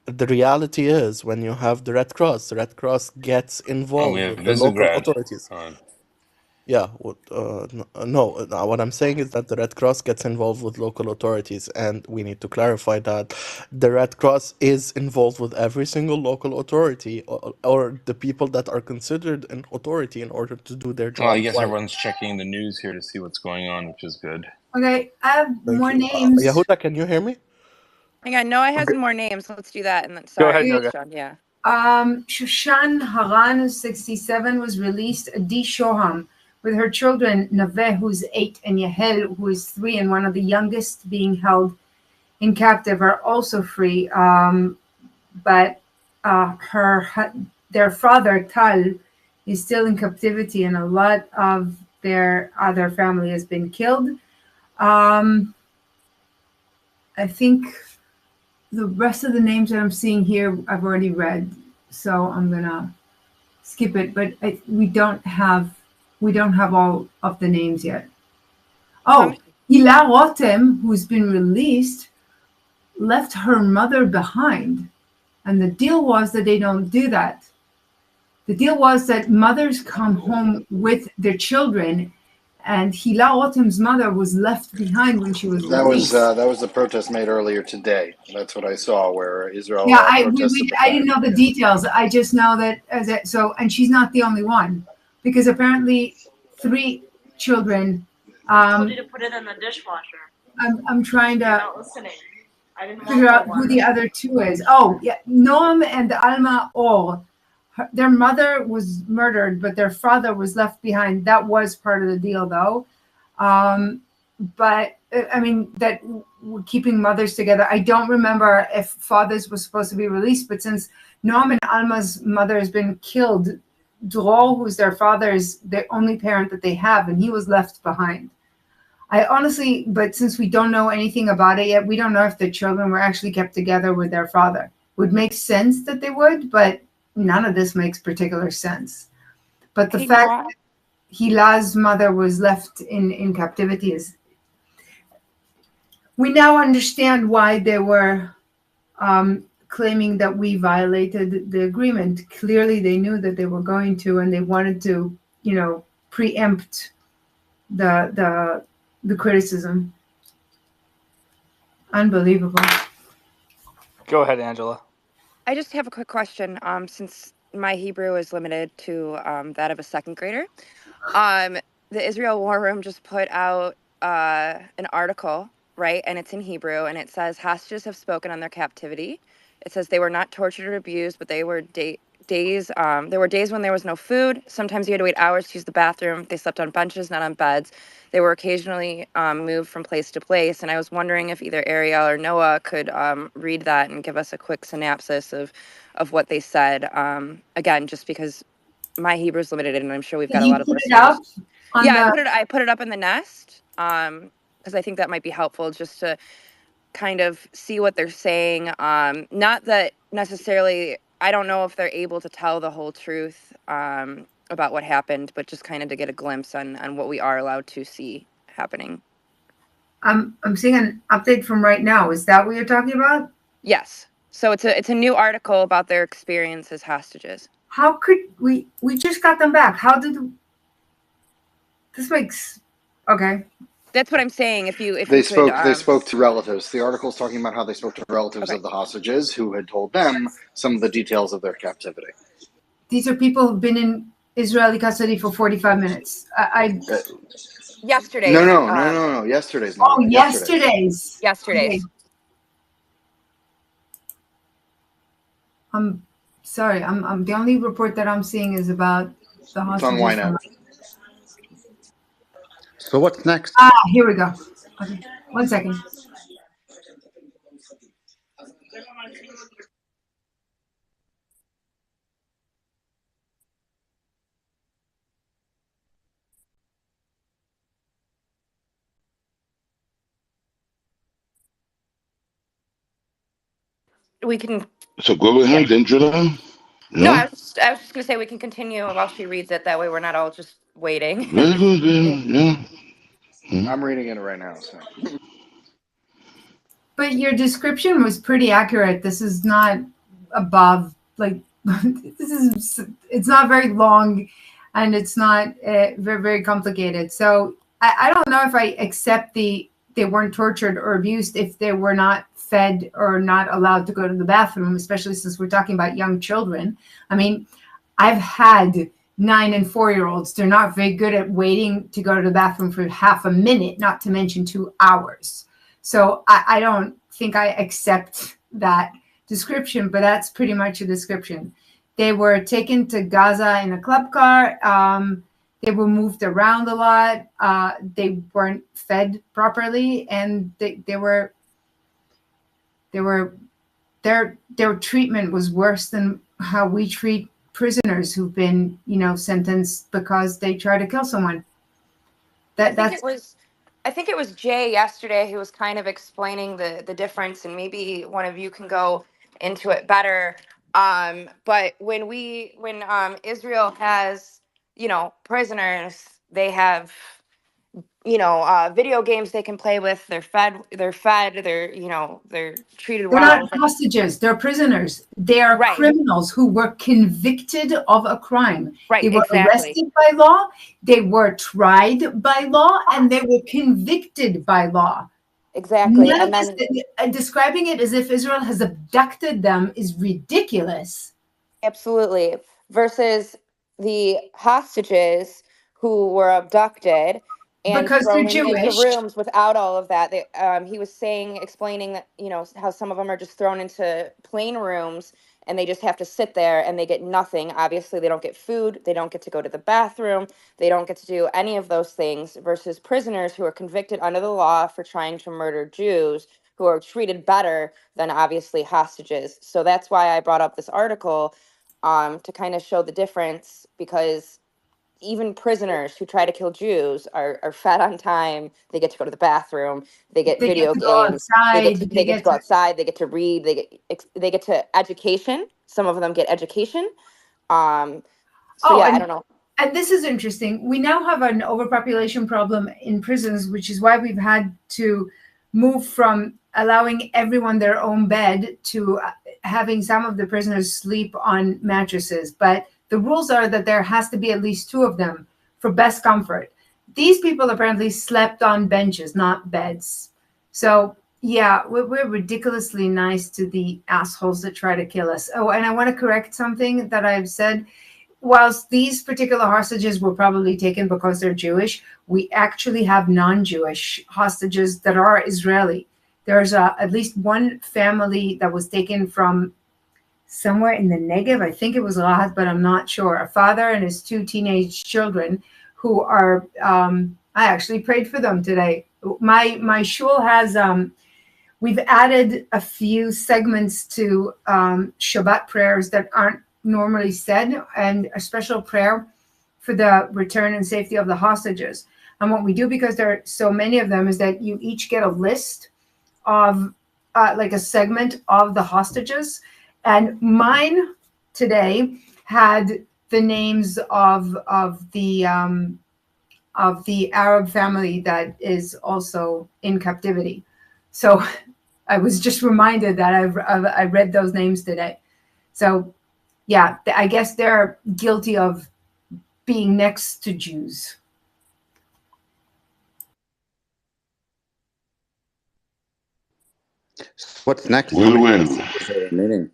The reality is when you have the Red Cross gets involved with the local authorities. Yeah, no, what I'm saying is that the Red Cross gets involved with local authorities, and we need to clarify that the Red Cross is involved with every single local authority or the people that are considered an authority in order to do their job. Well, I guess everyone's checking the news here to see what's going on, which is good. Okay, I have more names. Yehuda, can you hear me? Hang on, Noah has more names. Let's do that. And then Go ahead, sorry, Noga. Sean. Yeah. Shushan Haran, 67, was released. Adi Shoham, with her children, Naveh, who's 8, and Yahel, who is 3, and one of the youngest being held in captive, are also free. But their father, Tal, is still in captivity, and a lot of their other family has been killed. I think the rest of the names that I'm seeing here, I've already read, so I'm gonna skip it. But we don't have all of the names yet. Oh, Hilah Rotem, who's been released, left her mother behind, and the deal was that they don't do that. The deal was that mothers come home with their children, and Hilah Rotem's mother was left behind when she was released. That was the protest made earlier today. That's what I saw, where Israel protested the I didn't know the details. I just know that and she's not the only one, because apparently 3 children. I told you to put it in the dishwasher. I'm trying to. You're not listening. I didn't figure out who the other 2 is. Oh, yeah, Noam and Alma Or. Their mother was murdered, but their father was left behind. That was part of the deal, though. But I mean, that we're keeping mothers together. I don't remember if fathers were supposed to be released, but since Noam and Alma's mother has been killed, Dror, who's their father, is the only parent that they have, and he was left behind. But since we don't know anything about it yet, we don't know if the children were actually kept together with their father. Would make sense that they would, but none of this makes particular sense. But the fact that Hilah's mother was left in captivity is. We now understand why they were claiming that we violated the agreement. Clearly, they knew that they were going to, and they wanted to, preempt the criticism. Unbelievable. Go ahead, Angela. I just have a quick question. Since my Hebrew is limited to that of a second grader, the Israel War Room just put out an article, right? And it's in Hebrew, and it says hostages have spoken on their captivity. It says they were not tortured or abused, but they were days. There were days when there was no food. Sometimes you had to wait hours to use the bathroom. They slept on benches, not on beds. They were occasionally moved from place to place. And I was wondering if either Ariel or Noah could read that and give us a quick synopsis of what they said. Again, just because my Hebrew is limited, and I'm sure we've got a lot of listeners. I put it up in the Nest because I think that might be helpful just to kind of see what they're saying. Not that necessarily, I don't know if they're able to tell the whole truth about what happened, but just kind of to get a glimpse on what we are allowed to see happening. I'm seeing an update from right now. Is that what you're talking about? Yes. So it's a new article about their experience as hostages. How could we just got them back? How did this makes okay? That's what I'm saying. If you they spoke to relatives. The article's talking about how they spoke to relatives of the hostages who had told them some of the details of their captivity. These are people who've been in Israeli custody for 45 minutes. Yesterday's. No. Yesterday's. Oh, yesterday's. Okay. I'm sorry. I'm the only report that I'm seeing is about the hostages. It's on Wine Out. So what's next? Here we go. Okay, 1 second. We can. So go ahead, Angela. No, I was just going to say we can continue while she reads it. That way we're not all just waiting. Very good. Yeah. I'm reading it right now. So. But your description was pretty accurate. This is not above, it's not very long, and it's not very, very complicated. So I don't know if I accept they weren't tortured or abused if they were not fed or not allowed to go to the bathroom, especially since we're talking about young children. I mean, I've had 9 and 4-year-olds. They're not very good at waiting to go to the bathroom for half a minute, not to mention 2 hours. So I don't think I accept that description, but that's pretty much a description. They were taken to Gaza in a club car. They were moved around a lot. They weren't fed properly, and their treatment was worse than how we treat prisoners who've been, sentenced because they try to kill someone. I think it was Jay yesterday who was kind of explaining the difference, and maybe one of you can go into it better. But when Israel has, prisoners, they have, video games they can play with. They're fed. They're treated They're not well. hostages. They're prisoners. They are Right. criminals who were convicted of a crime. Right, They were exactly. arrested by law. They were tried by law, and they were convicted by law. Exactly. None And of then this, describing it as if Israel has abducted them is ridiculous. absolutely. Versus the hostages who were abducted and Because they're thrown into Jewish. rooms without all of that. He was explaining that, how some of them are just thrown into plain rooms and they just have to sit there and they get nothing. Obviously, they don't get food. They don't get to go to the bathroom. They don't get to do any of those things versus prisoners who are convicted under the law for trying to murder Jews who are treated better than obviously hostages. So that's why I brought up this article to kind of show the difference, because even prisoners who try to kill Jews are fed on time. They get to go to the bathroom. They get They get video to go games. outside. They get to go outside. They get to read. They get to education. Some of them get education. I don't know. And this is interesting. We now have an overpopulation problem in prisons, which is why we've had to move from allowing everyone their own bed to having some of the prisoners sleep on mattresses. But the rules are that there has to be at least two of them for best comfort. These people apparently slept on benches, not beds. So yeah, we're ridiculously nice to the assholes that try to kill us. Oh, and I want to correct something that I've said. Whilst these particular hostages were probably taken because they're Jewish, we actually have non-Jewish hostages that are Israeli. There's at least one family that was taken from somewhere in the Negev. I think it was Rahat, but I'm not sure. A father and his two teenage children who are, I actually prayed for them today. My shul has, we've added a few segments to Shabbat prayers that aren't normally said, and a special prayer for the return and safety of the hostages. And what we do, because there are so many of them, is that you each get a list of like a segment of the hostages. And mine today had the names of the Arab family that is also in captivity. So I was just reminded that I read those names today. So yeah, I guess they're guilty of being next to Jews. What's next? Well, How many well. hostages are remaining?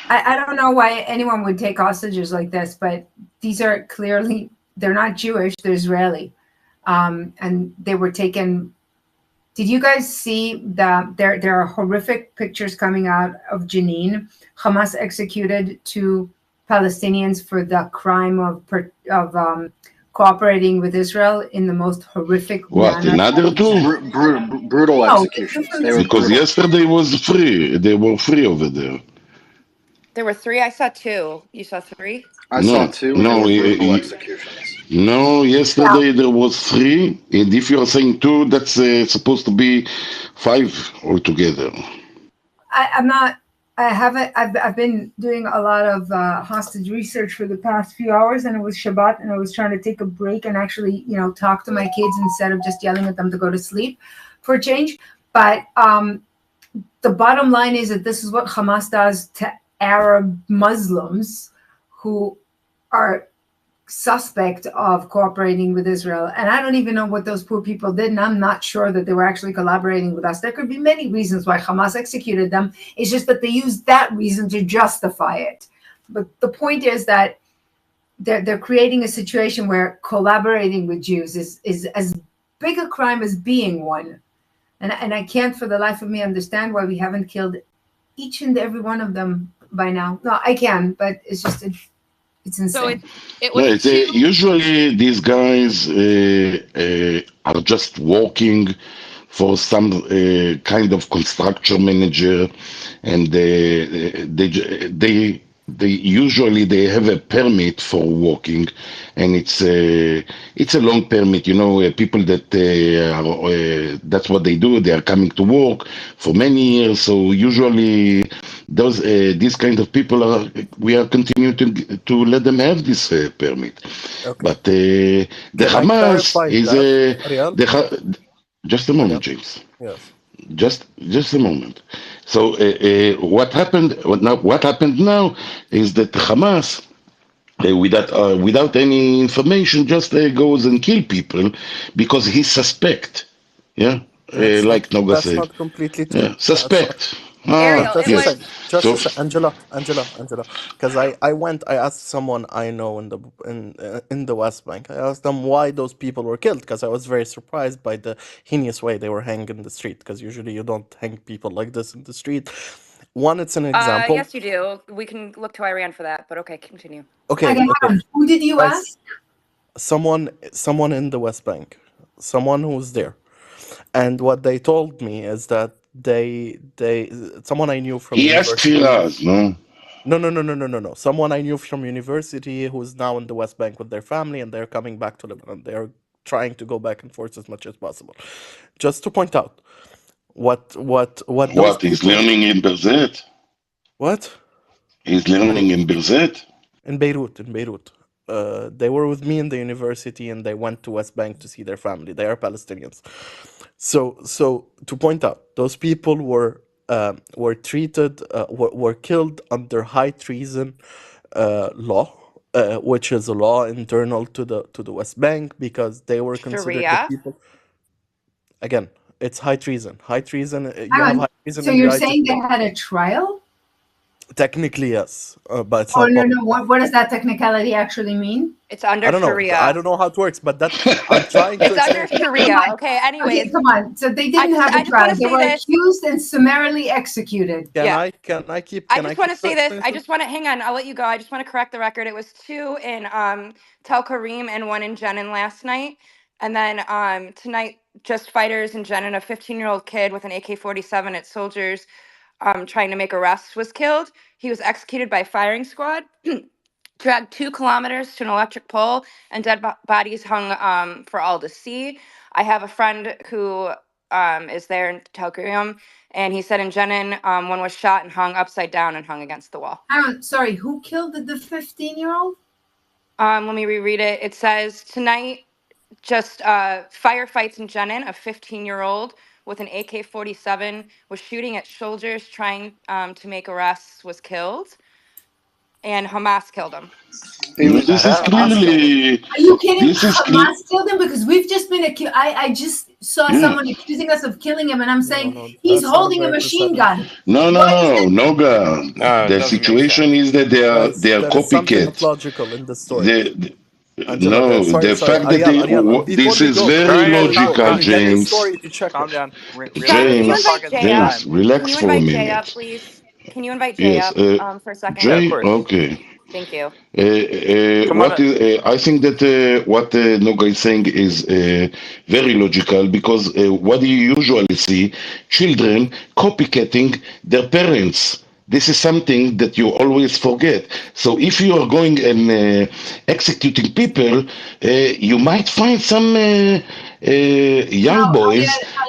I don't know why anyone would take hostages like this, but these are clearly, they're not Jewish, they're Israeli. And they were taken. Did you guys see there are horrific pictures coming out of Jenin? Hamas executed 2 Palestinians for the crime of cooperating with Israel in the most horrific What, manner. another 2? Brutal No, executions. from They the were Because brutal. yesterday was free. They were free over there. There were 3. I saw 2. You saw 3? I saw No, 2, and they no, were brutal executions. no. Yesterday there was 3, and if you are saying 2, that's supposed to be 5 altogether. I'm not. I haven't. I've been doing a lot of hostage research for the past few hours, and it was Shabbat, and I was trying to take a break and actually, talk to my kids instead of just yelling at them to go to sleep for a change. But the bottom line is that this is what Hamas does to Arab Muslims who are suspect of cooperating with Israel. And I don't even know what those poor people did, and I'm not sure that they were actually collaborating with us. There could be many reasons why Hamas executed them. It's just that they used that reason to justify it. But the point is that they're creating a situation where collaborating with Jews is as big a crime as being one. And I can't for the life of me understand why we haven't killed each and every one of them by now. No, I can, but it's just it's So insane. it No, was it's, two. usually these guys are just working for some kind of construction manager, and they usually they have a permit for working, and it's a long permit. You know, people that that's what they do. They are coming to work for many years. So usually those these kind of people are we are continuing to let them have this permit. Okay. But the Can I Hamas clarify is that, Ariel? just a moment, Ariel? James. Yes. Just a moment. So what happened? What happened now is that Hamas, without any information, just goes and kill people because he suspect. Yeah, like Noga That's said. not completely Yeah, true. That's not. suspect. Ariel, Just it a Yes. sec. was Just So a sec. Angela. Because I asked someone I know in the West Bank. I asked them why those people were killed because I was very surprised by the heinous way they were hanged in the street. Because usually you don't hang people like this in the street. One, it's an example. yes, you do. We can look to Iran for that, but okay, continue. Okay, Again, okay. who did you ask? Someone in the West Bank, someone who's there, and what they told me is that they someone I knew from he asked university. Firaz, no? No. Someone I knew from university who's now in the West Bank with their family, and they're coming back to Lebanon. They're trying to go back and forth as much as possible. Just to point out what those What, he's people. learning in Berzet? What? He's learning in Berzet? In Beirut. They were with me in the university, and they went to West Bank to see their family. They are Palestinians. So to point out, those people were treated were killed under high treason law, which is a law internal to the West Bank because they were considered the Sharia. people. Again, it's high treason. High treason. You Hang have on. high treason So in the you're United saying they States. had a trial? Technically, yes, but it's Oh not no, public. no. What does that technicality actually mean? It's under I don't know. I Sharia. don't know how it works, but that I'm trying to It's under explain. Come Sharia. on. Okay, Okay, anyways, come on. So they I didn't have a just want trial. to They say were this. accused and summarily executed. Can Yeah. I can I keep I can I just want keep to the say this. I explanation? just want to hang on. I'll let you go. I just want to correct the record. It was 2 in Tel Karim and 1 in Jenin last night. And then tonight, just fighters in Jenin, a 15-year-old kid with an AK-47 at soldiers trying to make arrests was killed. He was executed by firing squad. Dragged 2 kilometers to an electric pole, and dead bodies hung for all to see. I have a friend who is there in Tel Karim, and he said in Jenin, one was shot and hung upside down and hung against the wall. Sorry, who killed the 15-year-old? Let me reread it. It says tonight, just firefights in Jenin. A 15-year-old with an AK-47 was shooting at soldiers trying to make arrests, was killed, and Hamas killed him. He was This is Hamas killed him. clearly, Are you kidding? this is clear. Hamas killed him because we've just been accused. I just saw Yeah. someone accusing us of killing him, and I'm saying No, he's that's not a holding a very machine perceptive. gun. No, God. No, it The doesn't make situation sense. is that Guys, they are there is something not copycat. logical in the story. The, Angela, no, sorry, the fact that Ariel, before this we is go, All very right, guys, logical, can we get the James. story to check calm it? down. Guys, can you James, invite Talk at the Jay same up? James, time. Can relax you for a invite Jay up, minute. please? Can you invite Jay Yes, up for a second? Yeah, of Jay. course. Okay. Thank you. Come on What up. is? I think that what Noga is saying is very logical because what you usually see, children copycatting their parents. This is something that you always forget. So if you are going and executing people, you might find some young No, boys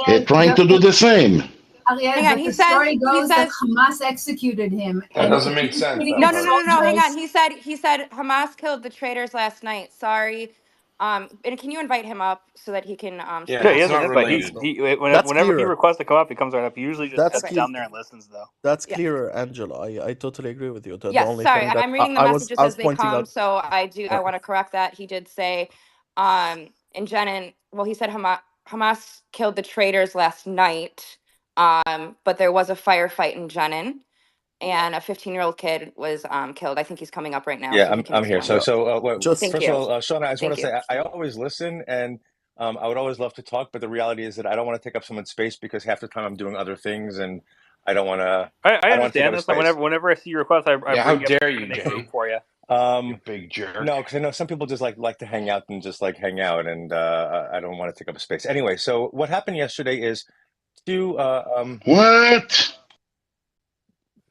Ariel, trying to do the same. Ariel, Hang on. but He the says story he goes that says Hamas executed him, That and doesn't if make he's sense, shooting that no, at no, part. no, no, no. Hang on. soldiers, He said Hamas killed the traitors last night. Sorry. And can you invite him up so that he can Yeah, speak? No, he it's has an not invite. related. That's Whenever he clearer. requests to come up, he comes right up. He usually just That's sits Okay. clear. down there and listens, though. That's Yeah. clearer, Angela. I totally agree with you. The Yes. only Sorry. thing that I'm reading the messages I as was they pointing come. out. So I Yeah. want to correct that. He did say, in Jenin, well, he said Hamas killed the traitors last night. But there was a firefight in Jenin, and a 15-year-old kid was killed. I think he's coming up right now, Yeah, so he can I'm here. respond. Just Thank First of you. all, Shauna, I just want Thank to you. say I always listen, and I would always love to talk, but the reality is that I don't want to take up someone's space because half the time I'm doing other things, and I don't want to. I don't want to take understand. up That's space. whenever I see your request, I Yeah, how bring you up dare to you, make room Jay? for you. You big jerk. No, because I know some people just like to hang out and just like hang out, and I don't want to take up space. Anyway, so what happened yesterday is two. What?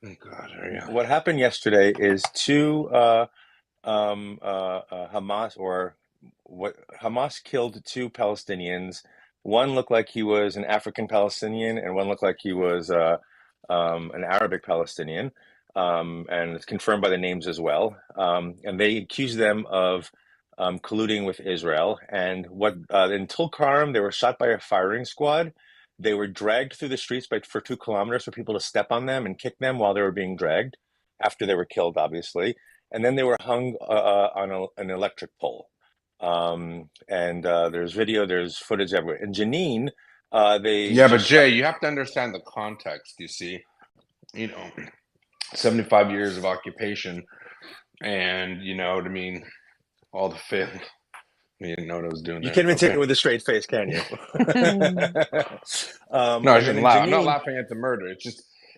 Oh God, hurry up. What happened yesterday is two Hamas or what Hamas killed two Palestinians. One looked like he was an African Palestinian, and one looked like he was an Arabic Palestinian, and it's confirmed by the names as well. And they accused them of colluding with Israel. And what in Tulkarm, they were shot by a firing squad. They were dragged through the streets for 2 kilometers for people to step on them and kick them while they were being dragged after they were killed, obviously. And then they were hung on an electric pole. And there's video, there's footage everywhere. In Jenin, they Yeah, but just shot. Jay, you have to understand the context. You see, 75 years of occupation, and you know what I mean. All the fail. You didn't know what I was doing You there. can't even take Okay. it with a straight face, can you? No, I And then shouldn't in laugh. I'm not Jenin, laughing at the murder.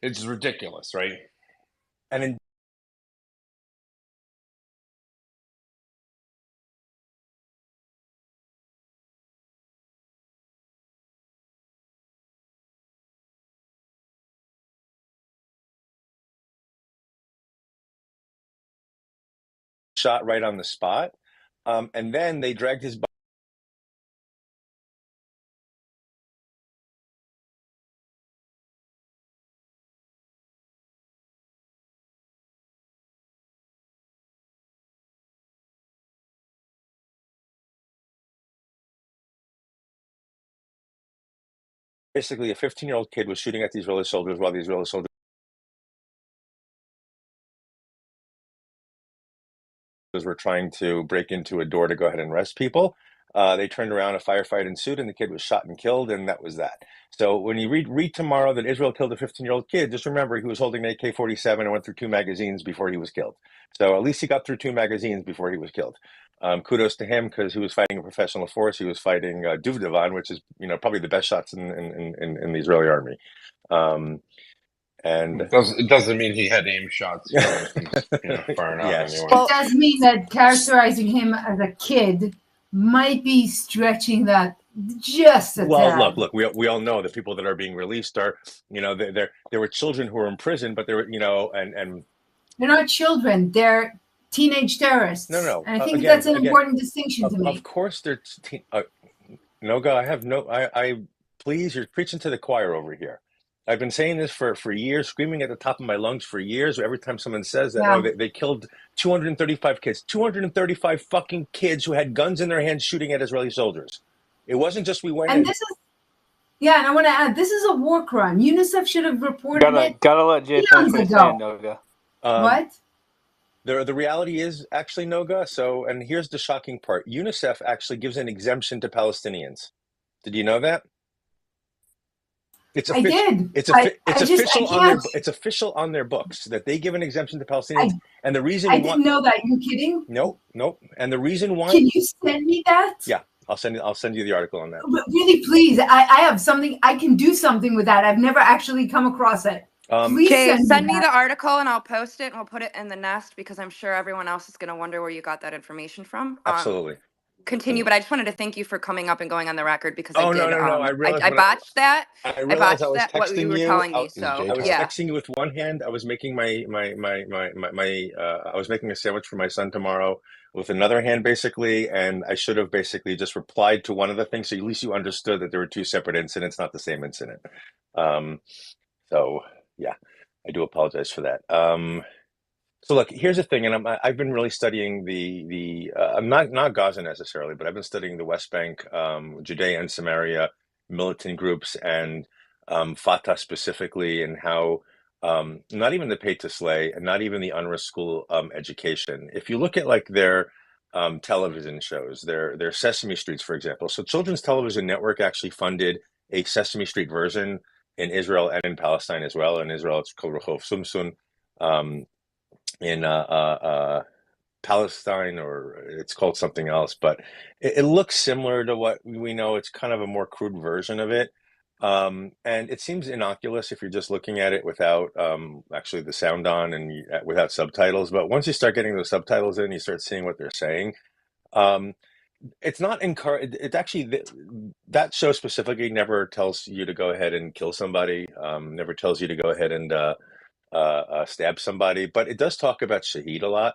It's ridiculous, right? and in shot right on the spot. And then they dragged his body basically a 15-year-old kid was shooting at the Israeli soldiers while the Israeli soldiers were trying to break into a door to go ahead and arrest people. They turned around, a firefight ensued, and the kid was shot and killed, and that was that. So when you read tomorrow that Israel killed a 15-year-old kid, just remember he was holding an AK-47 and went through 2 magazines before he was killed. So at least he got through 2 magazines before he was killed. Kudos to him because he was fighting a professional force. He was fighting Duvdevan, which is probably the best shots in the Israeli army. And It doesn't mean he had aim shots from far enough yes. anyway. It does mean that characterizing him as a kid might be stretching that just a Well, tad. look. We all know the people that are being released are, there were children who were in prison, but they were, and They're not children; they're teenage terrorists. no. And I think Again, that's an important distinction to of make. course, they're Noga. I have no. I please, you're preaching to the choir over here. I've been saying this for years, screaming at the top of my lungs for years. Every time someone says that, Yeah. they killed 235 kids, 235 fucking kids who had guns in their hands shooting at Israeli soldiers. It wasn't just we went And this is, yeah, and I want to add, this is a war crime. UNICEF should have reported it Gotta let Jay finish what he's saying, Noga. What? The reality is actually, Noga. So, and here's the shocking part: UNICEF actually gives an exemption to Palestinians. Did you know that? It's I did. It's It's official on their. It's official on their books that they give an exemption to Palestinians, and the reason I didn't know that. You kidding? Nope. And the reason why? Can you send me that? Yeah, I'll send you the article on that. But really, please. I have something. I can do something with that. I've never actually come across it. Please Jay, send me that. the article and I'll post it and we'll put it in the nest because I'm sure everyone else is going to wonder where you got that information from. Absolutely. Continue, but I just wanted to thank you for coming up and going on the record because Oh, I did. no. I realized I botched that. I realized I was that what you texting were you. telling me. So I was yeah. texting you with one hand. I was making I was making a sandwich for my son tomorrow with another hand, basically, and I should have basically just replied to one of the things, so at least you understood that there were 2 separate incidents, not the same incident. So yeah, I do apologize for that. So look, here's the thing, and I've been really studying I'm not Gaza necessarily, but I've been studying the West Bank, Judea and Samaria militant groups, and Fatah specifically, and how not even the pay to slay, and not even the UNRWA school education. If you look at like their television shows, their Sesame Streets, for example. So Children's Television Network actually funded a Sesame Street version in Israel and in Palestine as well. In Israel, it's called Rehov Sumsun. In Palestine, or it's called something else, but it looks similar to what we know. It's kind of a more crude version of it. And it seems innocuous if you're just looking at it without actually the sound on and without subtitles. But once you start getting those subtitles in, you start seeing what they're saying. Um, it's not encourage. It's actually that show specifically never tells you to go ahead and kill somebody. Never tells you to go ahead and stab somebody. But it does talk about Shaheed a lot.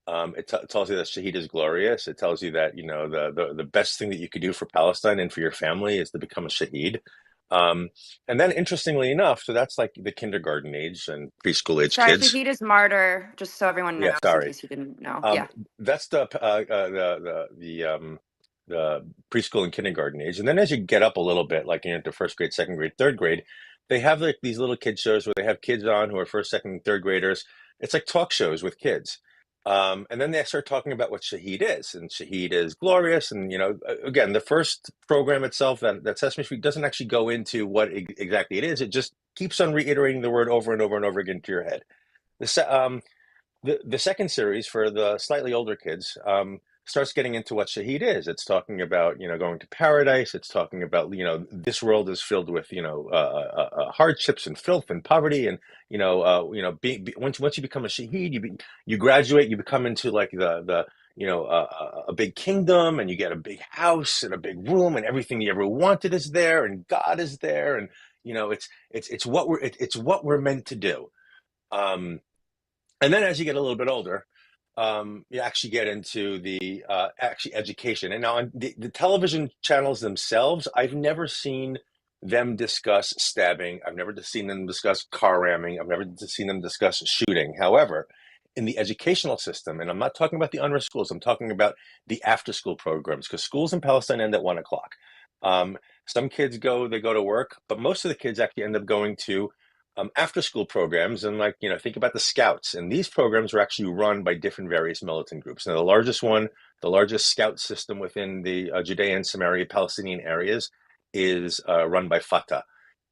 It tells you that Shaheed is glorious. It tells you that, you know, the best thing that you could do for Palestine and for your family is to become a Shaheed. Um, and then interestingly enough, so that's like the kindergarten age and preschool age Sorry, kids. Shahid is martyr, just so everyone Yeah, knows in sorry. case you didn't know. Um, Yeah. that's the preschool and kindergarten age, and then as you get up a little bit, like into first grade, second grade, third grade, they have like these little kid shows where they have kids on who are first, second, and third graders. It's like talk shows with kids, and then they start talking about what Shaheed is, and Shaheed is glorious. And you know, again, the first program itself, that Sesame Street doesn't actually go into what exactly it is. It just keeps on reiterating the word over and over and over again to your head. The second series for the slightly older kids starts getting into what Shahid is. It's talking about, you know, going to paradise. It's talking about, you know, this world is filled with, you know, hardships and filth and poverty, and once you become a Shahid, you graduate, you become into like the a big kingdom, and you get a big house and a big room, and everything you ever wanted is there, and God is there, and you know it's what we're meant to do. Um, and then as you get a little bit older, you actually get into the actually education. And now on the television channels themselves, I've never seen them discuss stabbing. I've never seen them discuss car ramming. I've never seen them discuss shooting. However, in the educational system, and I'm not talking about the UNRWA schools, I'm talking about the after school programs, because schools in Palestine end at 1 o'clock. Some kids they go to work, but most of the kids actually end up going to after school programs. And like, you know, think about the scouts, and these programs are actually run by different various militant groups. Now the largest scout system within the Judea and Samaria Palestinian areas is run by Fatah.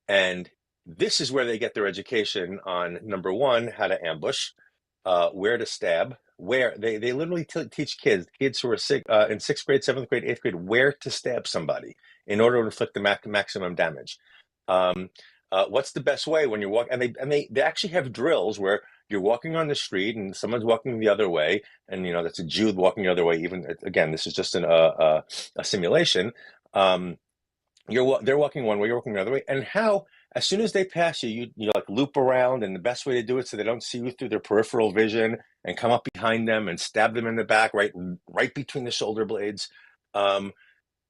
And this is where they get their education on, number one, how to ambush, where to stab, where they literally teach kids who are in sixth grade, seventh grade, eighth grade, where to stab somebody in order to inflict the maximum damage. What's the best way when you're walking? And they actually have drills where you're walking on the street and someone's walking the other way, and you know that's a Jew walking the other way. Even again, this is just a simulation. They're walking one way, you're walking the other way, and how as soon as they pass you, you like loop around, and the best way to do it so they don't see you through their peripheral vision, and come up behind them and stab them in the back, right between the shoulder blades. Um,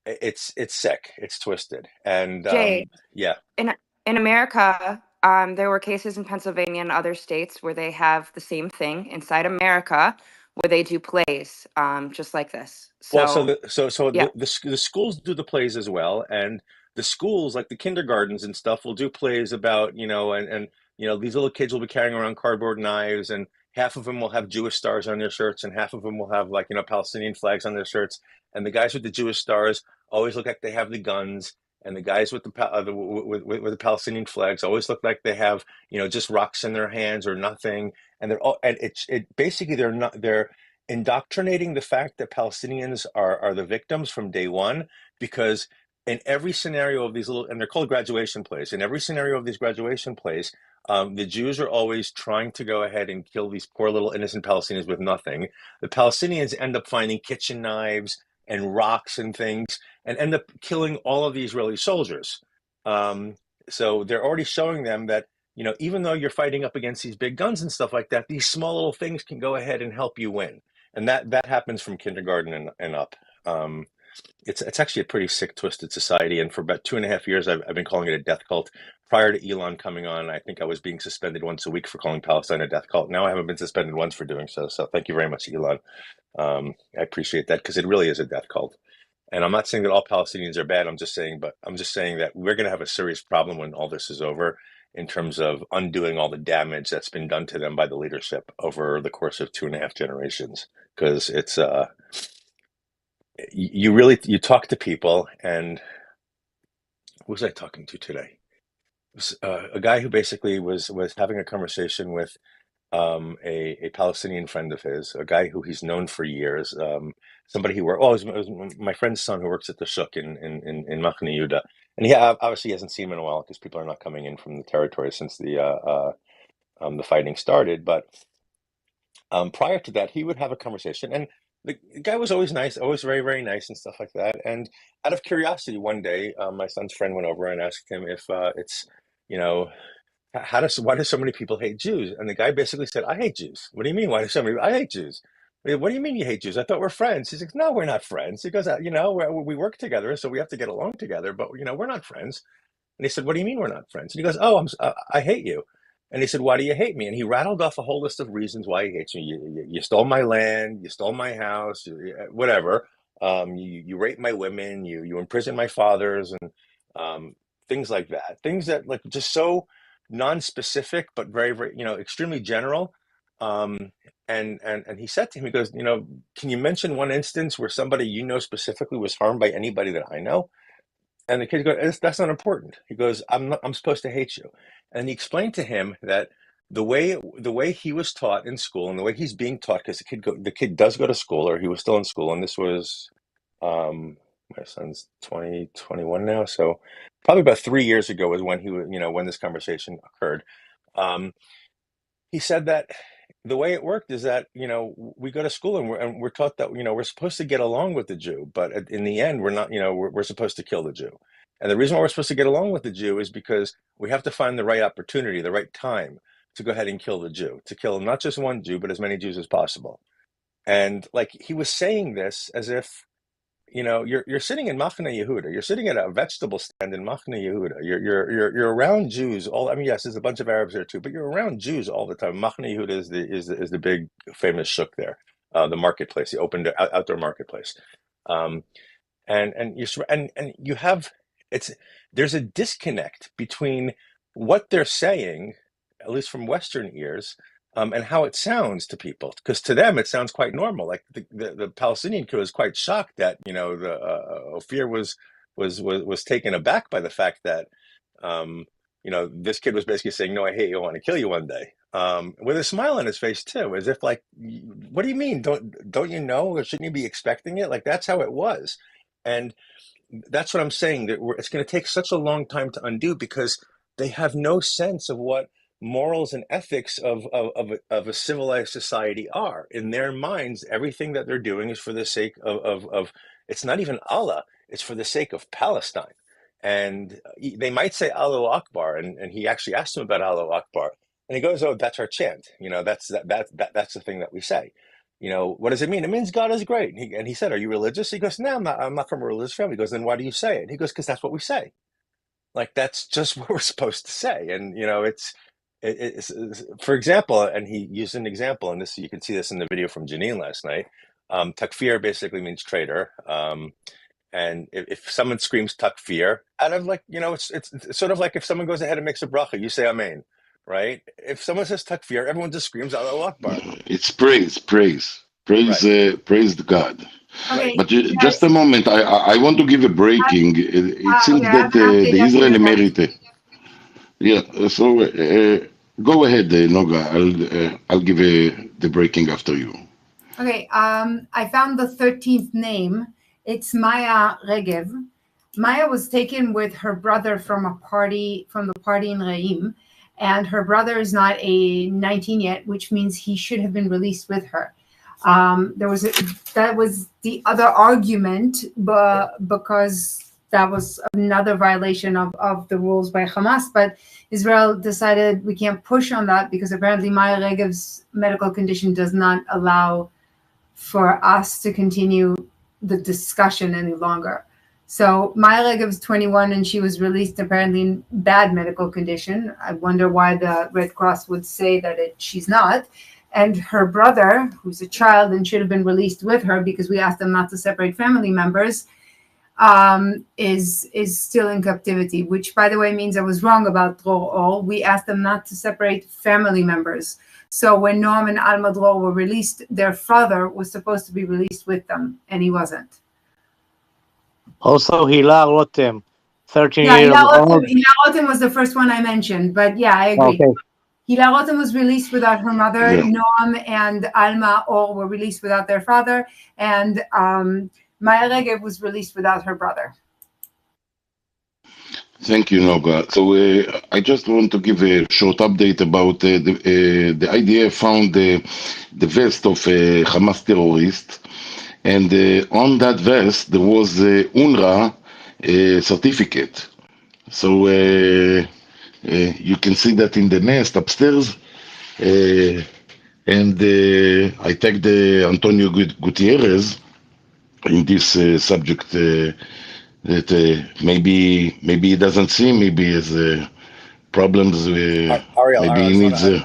it's sick, it's twisted, and Jay, yeah. in America, there were cases in Pennsylvania and other states where they have the same thing inside America, where they do plays, just like this. Well, So yeah. the schools do the plays as well, and the schools like the kindergartens and stuff will do plays about, you know, and you know, these little kids will be carrying around cardboard knives, and half of them will have Jewish stars on their shirts, and half of them will have, like, you know, Palestinian flags on their shirts, and the guys with the Jewish stars always look like they have the guns, and the guys with with the Palestinian flags always look like they have, you know, just rocks in their hands or nothing, and it basically they're indoctrinating the fact that Palestinians are the victims from day one, because in every scenario of these little, and they're called graduation plays, in every scenario of these graduation plays, the Jews are always trying to go ahead and kill these poor little innocent Palestinians with nothing. The Palestinians end up finding kitchen knives and rocks and things, and end up killing all of the Israeli soldiers. So they're already showing them that, you know, even though you're fighting up against these big guns and stuff like that, these small little things can go ahead and help you win. And that happens from kindergarten and up. It's actually a pretty sick, twisted society. And for about 2.5 years, I've been calling it a death cult. Prior to Elon coming on, I think I was being suspended once a week for calling Palestine a death cult. Now I haven't been suspended once for doing so. So thank you very much, Elon. I appreciate that, because it really is a death cult. And I'm not saying that all Palestinians are bad. I'm just saying that we're going to have a serious problem when all this is over, in terms of undoing all the damage that's been done to them by the leadership over the course of 2.5 generations. Because it's you talk to people, and who was I talking to today? It was, a guy who basically was having a conversation with a Palestinian friend of his, a guy who he's known for years, somebody he worked. Oh, it was my friend's son who works at the Shuk in Machne Yehuda, and he obviously hasn't seen him in a while because people are not coming in from the territory since the fighting started. But prior to that, he would have a conversation, and the guy was always nice, always very, very nice and stuff like that. And out of curiosity, one day, my son's friend went over and asked him if it's, you know, why do so many people hate Jews? And the guy basically said, I hate Jews. What do you mean? Why do so many? I hate Jews. What do you mean you hate Jews? I thought we're friends. He's like, no, we're not friends. He goes, you know, we work together, so we have to get along together, but you know, we're not friends. And he said, what do you mean we're not friends? And he goes, oh, I hate you. And he said, why do you hate me? And he rattled off a whole list of reasons why he hates me. You stole my land, you stole my house, whatever. You raped my women, you imprisoned my fathers, and things like that. Things that like just so non-specific, but very, very, you know, extremely general. And he said to him, he goes, you know, can you mention one instance where somebody you know specifically was harmed by anybody that I know? And the kid goes, that's not important. He goes, I'm supposed to hate you. And he explained to him that the way he was taught in school and the way he's being taught, because the kid does go to school, or he was still in school, and this was my son's 21 now, so probably about 3 years ago was when when this conversation occurred. He said that the way it worked is that, you know, we go to school and we're taught that, you know, we're supposed to get along with the Jew, but in the end, we're not, you know, we're supposed to kill the Jew. And the reason why we're supposed to get along with the Jew is because we have to find the right opportunity, the right time to go ahead and kill the Jew, to kill not just one Jew, but as many Jews as possible. And like he was saying this as if, you know, you're sitting in Machne Yehuda, you're sitting at a vegetable stand in Machne Yehuda, you're around Jews all. I mean, yes, there's a bunch of Arabs there too, but you're around Jews all the time. Machne Yehuda is the big famous shuk there, the marketplace, the open outdoor marketplace, and you have there's a disconnect between what they're saying, at least from Western ears, and how it sounds to people, because to them it sounds quite normal. Like the Palestinian kid was quite shocked that, you know, the Ophir was taken aback by the fact that you know, this kid was basically saying, no, I hate you, I want to kill you one day, with a smile on his face too, as if like, what do you mean, don't you know, or shouldn't you be expecting it? Like that's how it was. And that's what I'm saying, that it's going to take such a long time to undo, because they have no sense of what morals and ethics of a civilized society are. In their minds, everything that they're doing is for the sake of it's not even Allah, it's for the sake of Palestine. And they might say Allahu Akbar, and he actually asked him about Allahu Akbar, and he goes, oh, that's our chant, you know, that's the thing that we say. You know, what does it mean? It means God is great. And he said, are you religious? He goes, no, I'm not from a religious family. He goes, then why do you say it? He goes, because that's what we say. Like, that's just what we're supposed to say. And, you know, it's for example, and he used an example, and this, you can see this in the video from Janine last night. Takfir basically means traitor. And if someone screams takfir, out of like, you know, it's sort of like if someone goes ahead and makes a bracha, you say amen, right? If someone says takfir, everyone just screams Allahu Akbar. It's praise the God. Okay, But guys. just a moment, I want to give a breaking. It seems Okay, I that have an update the after Israel you guys. Emirate. Yeah, so go ahead, Noga. I'll give the breaking after you. Okay, I found the 13th name. It's Maya Regev. Maya was taken with her brother from the party in Reim, and her brother is not 19 yet, which means he should have been released with her. That was the other argument, but because that was another violation of the rules by Hamas, but Israel decided we can't push on that because apparently Maya Regev's medical condition does not allow for us to continue the discussion any longer. So Maya Regev is 21 and she was released apparently in bad medical condition. I wonder why the Red Cross would say that she's not. And her brother, who's a child and should have been released with her because we asked them not to separate family members, is still in captivity, which by the way means I was wrong about Dror Or. We asked them not to separate family members. So when Noam and Alma Dror were released, their father was supposed to be released with them, and he wasn't. Also, Hila Rotem, 13 Yeah, years old. Hila Rotem was the first one I mentioned, but yeah, I agree. Okay. Hila Rotem was released without her mother. Yeah. Noam and Alma all were released without their father. And Maya Regev was released without her brother. Thank you, Noga. So I just want to give a short update about the IDF found the vest of a Hamas terrorist, and on that vest there was a UNRWA certificate. So you can see that in the nest upstairs. And I tagged Antonio Gutierrez in this subject that maybe he doesn't see, maybe he has problems. Maybe Ariel, I he just needs.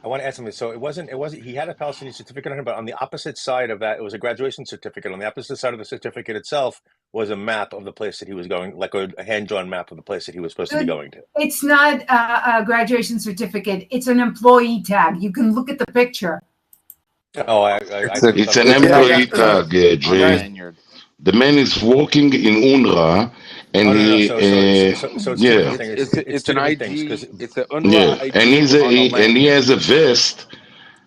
I want to add something. So it wasn't. He had a Palestinian certificate on him, but on the opposite side of that, it was a graduation certificate. On the opposite side of the certificate itself was a map of the place that he was going, like a hand-drawn map of the place that he was supposed to be going to. It's not a graduation certificate. It's an employee tag. You can look at the picture. Oh, I see It's something. an employee tag, on the Jay. lanyard. The man is working in UNRWA, and Oh no, he, so it's two yeah, different things. It's It's two an different things because ID. It's an UNRWA yeah, and ID on the and he lanyard. has a vest.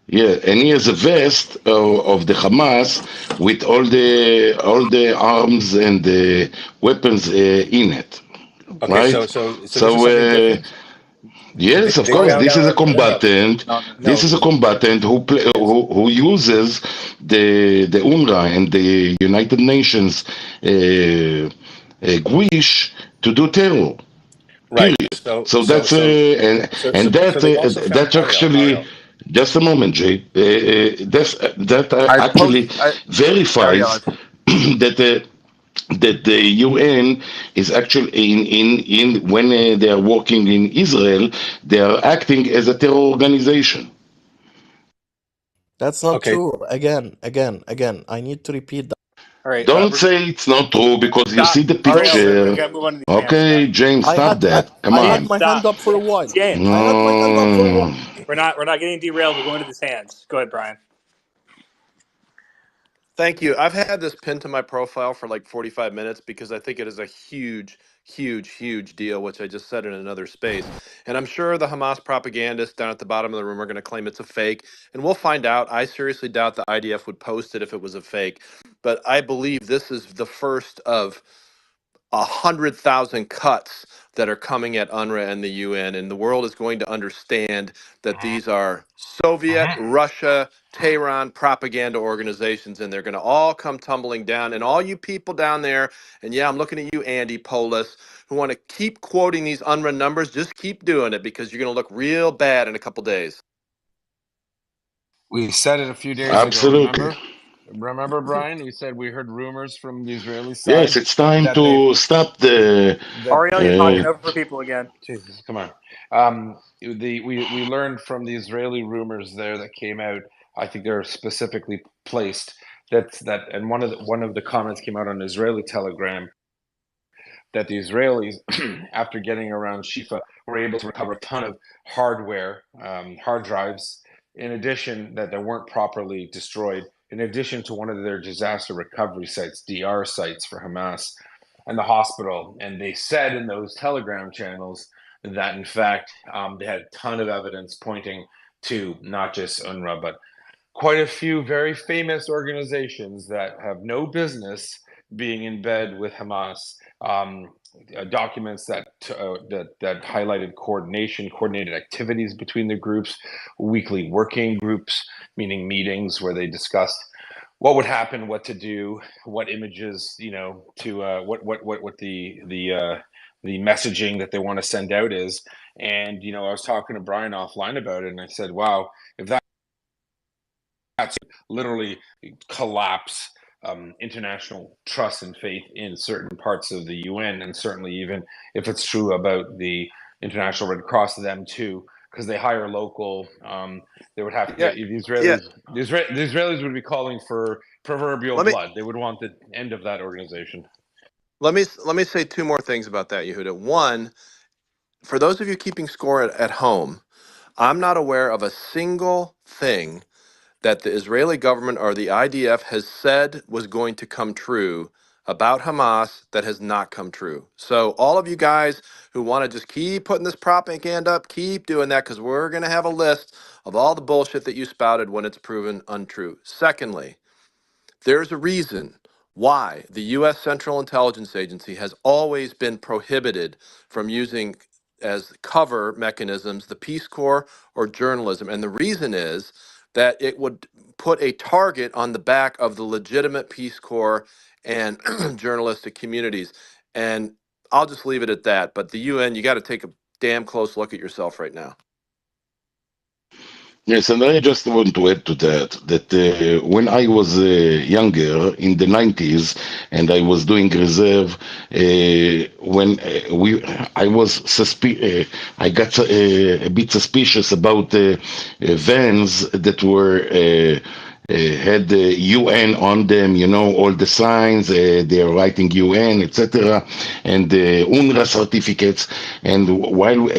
Yeah, and he has a vest of the Hamas with all the arms and the weapons in it, okay, right? so this is So something different. yes, of They course, found this is a out. combatant. No, This is a combatant who uses the UNRWA and the United Nations wish to do terror. right. Period. So that's and So they also found that's actually Ariel. just a moment, Jay. That I actually post. Ariel. verifies that the UN is actually in when they are working in Israel, they are acting as a terror organization. That's not Okay, true. Again. I need to repeat that. All right, Don't we're say it's not true because you stop. see the Ariel, we picture. got to move on to these hands. Okay, Stop. James, I stop had I, that. Come I had on. James, my hand stop. up for a while. James, I had my hand up for a while. No. we're not getting derailed. We're going to these hands. Go ahead, Brian. Thank you. I've had this pinned to my profile for like 45 minutes because I think it is a huge deal, which I just said in another space. And I'm sure the Hamas propagandists down at the bottom of the room are going to claim it's a fake. And we'll find out. I seriously doubt the IDF would post it if it was a fake. But I believe this is the first of 100,000 cuts that are coming at UNRWA and the UN, and the world is going to understand that these are Soviet, Russia, Tehran propaganda organizations, and they're going to all come tumbling down. And all you people down there, and yeah, I'm looking at you, Andy Polis, who want to keep quoting these UNRWA numbers, just keep doing it because you're going to look real bad in a couple days. We said it a few days ago. Absolutely. Remember, Brian? We said we heard rumors from the Israeli Yes, side it's time that they to stop the. that Ariel, you're talking over people again. Jesus, come on. We learned from the Israeli rumors there that came out. I think they're specifically placed. And one of the comments came out on Israeli Telegram that the Israelis, after getting around Shifa, were able to recover a ton of hardware, hard drives, in addition that they weren't properly destroyed, in addition to one of their disaster recovery sites, DR sites for Hamas, and the hospital. And they said in those Telegram channels that, in fact, they had a ton of evidence pointing to not just UNRWA, but quite a few very famous organizations that have no business being in bed with Hamas. Documents that highlighted coordinated activities between the groups, weekly working groups, meaning meetings where they discussed what would happen, what to do, what images, to what the messaging that they want to send out is. And I was talking to Brian offline about it, and I said, "Wow, if that's literally collapse international trust and faith in certain parts of the UN, and certainly even if it's true about the International Red Cross, them too, because they hire local. They would have to Yeah, get yeah. the Israelis would be calling for proverbial Let me blood. They would want the end of that organization. let me say two more things about that, Yehuda. One, for those of you keeping score at home, I'm not aware of a single thing that the Israeli government or the IDF has said was going to come true about Hamas that has not come true. So all of you guys who want to just keep putting this propaganda up, keep doing that, because we're going to have a list of all the bullshit that you spouted when it's proven untrue. Secondly, there's a reason why the U.S. Central Intelligence Agency has always been prohibited from using as cover mechanisms the Peace Corps or journalism. And the reason is that it would put a target on the back of the legitimate Peace Corps and journalistic communities. And I'll just leave it at that. But the UN, you got to take a damn close look at yourself right now. Yes, and I just want to add to that when I was younger in the 90s and I was doing reserve, when I was I got a bit suspicious about vans that were had the UN on them, you know, all the signs, they're writing UN, etc., and the UNRWA certificates. And while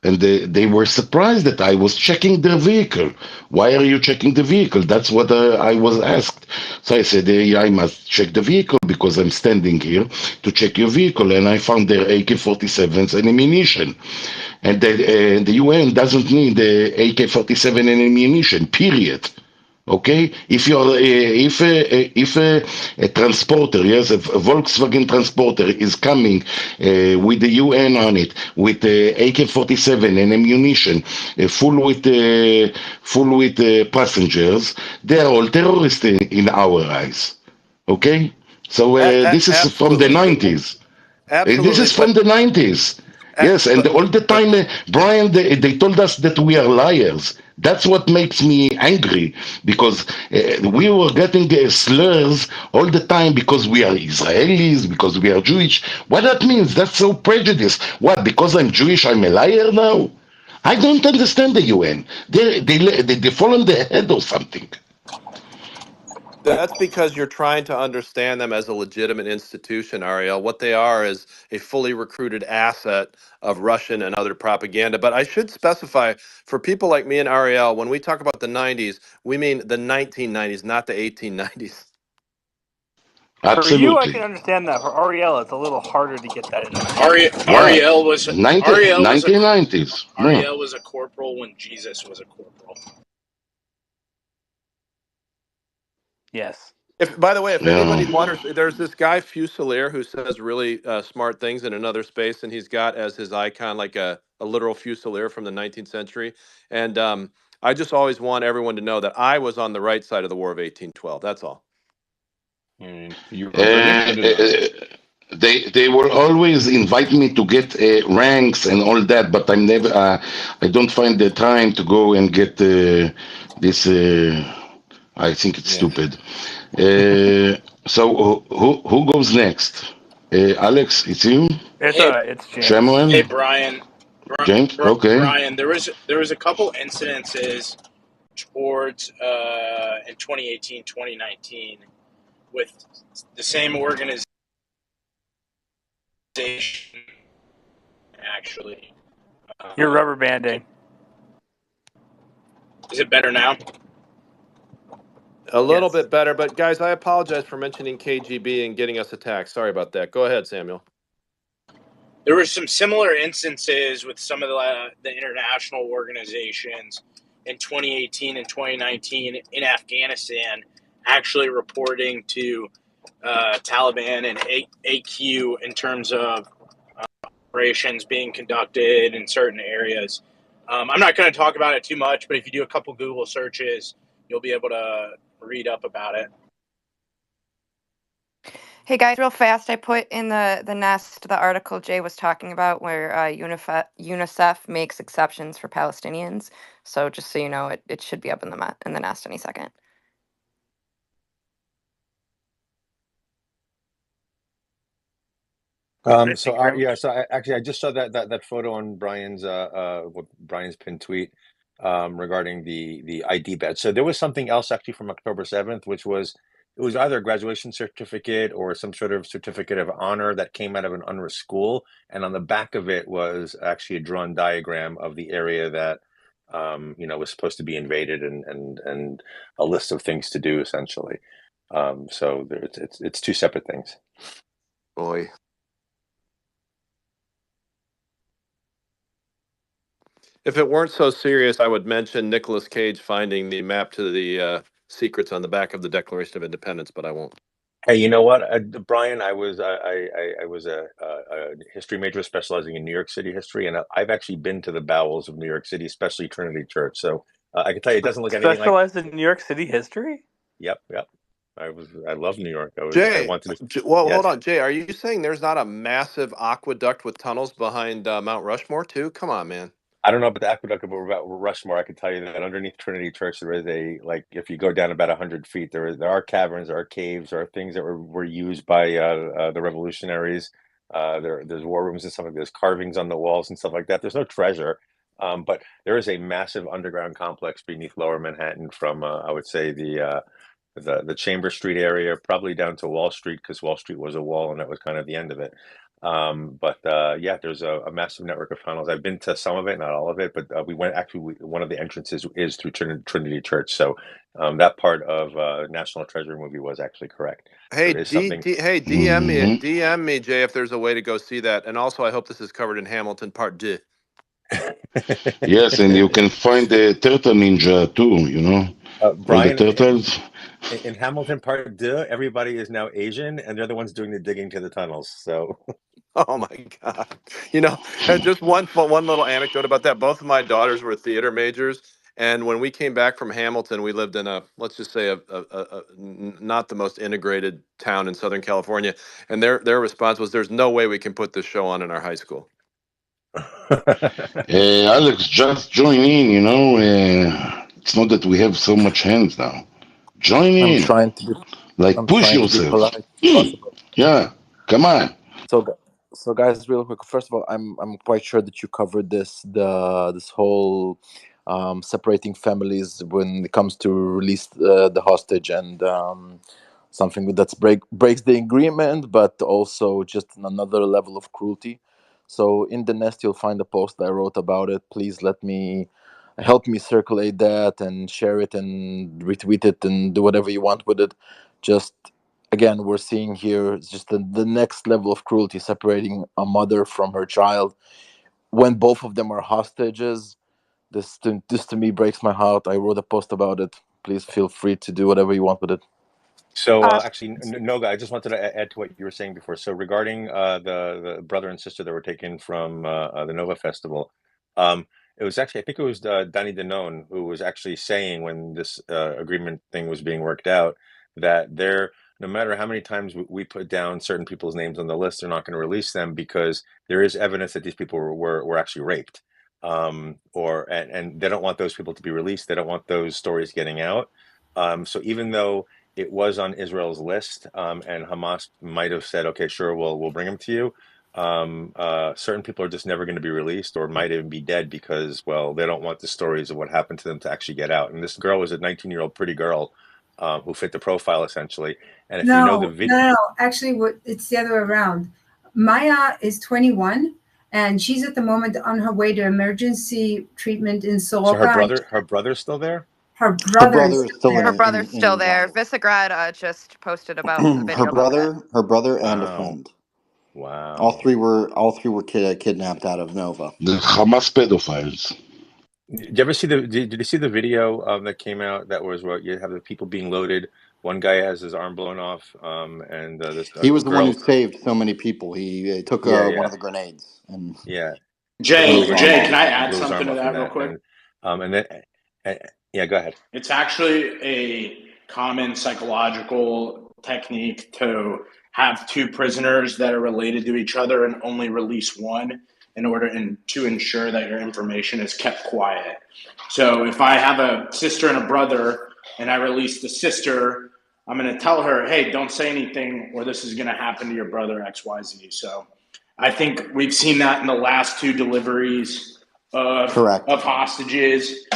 they were surprised that I was checking their vehicle. Why are you checking the vehicle? That's what I was asked. So I said, I must check the vehicle because I'm standing here to check your vehicle. And I found their AK-47s and ammunition. And the UN doesn't need AK-47 and ammunition, period. Okay, if you're if a transporter, yes, a Volkswagen transporter is coming with the UN on it, with AK-47 and ammunition, full with passengers, they are all terrorists in our eyes. Okay, so this is from the Absolutely. 90s. This Absolutely. is from But, the 90s. Yes, and but all the time, Brian, they told us that we are liars. That's what makes me angry because we were getting slurs all the time because we are Israelis, because we are Jewish. What that means? That's so prejudiced. What? Because I'm Jewish, I'm a liar now? I don't understand the UN. They fall on their head or something. that's because you're trying to understand them as a legitimate institution, Ariel. What they are is a fully recruited asset of Russian and other propaganda. But I should specify for people like me and Ariel, when we talk about the 90s, we mean the 1990s, not the 1890s. For you, I Absolutely. can understand that. For Ariel, it's a little harder to get that in his head. What? Ariel was 1990s. No. Ariel was a corporal when Jesus was a corporal. Yes. By the way, if Yeah. anybody wonders, there's this guy Fusilier who says really smart things in another space, and he's got as his icon like a literal Fusilier from the 19th century. And I just always want everyone to know that I was on the right side of the War of 1812. That's all. You were British. Uh, What is that? uh, they will always invite me to get ranks and all that, but I'm never. I don't find the time to go and get this. I think it's Yeah. stupid. So who goes next? Alex, it's you. Hey, It's James. hey, Samuel, Brian. James. Okay. Brian, there was a couple incidences towards in 2018, 2019 with the same organization actually. You're rubber banding. Is it better now? A little Yes. bit better, but guys, I apologize for mentioning KGB and getting us attacked. Sorry about that. Go ahead, Samuel. There were some similar instances with some of the international organizations in 2018 and 2019 in Afghanistan actually reporting to Taliban and AQ in terms of operations being conducted in certain areas. I'm not going to talk about it too much, but if you do a couple Google searches, you'll be able to read up about it. Hey guys, real fast, I put in the nest the article Jay was talking about where UNICEF makes exceptions for Palestinians. So just so you know, it should be up in the nest any second. Actually, I just saw that photo on Brian's Brian's pinned tweet regarding the ID badge. So there was something else actually from October 7th, which was it was either a graduation certificate or some sort of certificate of honor that came out of an UNRWA school, and on the back of it was actually a drawn diagram of the area that was supposed to be invaded and a list of things to do essentially. So it's two separate things. Boy. If it weren't so serious, I would mention Nicolas Cage finding the map to the secrets on the back of the Declaration of Independence, but I won't. Hey, you know what, Brian? I was a history major specializing in New York City history, and I've actually been to the bowels of New York City, especially Trinity Church. So I can tell you, it doesn't look anything like. Specialized in New York City history? Yep. I love New York. I Jay, wanted to. well, Yes. hold on, Jay. Are you saying there's not a massive aqueduct with tunnels behind Mount Rushmore too? Come on, man. I don't know about the aqueduct of Rushmore. I can tell you that underneath Trinity Church, there is if you go down about 100 feet, there are caverns, there are caves, there are things that were used by the revolutionaries. There's war rooms and stuff like. There's carvings on the walls and stuff like that. There's no treasure, but there is a massive underground complex beneath Lower Manhattan from I would say the Chamber Street area, probably down to Wall Street, because Wall Street was a wall and that was kind of the end of it. Yeah, there's a massive network of tunnels. I've been to some of it, not all of it, but one of the entrances is through Trinity Church. So that part of National Treasure movie was actually correct. Hey, There is something. DM me, Jay, if there's a way to go see that. And also, I hope this is covered in Hamilton Part 2. Yes, and you can find the Turtle Ninja too, you know, all the Brian, turtles. in Hamilton Part 2, everybody is now Asian, and they're the ones doing the digging to the tunnels. So Oh my God! You know, just one little anecdote about that. Both of my daughters were theater majors, and when we came back from Hamilton, we lived in let's just say not the most integrated town in Southern California, and their response was, "There's no way we can put this show on in our high school." Alex, just join in, you know. It's not that we have so much hands now. Join I'm in. trying to be. Like, I'm push trying to be yourself. polite as possible. Yeah, come on. So guys, real quick. First of all, I'm quite sure that you covered this whole separating families when it comes to release the hostage, and something that's breaks the agreement, but also just another level of cruelty. So in the nest, you'll find a post that I wrote about it. Please help me circulate that and share it and retweet it and do whatever you want with it. Just again, we're seeing here just the next level of cruelty, separating a mother from her child when both of them are hostages. This to me breaks my heart. I wrote a post about it. Please feel free to do whatever you want with it. So actually, Noga, I just wanted to add to what you were saying before. So regarding the brother and sister that were taken from the Nova Festival, it was actually, I think it was Danny Danone who was actually saying when this agreement thing was being worked out that no matter how many times we put down certain people's names on the list, they're not going to release them because there is evidence that these people were actually raped, and they don't want those people to be released. They don't want those stories getting out. So even though it was on Israel's list, and Hamas might have said, "Okay, sure, we'll bring them to you." Certain people are just never going to be released, or might even be dead because, well, they don't want the stories of what happened to them to actually get out. And this girl was a 19-year-old pretty girl who fit the profile essentially. And if you know the video, no. Actually, it's the other way around. Maya is 21, and she's at the moment on her way to emergency treatment in Soroka. So her brother's still there. Her brother is still there. Her brother's still there. Visegrad just posted about the video. Her brother, and Wow. a friend. Wow. All three were kidnapped out of Nova. The Hamas pedophiles. Did you ever see did you see the video that came out that was where you have the people being loaded? One guy has his arm blown off, and this he was the one girl. who saved so many people. He took one of the grenades and Jay, blew can I off. add something to that real quick? And then yeah, go ahead. It's actually a common psychological technique to have two prisoners that are related to each other and only release one in order to ensure that your information is kept quiet. So if I have a sister and a brother and I release the sister, I'm going to tell her, hey, don't say anything or this is going to happen to your brother XYZ. So I think we've seen that in the last two deliveries of hostages.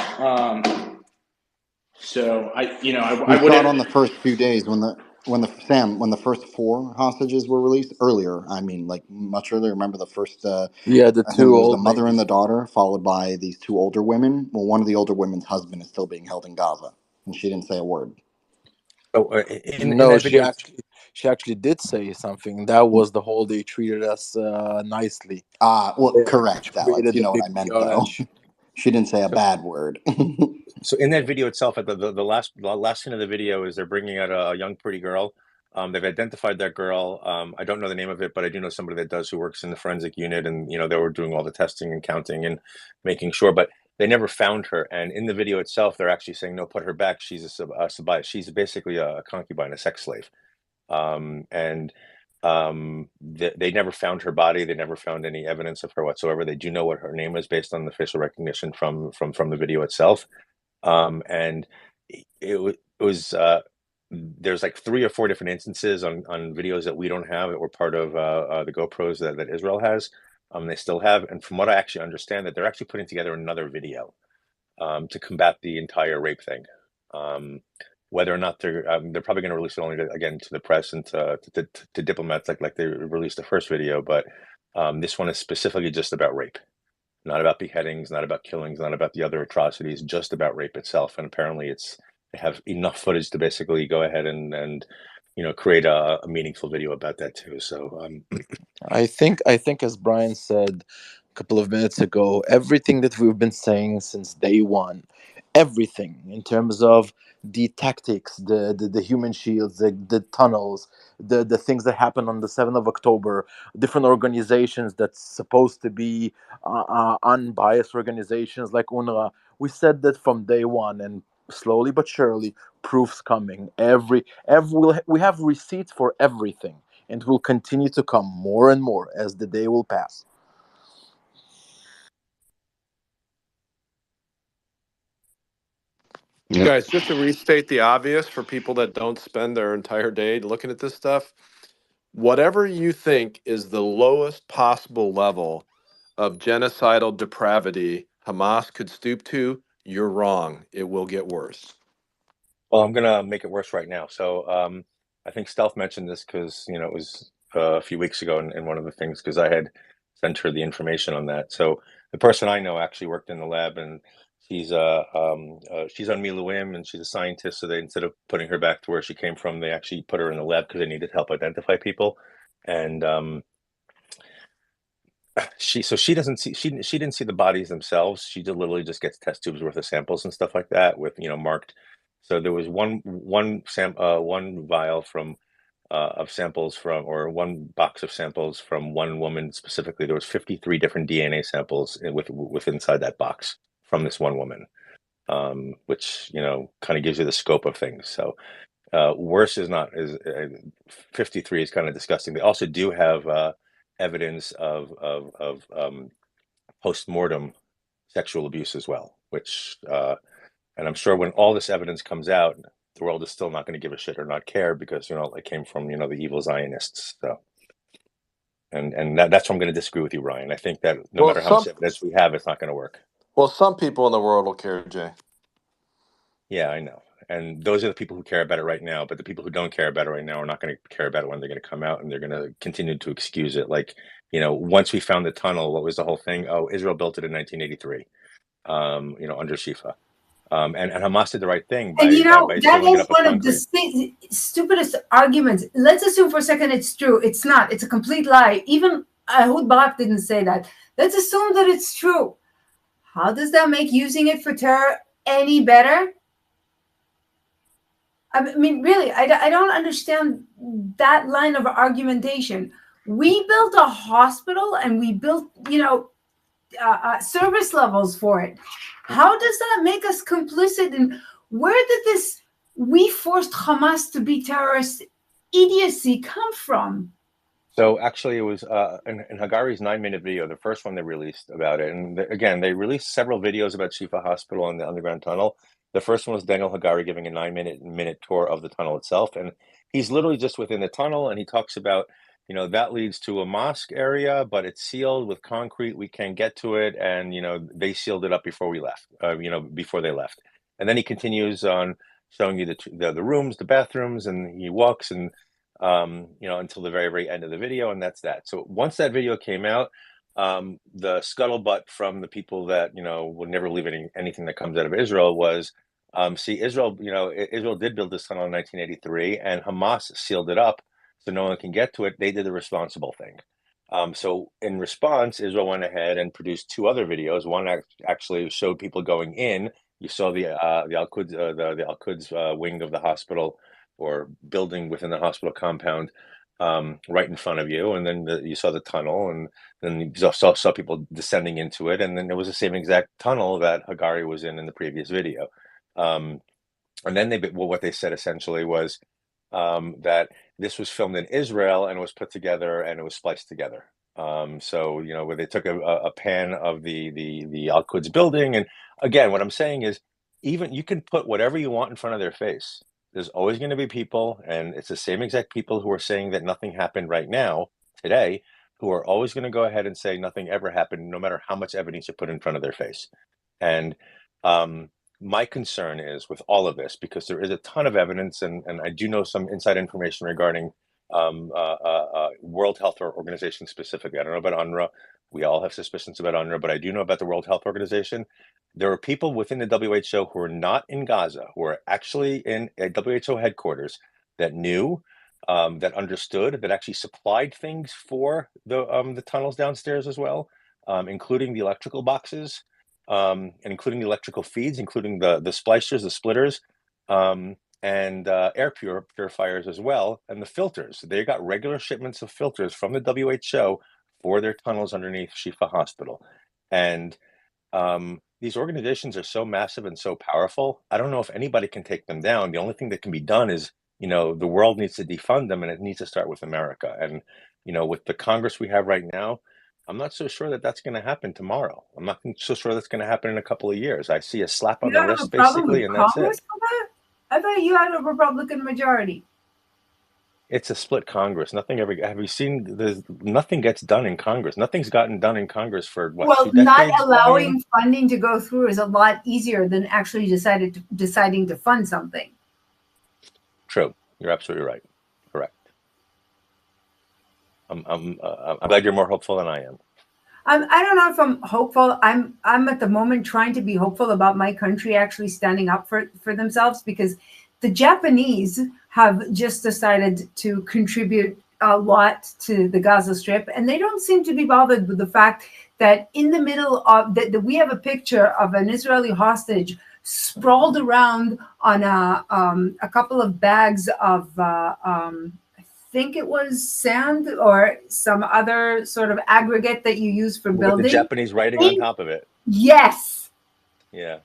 So we saw it on the first few days when the first 4 hostages were released earlier. I mean, like much earlier. Remember the first? The I think two it was old the mother ladies. and the daughter, followed by these 2 older women. Well, one of the older women's husband is still being held in Gaza, and she didn't say a word. Oh, in No, that video, she actually did say something. That was the whole they treated us nicely. Well, They correct, Alex. created You the know what big I meant, PR though. and shit. She didn't say a so, bad word. so in that video itself, at the last scene of the video is they're bringing out a young pretty girl. They've identified that girl. I don't know the name of it, but I do know somebody that does, who works in the forensic unit, and they were doing all the testing and counting and making sure, but they never found her. And in the video itself, they're actually saying, no, put her back. She's she's basically a concubine, a sex slave. And they never found her body. They never found any evidence of her whatsoever. They do know what her name is based on the facial recognition from the video itself. And it was there's like 3 or 4 different instances on videos that we don't have, that were part of the GoPros that Israel has. They still have, and from what I actually understand, that they're actually putting together another video to combat the entire rape thing. Whether or not they're probably going to release it only again to the press and to diplomats, like they released the first video, but this one is specifically just about rape, not about beheadings, not about killings, not about the other atrocities, just about rape itself. And apparently they have enough footage to basically go ahead and create a meaningful video about that too. So I think as Brian said a couple of minutes ago, everything that we've been saying since day one, everything in terms of the tactics, the human shields, the tunnels, the things that happened on the 7th of October, different organizations that's supposed to be unbiased organizations like UNRWA. We said that from day one, and slowly but surely, proofs coming. We have receipts for everything, and will continue to come more and more as the day will pass. Yeah. Guys, just to restate the obvious for people that don't spend their entire day looking at this stuff, whatever you think is the lowest possible level of genocidal depravity Hamas could stoop to, you're wrong. It will get worse. well, I'm gonna make it worse right now. So I think Stealth mentioned this because it was a few weeks ago in one of the things, because I had sent her the information on that. So the person I know actually worked in the lab, and she's on Miluim, and she's a scientist. So they, instead of putting her back to where she came from, they actually put her in the lab because they needed help identify people. And she didn't see the bodies themselves. She literally just gets test tubes worth of samples and stuff like that with marked. So there was one vial from of samples from, or one box of samples from one woman specifically. There was 53 different DNA samples with inside that box from this one woman, which kind of gives you the scope of things. So worse is not, 53 is kind of disgusting. They also do have evidence of post-mortem sexual abuse as well, which and I'm sure when all this evidence comes out, the world is still not going to give a shit or not care, because it came from the evil Zionists. So that's why I'm going to disagree with you, Ryan. I think that no matter how much evidence we have, it's not going to work. Well, some people in the world will care, Jay. Yeah, I know. And those are the people who care about it right now. But the people who don't care about it right now are not going to care about it when they're going to come out, and they're going to continue to excuse it. Like, once we found the tunnel, what was the whole thing? Oh, Israel built it in 1983, under Shifa. And Hamas did the right thing by that sealing it is up with one of the concrete. stupidest arguments. Let's assume for a second it's true. It's not. It's a complete lie. Even Ehud Barak didn't say that. Let's assume that it's true. How does that make using it for terror any better? I mean, really, I don't understand that line of argumentation. We built a hospital and we built, service levels for it. How does that make us complicit? And where did this "we forced Hamas to be terrorists" idiocy come from? So actually, it was in Hagari's 9-minute video, the first one they released about it. And again, they released several videos about Shifa Hospital and the underground tunnel. The first one was Daniel Hagari giving a 9-minute tour of the tunnel itself, and he's literally just within the tunnel, and he talks about that leads to a mosque area, but it's sealed with concrete. We can't get to it, and they sealed it up before we left. Before they left, and then he continues on showing you the rooms, the bathrooms, and he walks and. Until the very, very end of the video, and that's that. So once that video came out, the scuttlebutt from the people that would never believe anything that comes out of Israel was, See, Israel, Israel did build this tunnel in 1983, and Hamas sealed it up so no one can get to it. They did the responsible thing. So in response, Israel went ahead and produced two other videos. One actually showed people going in. You saw the Al-Quds the Al-Quds wing of the hospital or building within the hospital compound right in front of you, and then you saw the tunnel, and then you saw people descending into it, and then it was the same exact tunnel that Hagari was in the previous video. And then what they said essentially was that this was filmed in Israel and was put together and it was spliced together. So where they took a pan of the Al Quds building, and again, what I'm saying is, even you can put whatever you want in front of their face. There's always going to be people, and it's the same exact people who are saying that nothing happened right now today, who are always going to go ahead and say nothing ever happened, no matter how much evidence you put in front of their face. And my concern is with all of this, because there is a ton of evidence, and I do know some inside information regarding World Health Organization specifically. I don't know about UNRWA. We all have suspicions about UNRWA, but I do know about the World Health Organization. There are people within the WHO who are not in Gaza, who are actually in a WHO headquarters, that knew, that understood, that actually supplied things for the tunnels downstairs as well, including the electrical boxes, and including the electrical feeds, including the splicers, the splitters, and air purifiers as well, and the filters. They got regular shipments of filters from the WHO for their tunnels underneath Shifa Hospital. And these organizations are so massive and so powerful. I don't know if anybody can take them down. The only thing that can be done is, the world needs to defund them, and it needs to start with America. And, with the Congress we have right now, I'm not so sure that that's going to happen tomorrow. I'm not so sure that's going to happen in a couple of years. I see a slap on You the don't have a wrist, problem basically, with and that's Congress it. for that? I thought you had a Republican majority. It's a split Congress. Nothing ever. Have you seen? Nothing gets done in Congress. Nothing's gotten done in Congress for what, Well, 2 not decades, Brian? allowing funding to go through is a lot easier than actually deciding to fund something. True. You're absolutely right. Correct. I'm glad you're more hopeful than I am. I don't know if I'm hopeful. I'm at the moment trying to be hopeful about my country actually standing up for themselves, because the Japanese have just decided to contribute a lot to the Gaza Strip, and they don't seem to be bothered with the fact that in the middle of that we have a picture of an Israeli hostage sprawled around on a couple of bags of I think it was sand or some other sort of aggregate that you use for With the building. Japanese writing on top of it. Yes. Yeah.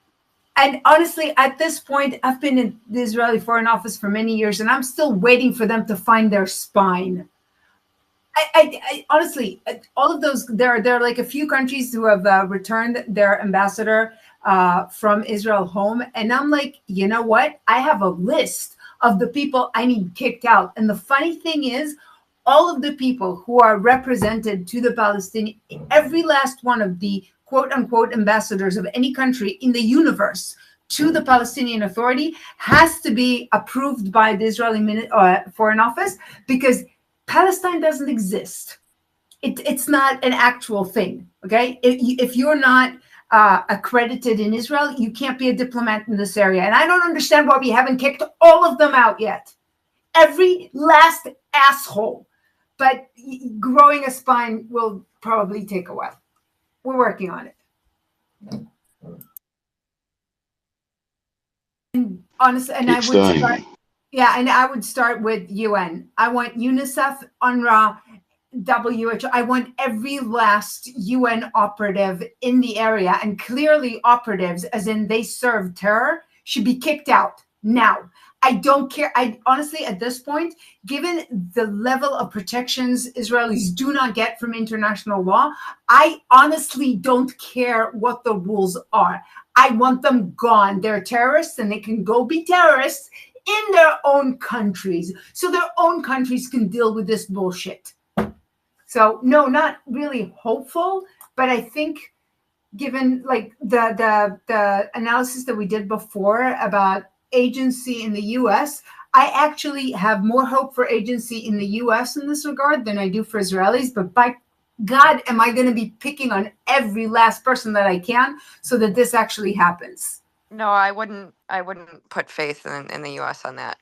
And honestly, at this point, I've been in the Israeli Foreign Office for many years, and I'm still waiting for them to find their spine. I honestly, all of those, there are like a few countries who have returned their ambassador from Israel home. And I'm like, you know what? I have a list of the people I need kicked out. And the funny thing is, all of the people who are represented to the Palestinian, every last one of the quote unquote ambassadors of any country in the universe to the Palestinian Authority has to be approved by the Israeli Foreign Office, because Palestine doesn't exist. It's not an actual thing, okay? If you're not accredited in Israel, you can't be a diplomat in this area. And I don't understand why we haven't kicked all of them out yet. Every last asshole. But growing a spine will probably take a while. We're working on it. And honestly, and Takes I would time. start, yeah, and I would start with UN. I want UNICEF, UNRWA, WHO. I want every last UN operative in the area, and clearly operatives, as in they serve terror, should be kicked out now. I don't care. I honestly, at this point, given the level of protections Israelis do not get from international law, I honestly don't care what the rules are. I want them gone. They're terrorists, and they can go be terrorists in their own countries, so their own countries can deal with this bullshit. So no, not really hopeful, but I think given like the analysis that we did before about agency in the US, I actually have more hope for agency in the US in this regard than I do for Israelis. But by God, am I going to be picking on every last person that I can so that this actually happens. No, I wouldn't. I wouldn't put faith in the U.S. on that.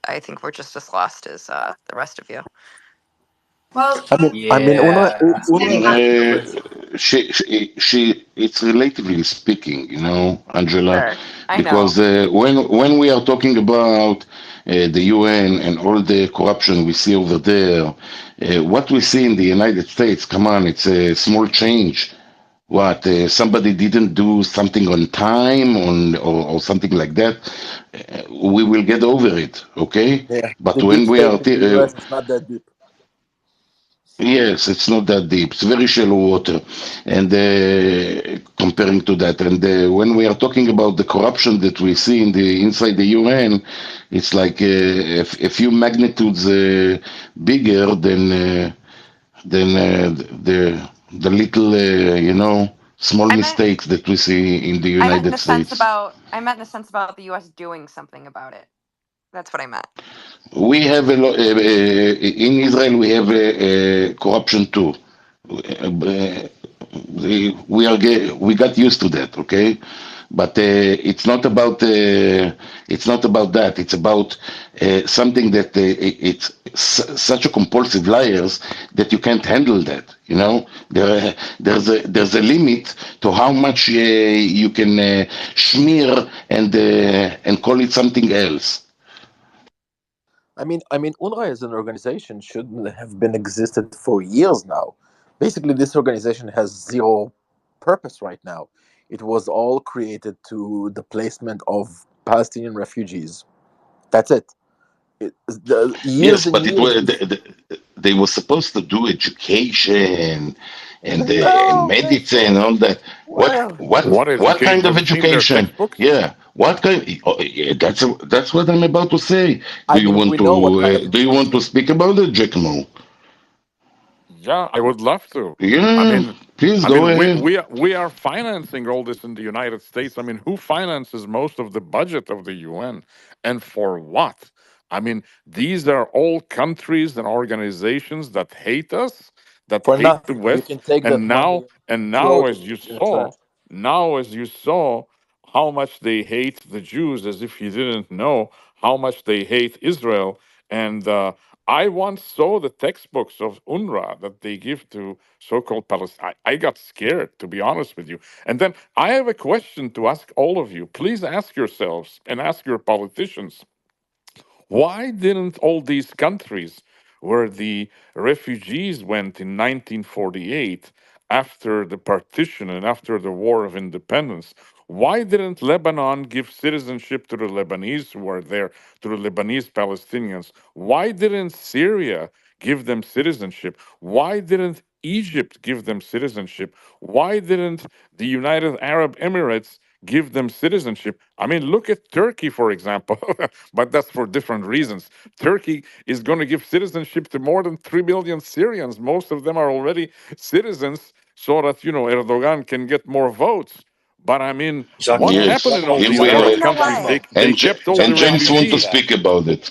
I think we're just as lost as the rest of you. Well, UNRWA is an it's relatively speaking, Angela, Sure, I know. because when we are talking about the UN and all the corruption we see over there, what we see in the United States, come on, it's a small change. What somebody didn't do something on time or something like that, we will get over it, okay? Yeah, But the deep when we state are in the US is not that deep. yes, it's not that deep. It's very shallow water, and comparing to that, and when we are talking about the corruption that we see in the inside the UN, it's like a few magnitudes bigger than the little small I meant. mistakes that we see in the I meant in United the sense States. about. I meant in the sense about the U.S. doing something about it. That's what I meant. We have in Israel. We have corruption too. Uh, we got used to that, okay? But it's not about that. It's about something that it's such a compulsive liars that you can't handle that. There's a limit to how much you can smear and call it something else. I mean, UNRWA as an organization shouldn't have been existed for years now. Basically, this organization has zero purpose right now. It was all created to the placement of Palestinian refugees. That's it. Years Yes, and but it years was before. they were supposed to do education and No, that's medicine and all. all that. What Well, what What what education? kind Have of you seen their education? textbooks? Yeah, what kind? Oh, yeah, that's what I'm about to say. I mean, we know what kind of Do you want to education. speak about it, Giacomo? Yeah, I would love to. I Yeah, mean, please I go mean, ahead. we are financing all this in the United States. I mean, who finances most of the budget of the UN, and for what? I mean, these are all countries and organizations that hate us, that For hate the nothing, you West, can take that money and and throw now, it as you in the saw, trash. how much they hate the Jews, as if you didn't know how much they hate Israel, and I once saw the textbooks of UNRWA that they give to so-called Palestine. I got scared, to be honest with you. And then I have a question to ask all of you. Please ask yourselves and ask your politicians. Why didn't all these countries where the refugees went in 1948 after the partition and after the War of Independence, why didn't Lebanon give citizenship to the Lebanese who were there, to the Lebanese Palestinians? Why didn't Syria give them citizenship? Why didn't Egypt give them citizenship? Why didn't the United Arab Emirates give them citizenship? I mean, look at Turkey, for example, but that's for different reasons. Turkey is going to give citizenship to more than 3 million Syrians. Most of them are already citizens, so that, Erdogan can get more votes. But I mean, what Giacomo, happened in Yes, all Giacomo, here these we We Giacomo, Arab know countries? why. Giacomo, They kept all the and Giacomo, James want to answer refugees. that. speak about it.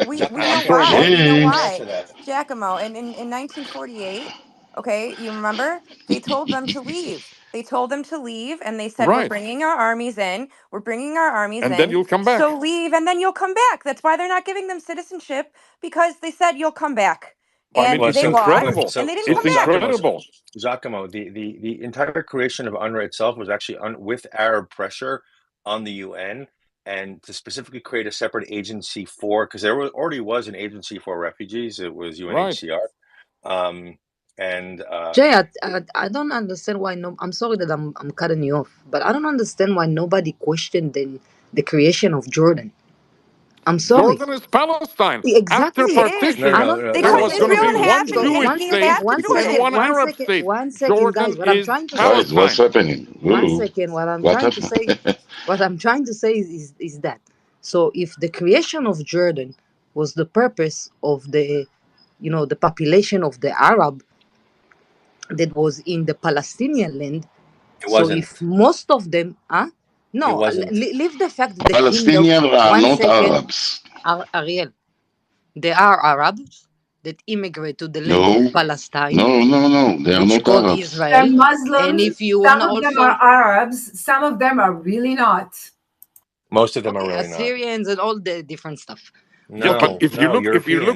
We Giacomo, know I'm sorry, why. what? We know James. why. answer that. Giacomo, in 1948, okay, you remember? They told them to leave. They told them to leave, and they said, "We're Right. bringing our armies in. We're bringing our armies And then in. you'll come So back. leave, and then you'll come back." That's why they're not giving them citizenship, because they said you'll come back, I mean, and Well, it's they so lost, incredible. and they didn't so come It's back. Giacomo, incredible. Giacomo, the entire creation of UNRWA itself was actually with Arab pressure on the UN, and to specifically create a separate agency for, because already was an agency for refugees. It was Right. UNHCR, um, and Jay, I don't understand why no. I'm sorry that I'm cutting you off, but I don't understand why nobody questioned the creation of Jordan. I'm sorry. Jordan is Palestine. After It Exactly. is. no, I partition, don't. no, no, They there call Guys, no. was going to Israel be okay. one inhabited, So and Jewish one they second, state have to one do and second, it. one one Arab second, state. one second, guys. Jordan What I'm is trying to say, Guys, what's Palestine. happening? one Ooh, second. What I'm what trying to say, happened? what I'm trying to say is that. So if the creation of Jordan was the purpose of the population of the Arab that was in the Palestinian land. It So wasn't. if most of them, It no, wasn't. leave the fact that the kingdom. Palestinians are One not second, Arabs. Ariel, they are Arabs. that immigrate to the land of No, Palestine, no. They are which not called Arabs. Israel. They're And Muslims. if you Some wanna of them are also, Arabs. Some of them are really not. Most of them are okay, really not. Assyrians and all the different stuff. Yeah, but Okay, No, if you no, look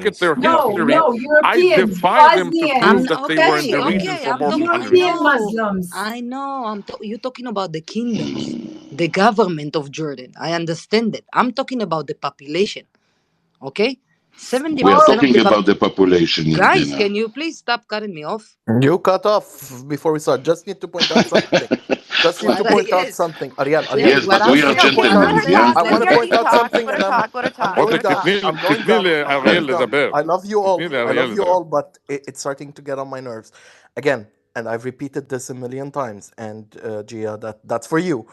at Europeans. their No, history, no, Europeans. I Europeans, defy them to prove Bosnians, that they were in the region okay. for more than 100 European years. Muslims. I know. You're talking about the kingdoms, the government of Jordan. I understand that. I'm talking about the population. Okay, seventy We are Oh, percent of talking the about the population, guys. Yardena. Can you please stop cutting me off? You cut off before we start. Just need to point out something. Just need to What I point out yes, something. Ariel, yes. Yes, What but I'm we are just need to saying point is out. Let gentlemen, her yeah? talk. I Let want to point Yardeen out talk. something, Let her and talk. Let her I'm talk. Okay, going Let her down. talk. I'm going תתני down. I'm going לאריאל down. לדבר. I love you all. תתני I love לאריאל you לדבר. all, but it's starting to get on my nerves. Again, and I've repeated this a million times. And Gia, that's for you.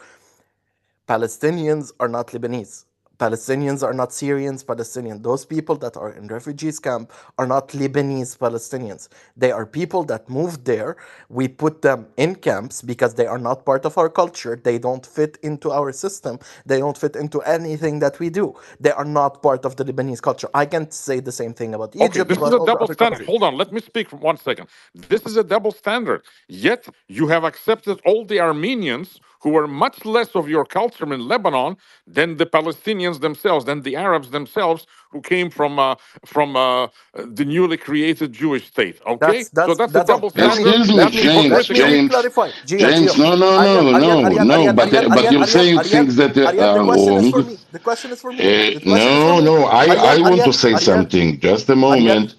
Palestinians are not Lebanese. Palestinians are not Syrians, Palestinians. Those people that are in refugees camp are not Lebanese Palestinians. They are people that moved there. We put them in camps because they are not part of our culture. They don't fit into our system. They don't fit into anything that we do. They are not part of the Lebanese culture. I can't say the same thing about Okay, Egypt, this is about a all the double other standard. countries. Hold on, let me speak for 1 second. This is a double standard. Yet you have accepted all the Armenians who were much less of your culture in Lebanon than the Palestinians themselves, than the Arabs themselves who came from the newly created Jewish state. Okay, so that's a That's all. double standard. Excuse me, That's James, Let me hypocritical. James, re-clarify. Gia. James. No, no, no, no, no. But you're saying things that Ariel, the are question is wrong. for me. The question is for me. The question is for No, me. no. I want to say Ariel, something. Just a Ariel. moment,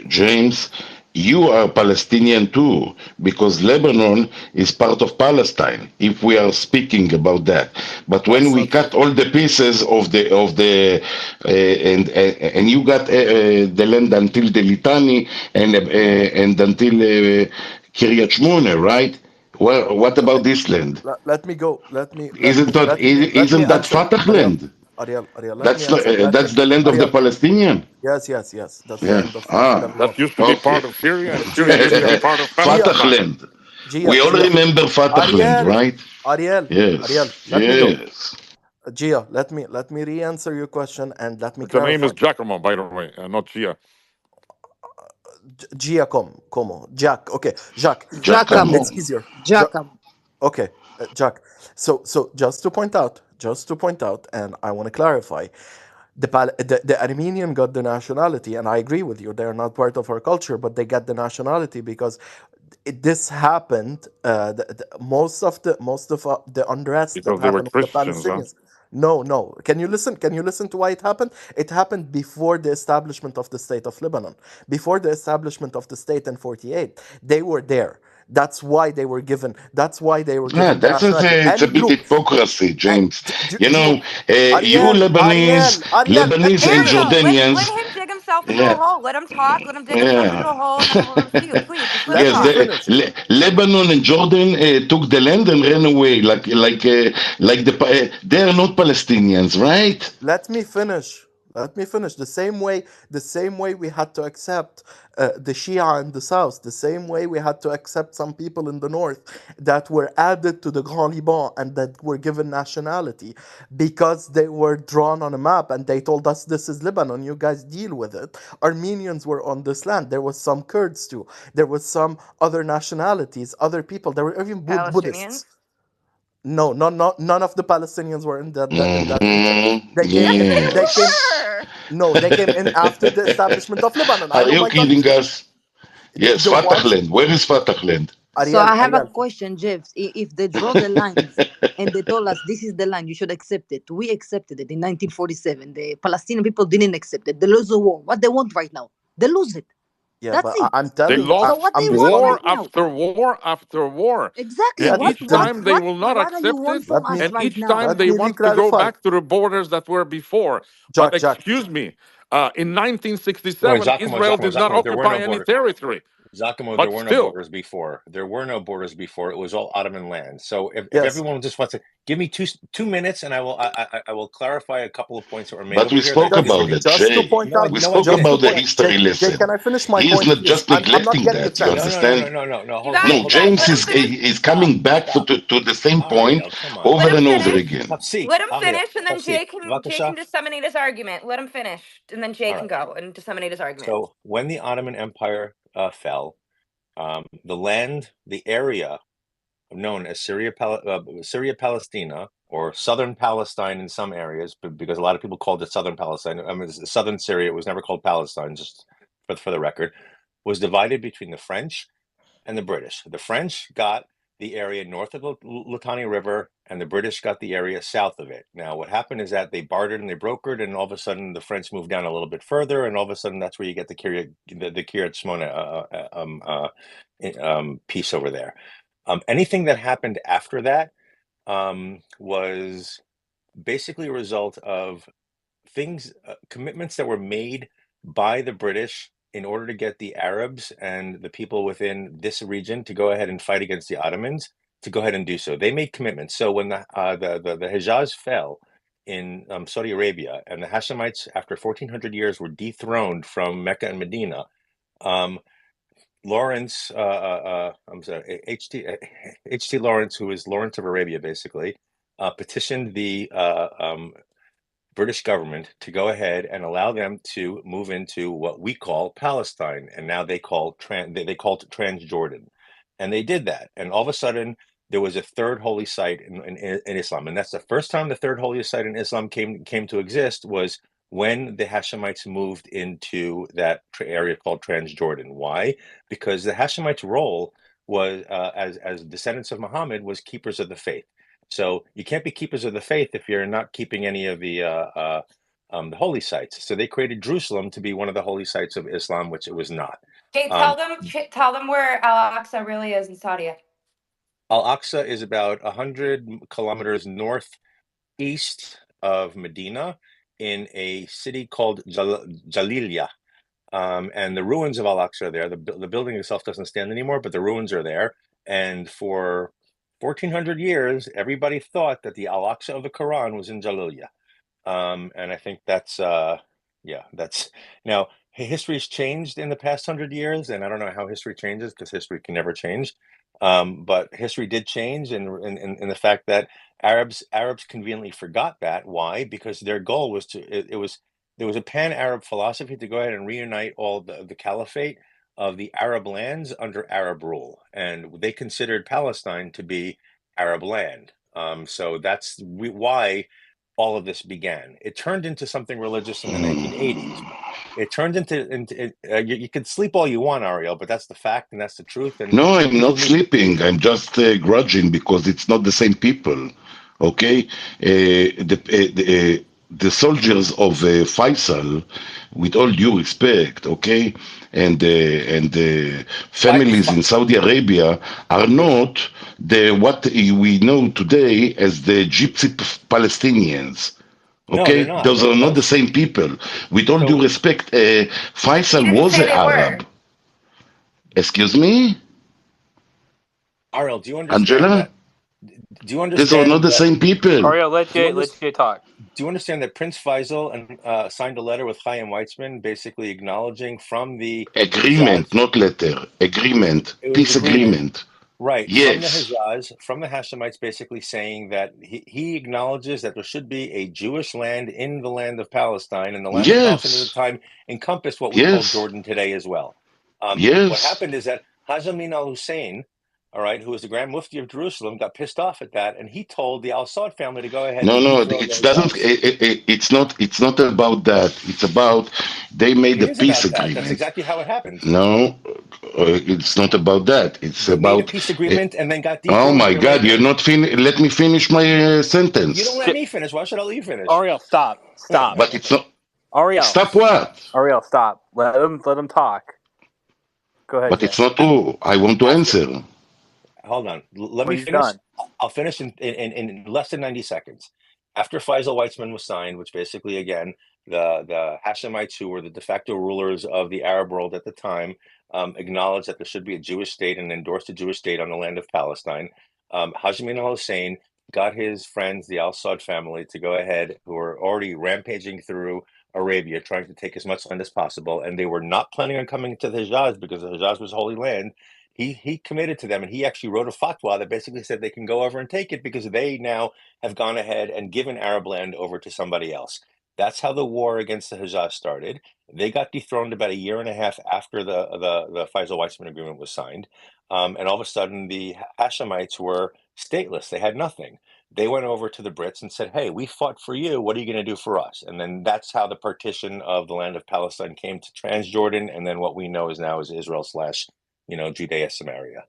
James. You are Palestinian too, because Lebanon is part of Palestine. If we are speaking about that, but when That's we not true. cut all the pieces of the and you got the land until the Litani and until Kiryat Shmone, right? Well, what Okay. about this land? Let me go. Let me Isn't that answer. Fatah Ariel, land? Ariel, let me answer. That's the land of the Ariel, Palestinian. yes. That's the Yeah. land of Ah, Lebanon. That used to be okay. part of Syria, and Syria Gia, used to Gia, be part of Gia, Fatah Palestine. land. We all Gia. remember Fatah land, Ariel, right? Yes. Ariel, let me go. Yes. Gia, let me re-answer your question and let me The name clarify. is Giacomo, by the way, not Gia. Como, Jack. Okay, Jacques. Giacomo. Giacomo, It's easier. Giacomo. Okay, Jack. So just to point out, and I want to clarify, the Armenian got the nationality, and I agree with you. They are not part of our culture, but they got the nationality because this happened. Most of the unrest that Because they were happened with the Christians, huh? Palestinians. No, no. Can you listen? Can you listen to why it happened? It happened before the establishment of the state of Lebanon. Before the establishment of the state in 48, they were there. That's why they were given. That's why they were Yeah, given the nationality. it's a Any bit group, hypocrisy, James. You know, you Lebanese There and we go. Let Jordanians. him dig himself into a Yeah, hole. Let him talk. Let him dig himself into yeah. a hole, and then we'll refute. Please, just let him let Yes, me talk. finish. Lebanon and Jordan took the land and ran away, they are not Palestinians, right? Let me finish. Let me finish. The same way we had to accept the Shia in the south, the same way we had to accept some people in the north that were added to the Grand Liban and that were given nationality because they were drawn on a map and they told us this is Lebanon, you guys deal with it. Armenians were on this land. There was some Kurds too. There was some other nationalities, other people. There were even Buddhists. Palestinians. No, none of the Palestinians were in that region. They came Yes, in. they Yes. They came. were. No, they came in after the establishment of Lebanon. I Are know you my kidding country. us? Yes, The Fatah ones land. Where is Fatah land? So I have a Ariel. question, Jeff. If they draw the lines and they told us this is the line, you should accept it. We accepted it in 1947. The Palestinian people didn't accept it. They lose the war. What they want right now? They lose it. Yeah, That's but it. I'm They telling. So lost what they I'm want war right responding. now? after war after war. Exactly. And Let me What each what finish. time they what will not what are you accept want it. from Let me us And right each now? time let they me want to go re-clarify. back to the borders that were before. But Jack. excuse me, in No, 1967, Giacomo, Israel Giacomo, did not Giacomo. There were occupy no any border. territory. Giacomo, there But were no still, borders before. There were no borders before. It was all Ottoman land. So if Yes. everyone just wants to give me 2 minutes, and I will clarify a couple of points that were made But over we here that spoke is about ridiculous. it, Just to Jay. point out, We No, I spoke just didn't. to about the point, history Jay, can lesson. I finish my He is point, not please? just I'm not neglecting getting that. You offended. understand? No. You Hold on, guys, No, you hold on, guys, James let hold him on. finish. is Stop, coming back stop. to the same point Ariel, come on. over Let him and over finish. again. Tafsi, Let him Ariel, finish, and then Tafsi, Jay can Vakasha. disseminate his argument. Let him finish, and then Jay All can right. go and disseminate his argument. So when the Ottoman Empire fell, the area known as Syria Palestina, or southern Palestine in some areas, because a lot of people called it southern Palestine. I mean, southern Syria. It was never called Palestine, just for the record, was divided between the French and the British. The French got the area north of the Litani River, and the British got the area south of it. Now, what happened is that they bartered and they brokered, and all of a sudden the French moved down a little bit further, and all of a sudden that's where you get the Kiryat Shmona piece over there. Anything that happened after that was basically a result of commitments that were made by the British in order to get the Arabs and the people within this region to go ahead and fight against the Ottomans, to go ahead and do so. They made commitments. So when the Hejaz fell in Saudi Arabia, and the Hashemites, after 1400 years, were dethroned from Mecca and Medina, Lawrence, I'm sorry, H.T. Lawrence, who is Lawrence of Arabia, basically, petitioned the British government to go ahead and allow them to move into what we call Palestine, and now they called Transjordan, and they did that, and all of a sudden there was a third holy site in Islam, and that's the first time the third holy site in Islam came to exist, was when the Hashemites moved into that area called Transjordan. Why? Because the Hashemites' role was as descendants of Muhammad was keepers of the faith. So you can't be keepers of the faith if you're not keeping any of the holy sites. So they created Jerusalem to be one of the holy sites of Islam, which it was not. Jay, tell them where Al Aqsa really is in Saudi. Al-Aqsa is about 100 kilometers northeast of Medina, in a city called Jaliliya. And the ruins of Al-Aqsa are there. The building itself doesn't stand anymore, but the ruins are there. And for 1400 years, everybody thought that the Al-Aqsa of the Quran was in Jaliliya. And I think that's now history's changed in the past 100 years, and I don't know how history changes, because history can never change. But history did change, in the fact that Arabs conveniently forgot that. Why? Because their goal was there was a pan-Arab philosophy to go ahead and reunite all the caliphate of the Arab lands under Arab rule, and they considered Palestine to be Arab land. So that's why all of this began. It turned into something religious in the 1980s. It turned into you can sleep all you want, Ariel, but that's the fact, and that's the truth. And No, I'm people not need. sleeping. I'm just grudging because it's not the same people. Okay, the soldiers of Faisal, with all due respect, okay, and the families in Saudi Arabia are not the what we know today as the Gypsy Palestinians. No, they're Okay, not. those are not the same people. With all due So respect, He Faisal didn't was say an they were. Arab. Excuse me, Ariel, do you understand Angela? that? Do you These are not understand the that? same people. Ariel, Do you let understand? Jay talk. Do you understand that Prince Faisal signed a letter with Chaim Weizmann, basically acknowledging from the Agreement, Hejaz? not letter. Agreement. It was Peace agreement. agreement. Right, from the Yes. Hejaz, from the Hashemites, basically saying that he acknowledges that there should be a Jewish land in the land of Palestine, and the land of Palestine at the Yes. time encompassed what we call Yes. Jordan today as well. What Yes. happened is that Haj Amin al Hussein, all right, who was the Grand Mufti of Jerusalem, got pissed off at that, and he told the Al Saud family to go ahead No, and no, dethrone the it doesn't. Hejaz. It's not about that. It's about they made It a is peace about that. That's agreement. exactly how it happened. No, it's not about that. It's They made a about. peace Uh, agreement and then got oh dethroned a my year God! You're later. not Let me finish my You don't sentence. let me finish. Why should I let you finish? Ariel, stop. But it's not. Ariel, Stop what? Ariel, stop. Let him talk. Go ahead, But Jay. it's not true. I want to After, answer. hold on, let When me he's finish. done. I'll finish in less than 90 seconds. After Faisal Weitzman was signed, which basically, again, the Hashemites, who were the de facto rulers of the Arab world at the time, acknowledged that there should be a Jewish state and endorsed a Jewish state on the land of Palestine. Hashim Amin al-Hussein got his friends, the al-Saud family, to go ahead, who were already rampaging through Arabia, trying to take as much land as possible, and they were not planning on coming to the Hijaz because the Hijaz was holy land. He committed to them, and he actually wrote a fatwa that basically said they can go over and take it because they now have gone ahead and given Arab land over to somebody else. That's how the war against the Hijaz started. They got dethroned about a year and a half after the Faisal-Weizmann agreement was signed, and all of a sudden the Hashemites were stateless. They had nothing. They went over to the Brits and said, "Hey, we fought for you. What are you going to do for us?" And then that's how the partition of the land of Palestine came to Transjordan, and then what we know is now is Israel slash, Judea Samaria.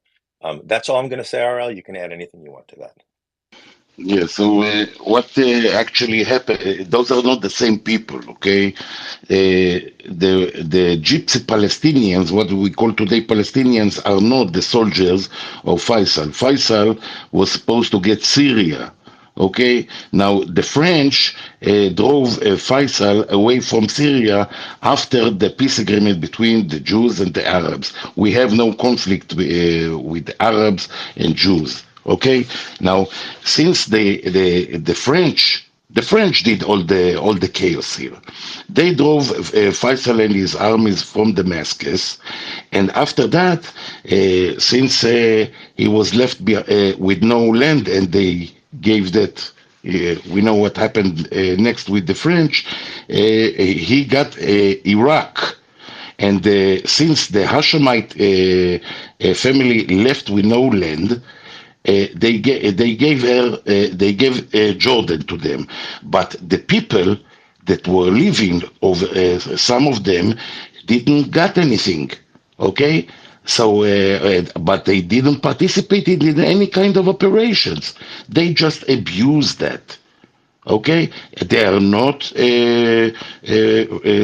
That's all I'm going to say, RL. You can add anything you want to that. Yeah, so what actually happened, those are not the same people, okay? The Gypsy Palestinians, what we call today Palestinians, are not the soldiers of Faisal. Faisal was supposed to get Syria. Okay, now the French drove Faisal away from Syria after the peace agreement between the Jews and the Arabs. We have no conflict with the Arabs and Jews. Okay, now since the French did all the chaos here. They drove Faisal and his armies from Damascus, and after that, since he was left with no land, and they gave that. We know what happened next with the French. He got Iraq, and since the Hashemite family left with no land, they gave Jordan to them, but the people that were living over some of them didn't got anything. Okay, so but they didn't participate in any kind of operations. They just abused that. Okay, they are not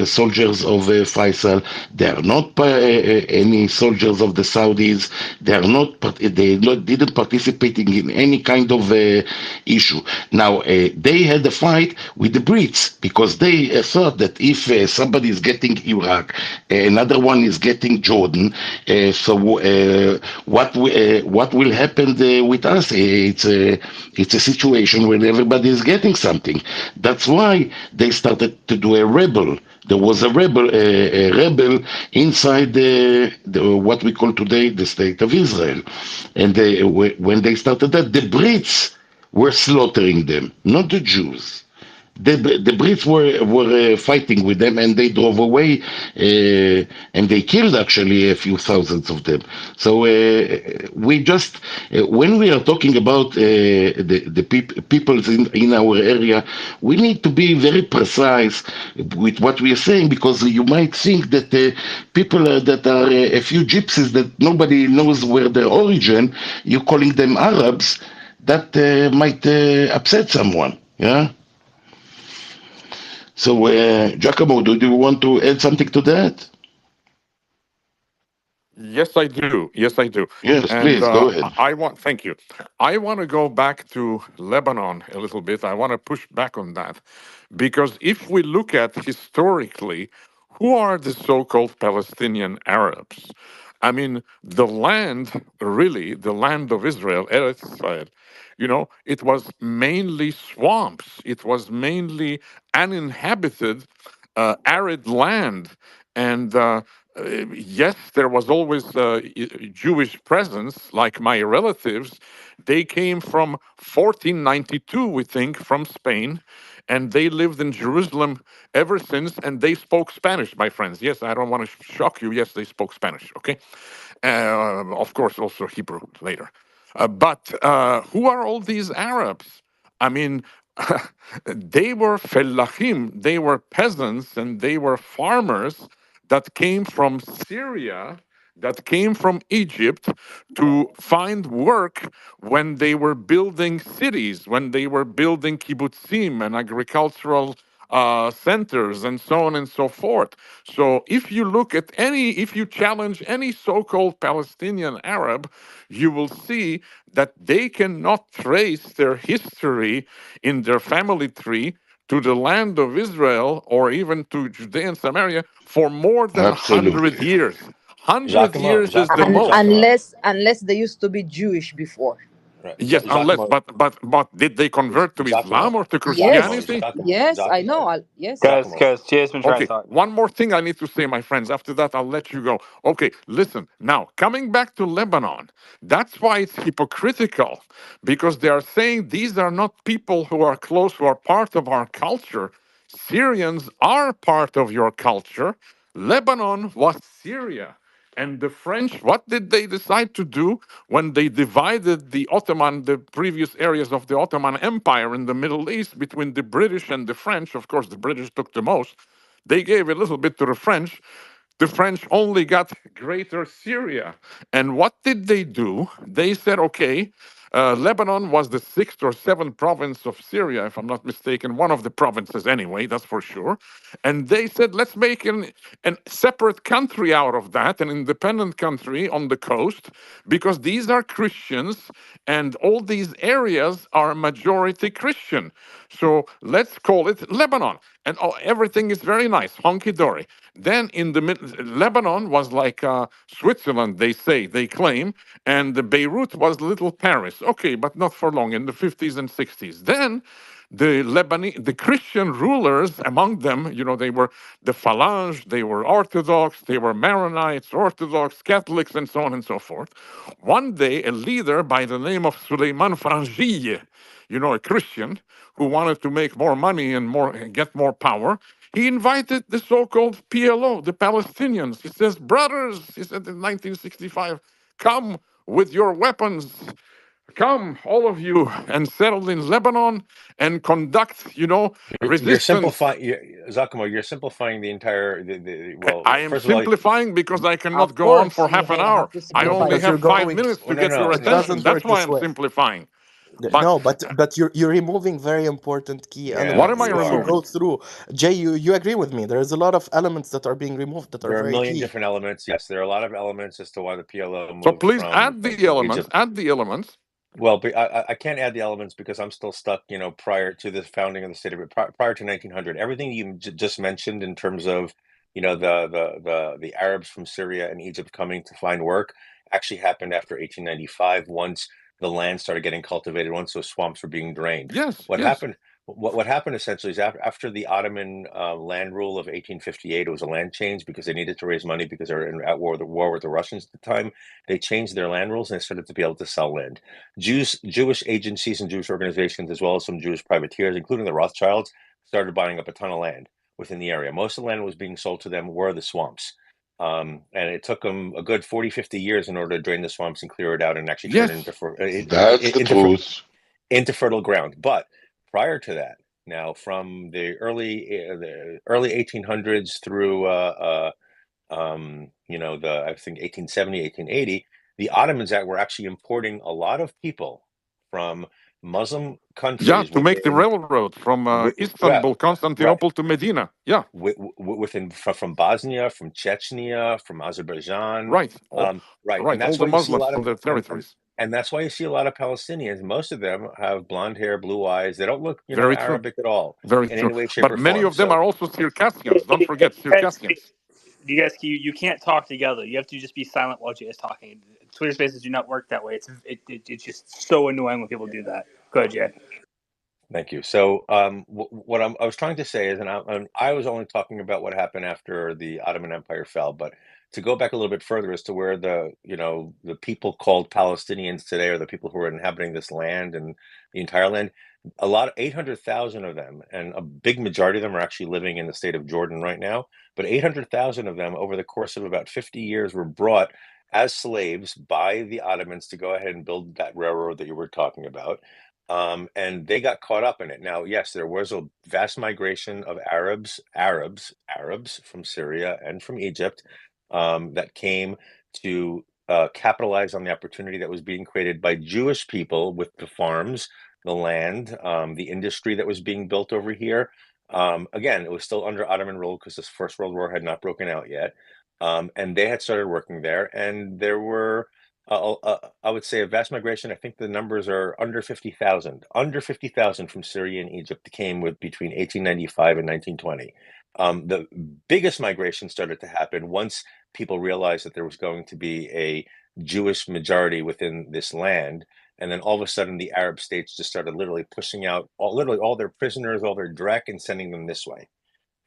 soldiers of Faisal. They are not any soldiers of the Saudis. They are not. Didn't participating in any kind of issue. Now they had a fight with the Brits because they thought that if somebody is getting Iraq, another one is getting Jordan. What will happen with us? It's a situation where everybody is getting something. That's why they started to do a rebel. There was a rebel inside what we call today the state of Israel, and when they started that, the Brits were slaughtering them, not the Jews. The Brits were fighting with them, and they drove away, and they killed actually a few thousands of them. So we just when we are talking about the peoples in our area, we need to be very precise with what we are saying, because you might think that people that are a few gypsies that nobody knows where their origin, you calling them Arabs, that might upset someone. Yeah. So, Giacomo, do you want to add something to that? Yes, I do. Yes, I do. Yes, And please go ahead. thank you. I want to go back to Lebanon a little bit. I want to push back on that because if we look at historically, who are the so called Palestinian Arabs? I mean, the land, really, the land of Israel, Eretz Israel, it was mainly swamps. It was mainly uninhabited, arid land. And yes, there was always Jewish presence, like my relatives. They came from 1492, we think, from Spain, and they lived in Jerusalem ever since, and they spoke Spanish, my friends. Yes, I don't want to shock you. Yes, they spoke Spanish, okay? Of course, also Hebrew later. But who are all these Arabs? I mean, they were fellahim, they were peasants, and they were farmers that came from Syria, that came from Egypt to find work when they were building cities, when they were building kibbutzim and agricultural centers and so on and so forth. So if you challenge any so-called Palestinian Arab, you will see that they cannot trace their history in their family tree to the land of Israel or even to Judea and Samaria for more than 100 Absolutely. years. 100 Giacomo, years is the Giacomo, most. Giacomo. Unless they used to be Jewish before. Right, Yes, unless, Giacomo, but did they convert to Islam Giacomo, or to Yes, Christianity? yes, I know. Giacomo, Yes. Guys, Giacomo. Jay's been trying Okay, to talk. one more thing I need to say, my friends. After that, I'll let you go. Okay, listen. Now, coming back to Lebanon, that's why it's hypocritical because they are saying these are not people who are close, who are part of our culture. Syrians are part of your culture. Lebanon was Syria. And the French, what did they decide to do when they divided the previous areas of the Ottoman Empire in the Middle East between the British and the French? Of course, the British took the most. They gave a little bit to the French. The French only got Greater Syria. And what did they do? They said, okay, Lebanon was the sixth or seventh province of Syria, if I'm not mistaken, one of the provinces anyway, that's for sure. And they said, let's make an separate country out of that, an independent country on the coast, because these are Christians and all these areas are majority Christian. So let's call it Lebanon. And everything is very nice, honky dory. Then in the Lebanon was like Switzerland, they say, they claim, and the Beirut was little Paris. Okay, but not for long, in the 50s and 60s. Then the Christian rulers among them, they were the Phalange, they were Orthodox, they were Maronites, Orthodox, Catholics, and so on and so forth. One day, a leader by the name of Suleiman Frangieh, a Christian who wanted to make more money and get more power, he invited the so-called PLO, the Palestinians. He says, brothers, he said in 1965, come with your weapons. Come, all of you, and settle in Lebanon and conduct, You're resistance. simplifying, Giacomo. You're simplifying the entire. Well, I am first of all, simplifying because I cannot Of go on course, for half an Michael, you hour. have to I No, only simplify but have you're things. 5 minutes going. well, to no, get your no, It no. attention. doesn't That's work why this I'm way. simplifying. But No, but you're removing very important key Yeah, what am elements. I you If you are. go removing? through, Jay, you agree with me. There's a lot of elements that are being removed that are There are a very million key. different elements. Yes, there are a lot of elements as to why the PLO So moved please add the from elements. Egypt. Add the elements. Well, but I can't add the elements because I'm still stuck, prior to the founding of the state of it, prior to 1900. Everything you just mentioned in terms of, the Arabs from Syria and Egypt coming to find work actually happened after 1895. Once the land started getting cultivated, once those swamps were being drained. Yes, What yes. happened? What happened essentially is after the Ottoman land rule of 1858, it was a land change because they needed to raise money because they were at war with the Russians at the time. They changed their land rules and they started to be able to sell land. Jewish agencies and Jewish organizations, as well as some Jewish privateers, including the Rothschilds, started buying up a ton of land within the area. Most of the land that was being sold to them were the swamps. And it took them a good 40, 50 years in order to drain the swamps and clear it out and actually turn Yes. it That's the truth. into fertile ground. But prior to that, now from the early 1800s through I think 1870, 1880, the Ottomans that were actually importing a lot of people from Muslim Yeah, countries to make the within, railroad from right, Istanbul, right, Constantinople to Medina. Yeah, within from Bosnia, from Chechnya, from Azerbaijan, right. right, and Right. All that's the why you see a Muslims lot from of their territories. and that's why you see a lot of Palestinians. Most of them have blonde hair, blue eyes. They don't look, Very true. Arabic at all Very in true. any way, shape, But or many form. of them So are also Circassians. Don't forget Guys, Circassians. you can't talk together. You have to just be silent while Jay is talking. Twitter Spaces do not work that way. It's just so annoying when people do that. Go ahead, Jay. thank you. So, what I was trying to say is, and I was only talking about what happened after the Ottoman Empire fell, but to go back a little bit further as to where the people called Palestinians today, or the people who are inhabiting this land and the entire land, 800,000 of them, and a big majority of them are actually living in the state of Jordan right now. But 800,000 of them, over the course of about 50 years, were brought as slaves by the Ottomans to go ahead and build that railroad that you were talking about. And they got caught up in it. Now, yes, there was a vast migration of Arabs from Syria and from Egypt that came to capitalize on the opportunity that was being created by Jewish people with the farms, the land, the industry that was being built over here. Again, it was still under Ottoman rule because this First World War had not broken out yet. And they had started working there, and there were I would say a vast migration. I think the numbers are under 50,000. Under 50,000 from Syria and Egypt came with between 1895 and 1920. The biggest migration started to happen once people realized that there was going to be a Jewish majority within this land. And then all of a sudden, the Arab states just started literally pushing out literally all their prisoners, all their dreck, and sending them this way.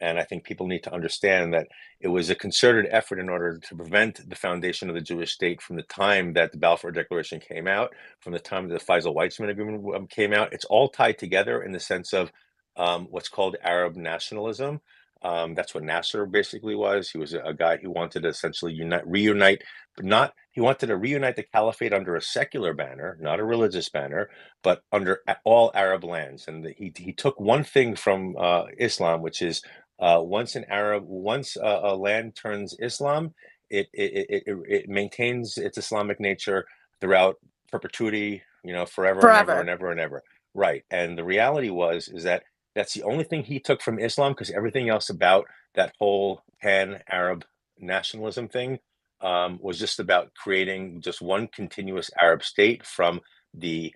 And I think people need to understand that it was a concerted effort in order to prevent the foundation of the Jewish state from the time that the Balfour Declaration came out, from the time that the Faisal-Weizmann Agreement came out. It's all tied together in the sense of what's called Arab nationalism. That's what Nasser basically was. He was a guy who wanted to essentially reunite, but not, he wanted to reunite the caliphate under a secular banner, not a religious banner, but under all Arab lands. And he took one thing from Islam, which is once a land turns Islam, it maintains its Islamic nature throughout perpetuity, forever and ever Forever. and ever and ever. Right. And the reality is that that's the only thing he took from Islam, because everything else about that whole pan-Arab nationalism thing was just about creating just one continuous Arab state from the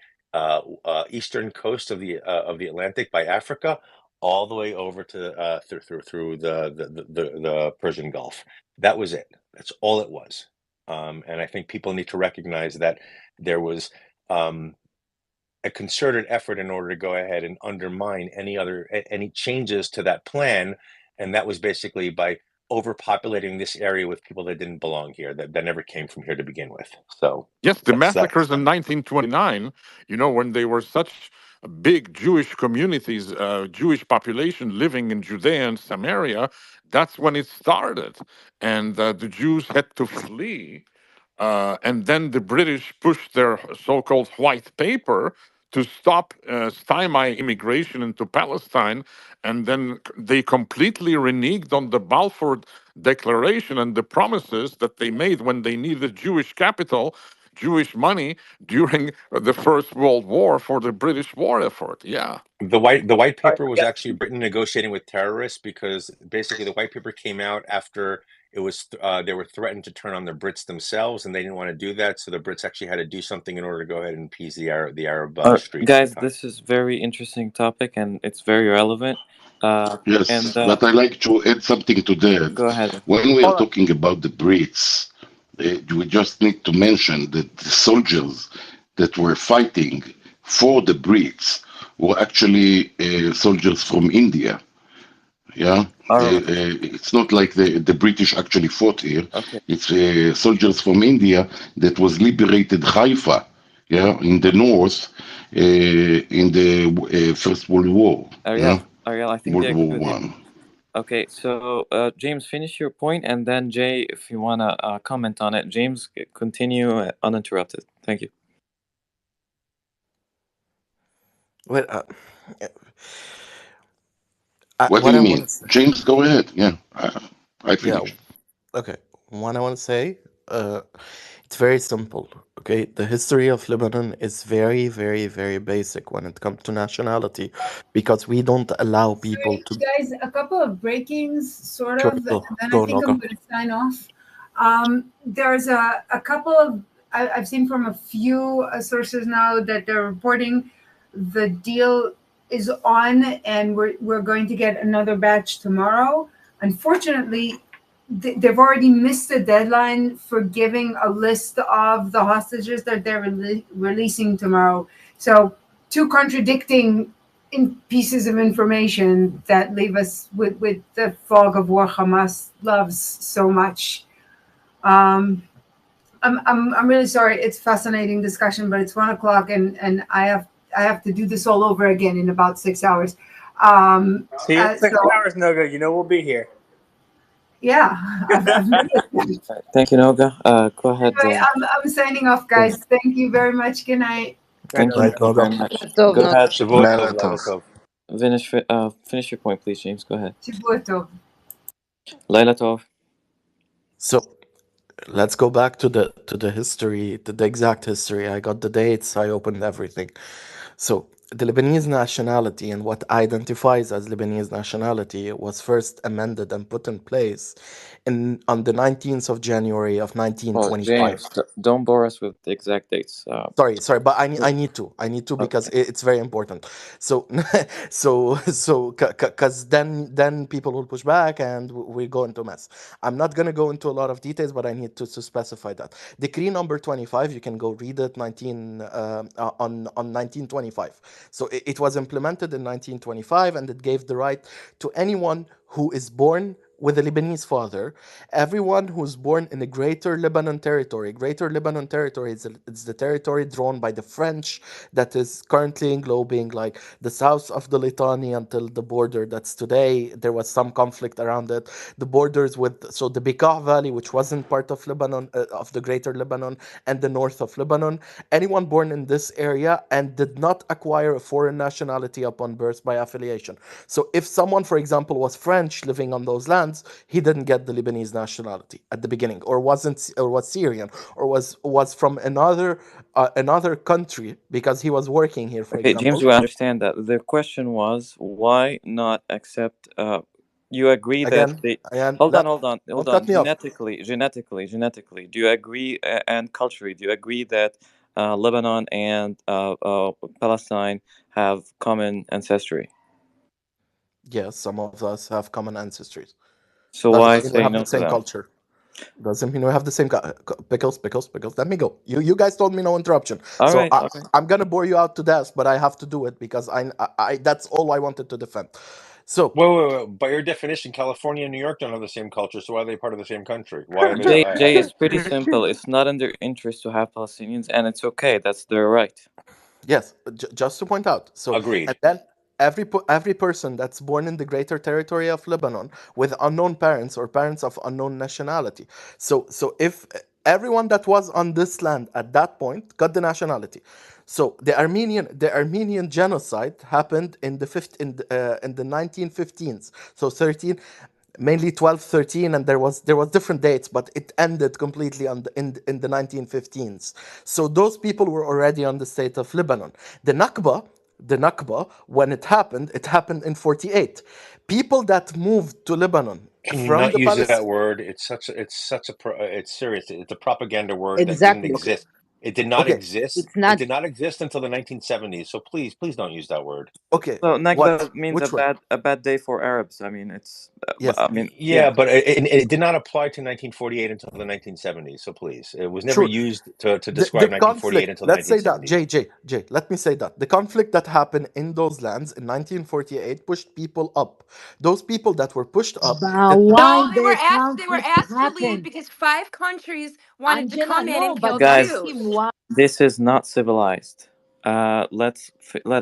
eastern coast of the Atlantic by Africa all the way over to through the Persian Gulf. That was it. That's all it was. And I think people need to recognize that there was a concerted effort in order to go ahead and undermine any changes to that plan, and that was basically by overpopulating this area with people that didn't belong here, that never came from here to begin with. So Yes, the that's that. massacres in 1929, when they were such big Jewish communities, Jewish population living in Judea and Samaria, that's when it started. And the Jews had to flee. And then the British pushed their so called white paper to stop stymie immigration into Palestine. And then they completely reneged on the Balfour Declaration and the promises that they made when they needed Jewish capital, Jewish money during the First World War for the British war effort. Yeah. The white All right, paper was yeah. actually Britain negotiating with terrorists, because basically the white paper came out after it was they were threatened to turn on the Brits themselves, and they didn't want to do that. So the Brits actually had to do something in order to go ahead and appease the Arab streets at Guys, the time. this is very interesting topic and it's very relevant. And Yes, but I like to add something to that. go ahead. When we are Hold on. talking about the Brits, we just need to mention that the soldiers that were fighting for the Brits were actually soldiers from India. Yeah, All right. it's not like the British actually fought here. Okay. It's soldiers from India that was liberated Haifa, yeah, in the north, in the First World War, yeah, Ariel, I think they World agree War with you. One. Okay, so James, finish your point, and then Jay, if you wanna comment on it, James, continue uninterrupted. Thank you. Well, What do what you I mean, want to say, James? Go ahead. Yeah, I yeah, finished. okay. What I want to say, it's very simple. Okay, the history of Lebanon is very, very, very basic when it comes to nationality, because we don't allow people Sorry, to. guys, a couple of breakings, sort Sure, of, and go, then I go, think I'm Noga. going to sign off. There's a couple of, I've seen from a few sources now that they're reporting the deal is on, and we're going to get another batch tomorrow. Unfortunately, they've already missed the deadline for giving a list of the hostages that they're releasing tomorrow. So, two contradicting pieces of information that leave us with the fog of war Hamas loves so much. I'm really sorry. It's a fascinating discussion, but it's 1 o'clock, and I have to do this all over again in about 6 hours. See you in 6 So hours, Noga. You know we'll be here. yeah, I've made it. Thank you, Noga. Go ahead. Anyway, I'm signing off, guys. Thank you very much. Good night. Thank you Right, very Noga. much. Tov, Go Noga. ahead. Shavuot Tov, Laila Laila Tov. Tov. Finish your point, please, James. Go ahead. Shavua tov. Laila Tov. So let's go back to the history, to the exact history. I got the dates. I opened everything. So the Lebanese nationality and what identifies as Lebanese nationality was first amended and put in place on the 19th of January of Oh, 1925. James, don't bore us with the exact dates. Sorry, but I need to because Okay. it's very important. So, so, because then people will push back and we go into mess. I'm not gonna go into a lot of details, but I need to specify that decree number 25. You can go read it. 1925. So it was implemented in 1925, and it gave the right to anyone who is born with a Lebanese father, everyone who's born in the Greater Lebanon Territory. Greater Lebanon Territory is it's the territory drawn by the French that is currently englobing like the south of the Litani until the border that's today. There was some conflict around it. The borders with so the Bekaa Valley, which wasn't part of Lebanon, of the Greater Lebanon, and the north of Lebanon. Anyone born in this area and did not acquire a foreign nationality upon birth by affiliation. So if someone, for example, was French living on those lands, he didn't get the Lebanese nationality at the beginning, or was Syrian, or was from another country because he was working here, for Okay, James, example. we understand that. The question was why not accept you agree that Again, they again, hold on, let, hold on, hold don't on. cut me off. Genetically, do you agree and culturally, do you agree that Lebanon and Palestine have common ancestry? Yes, some of us have common ancestries. So Doesn't why mean we say have no the to same them? culture. Doesn't mean we have the same pickles. Let me go. You guys told me no interruption, All so right, okay. I'm gonna bore you out to death, but I have to do it because I that's all I wanted to defend. So Wait. By your definition, California and New York don't have the same culture, so why are they part of the same country? Why are they? Jay, it's pretty simple. It's not in their interest to have Palestinians, and it's okay. That's their right. yes, just to point out. So and Agreed. then every person that's born in the greater territory of Lebanon with unknown parents or parents of unknown nationality. So if everyone that was on this land at that point got the nationality. So the Armenian genocide happened in the 1915s. So 13, mainly 12, 13, and there was different dates, but it ended completely in the 1915s. So those people were already on the state of Lebanon. The Nakba, when it happened in 48. People that moved to Lebanon Can you from not the use that Palestine. word? It's serious. It's a propaganda word that didn't Exactly. exist. It did not Okay, exist. It's It not. did not exist until the 1970s. So please don't use that word. okay, So Nakba what? means Which one? a bad day for Arabs. I mean, it's Yes, I mean, yeah. Yeah, but it did not apply to 1948 until the 1970s. So please, it was never sure. used to The describe 1948 conflict, until the let's say that, 1970s. J, let me say that. The conflict that happened in those lands in 1948 pushed people up. Those people that were pushed up But did not. why No, they were the asked. They were conflict asked to leave happened? because 5 countries wanted to Angela, come in no, and but kill Guys, ask him Jews. why. this is not civilized. Let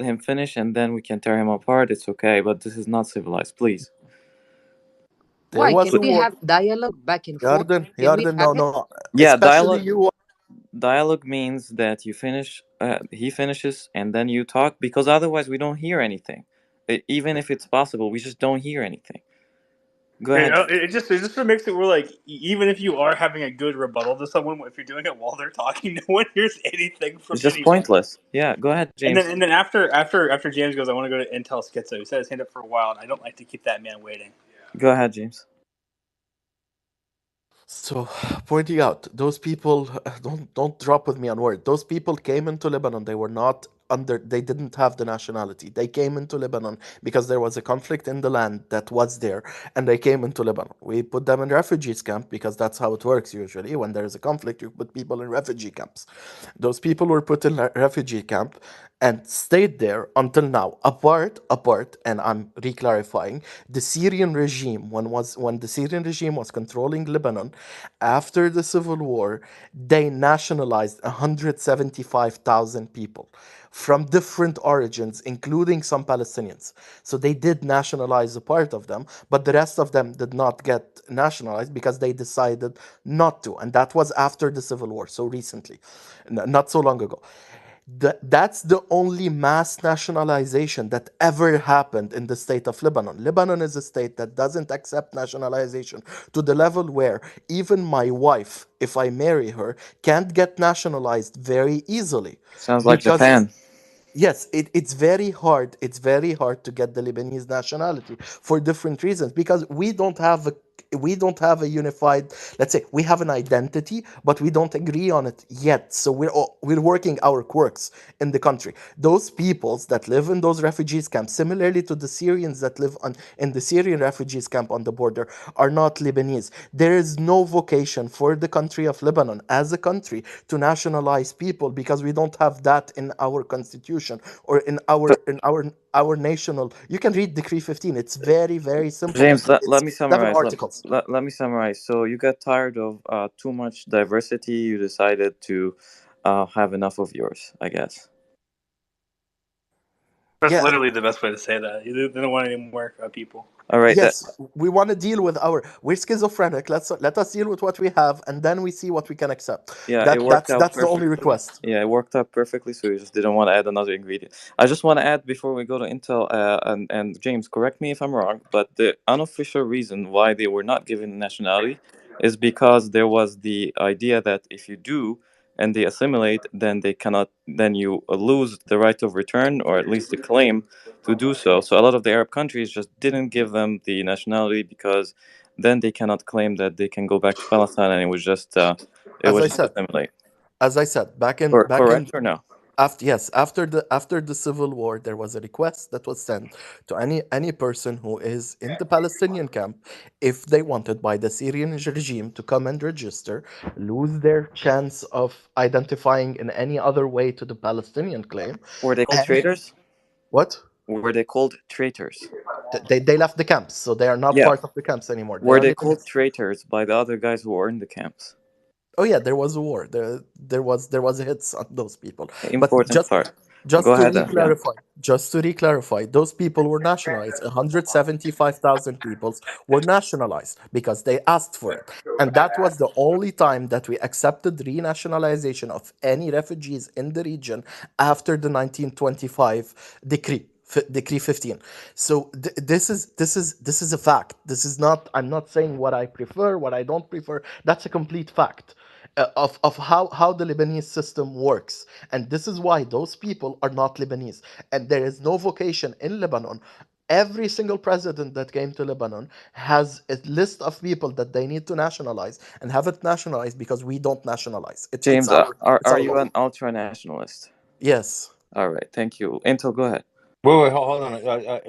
him finish, and then we can tear him apart. It's okay, but this is not civilized. Please. There Why was can a we war. have dialogue back and forth? Can we Yarden, have no, it? no. Yeah, Especially dialogue. you. Dialogue means that you finish. He finishes, and then you talk. Because otherwise, we don't hear anything. Even if it's possible, we just don't hear anything. Go You ahead, know, James. it just makes it where like even if you are having a good rebuttal to someone, if you're doing it while they're talking, no one hears anything from It's just anyone. pointless. Yeah, go ahead, James. And then after James goes, I want to go to Intel Schizo. He's had his hand up for a while, and I don't like to keep that man waiting. Go ahead, James. So, pointing out, those people don't drop with me on word. Those people came into Lebanon. They were not under. They didn't have the nationality. They came into Lebanon because there was a conflict in the land that was there, and they came into Lebanon. We put them in refugees camp because that's how it works usually. When there is a conflict, you put people in refugee camps. Those people were put in a refugee camp and stayed there until now. Apart, and I'm reclarifying, the Syrian regime, when the Syrian regime was controlling Lebanon after the civil war, they nationalized 175,000 people from different origins, including some Palestinians. So they did nationalize a part of them, but the rest of them did not get nationalized because they decided not to. And that was after the civil war, so recently, not so long ago. That's the only mass nationalization that ever happened in the state of Lebanon. Lebanon is a state that doesn't accept nationalization to the level where even my wife, if I marry her, can't get nationalized very easily Sounds like because Japan. Yes, it's very hard. It's very hard to get the Lebanese nationality for different reasons because we don't have a unified. Let's say we have an identity, but we don't agree on it yet. So we're working our quirks in the country. Those peoples that live in those refugees camps, similarly to the Syrians that live in the Syrian refugees camp on the border, are not Lebanese. There is no vocation for the country of Lebanon as a country to nationalize people because we don't have that in our constitution or in So, our national. You can read Decree 15. It's very, very simple. James, let It's me seven summarize. articles. Let me summarize. So you got tired of too much diversity. You decided to have enough of yours, I guess. That's Yeah. literally the best way to say that. They don't want any more people. All right. That Yes, we want to deal with we're schizophrenic. Let us deal with what we have, and then we see what we can accept. Yeah, it That worked that's out that's the only perfectly. request. Yeah, it worked out perfectly. So you just didn't want to add another ingredient. I just want to add before we go to Intel, and James, correct me if I'm wrong, but the unofficial reason why they were not given nationality is because there was the idea that if you do and they assimilate, then they cannot, then you lose the right of return or at least the claim to do so. So a lot of the Arab countries just didn't give them the nationality because then they cannot claim that they can go back to Palestine, and it As was I just said, assimilate. back in Correct or no? after the civil war, there was a request that was sent to any person who is in the Palestinian camp, if they wanted by the Syrian regime to come and register, lose their chance of identifying in any other way to the Palestinian claim, Were they called and traitors? what? Were they called traitors? They left the camps, so they are not Yeah. part of the camps anymore. They Were are they called Lebanese. traitors by the other guys who were in the camps? Oh yeah, there was a war. There was hits on those people. But Important just part. Go just to ahead. Yeah. re-clarify, those people were nationalized. 175,000 peoples were nationalized because they asked for it. And that was the only time that we accepted renationalization of any refugees in the region after the 1925 decree 15. So this is a fact. This is not, I'm not saying what I prefer, what I don't prefer. That's a complete fact of how the Lebanese system works. And this is why those people are not Lebanese. And there is no vocation in Lebanon. Every single president that came to Lebanon has a list of people that they need to nationalize and have it nationalized because we don't nationalize. It's James, our it's are our you law. an ultra nationalist? Yes. All right. Thank you. Intel, go ahead. Wait, hold on.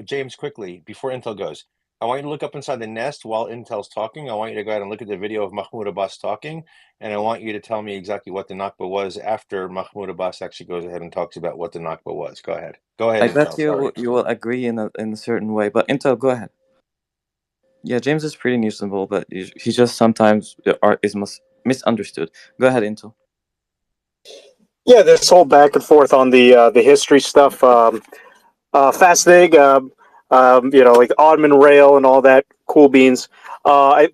James, quickly, before Intel goes, I want you to look up inside the nest while Intel's talking. I want you to go ahead and look at the video of Mahmoud Abbas talking, and I want you to tell me exactly what the Nakba was after Mahmoud Abbas actually goes ahead and talks about what the Nakba was. Go ahead. Go ahead, I bet Intel. Sorry. you will agree in a certain way, but Intel, go ahead. Yeah, James is pretty reasonable, but he just sometimes is misunderstood. Go ahead, Intel. Yeah, this whole back and forth on the history stuff, fascinating. Like Ottoman Rail and all that, cool beans. I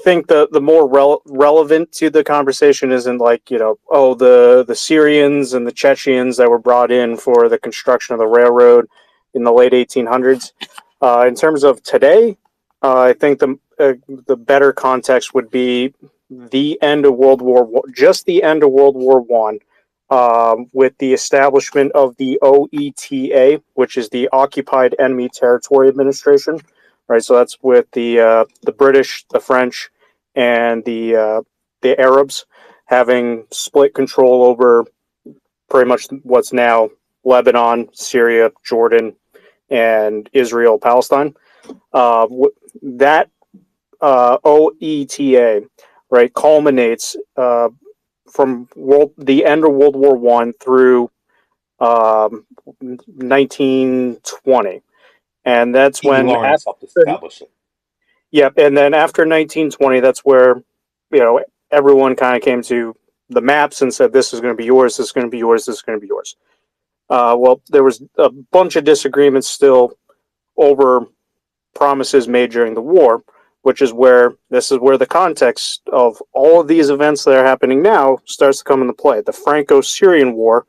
think the more relevant to the conversation isn't like the Syrians and the Chechens that were brought in for the construction of the railroad in the late 1800s. In terms of today, I think the better context would be the end of just the end of World War One, with the establishment of the OETA, which is the Occupied Enemy Territory Administration, right? So that's with the British, the French, and the Arabs having split control over pretty much what's now Lebanon, Syria, Jordan, and Israel, Palestine. That OETA, right, culminates from the end of World War One through 1920, and that's E. when Lawrence helped establish it. Yep, and then after 1920, that's where everyone kind of came to the maps and said, "This is going to be yours. This is going to be yours. This is going to be yours." Well, there was a bunch of disagreements still over promises made during the war, which is where the context of all of these events that are happening now starts to come into play. The Franco-Syrian War,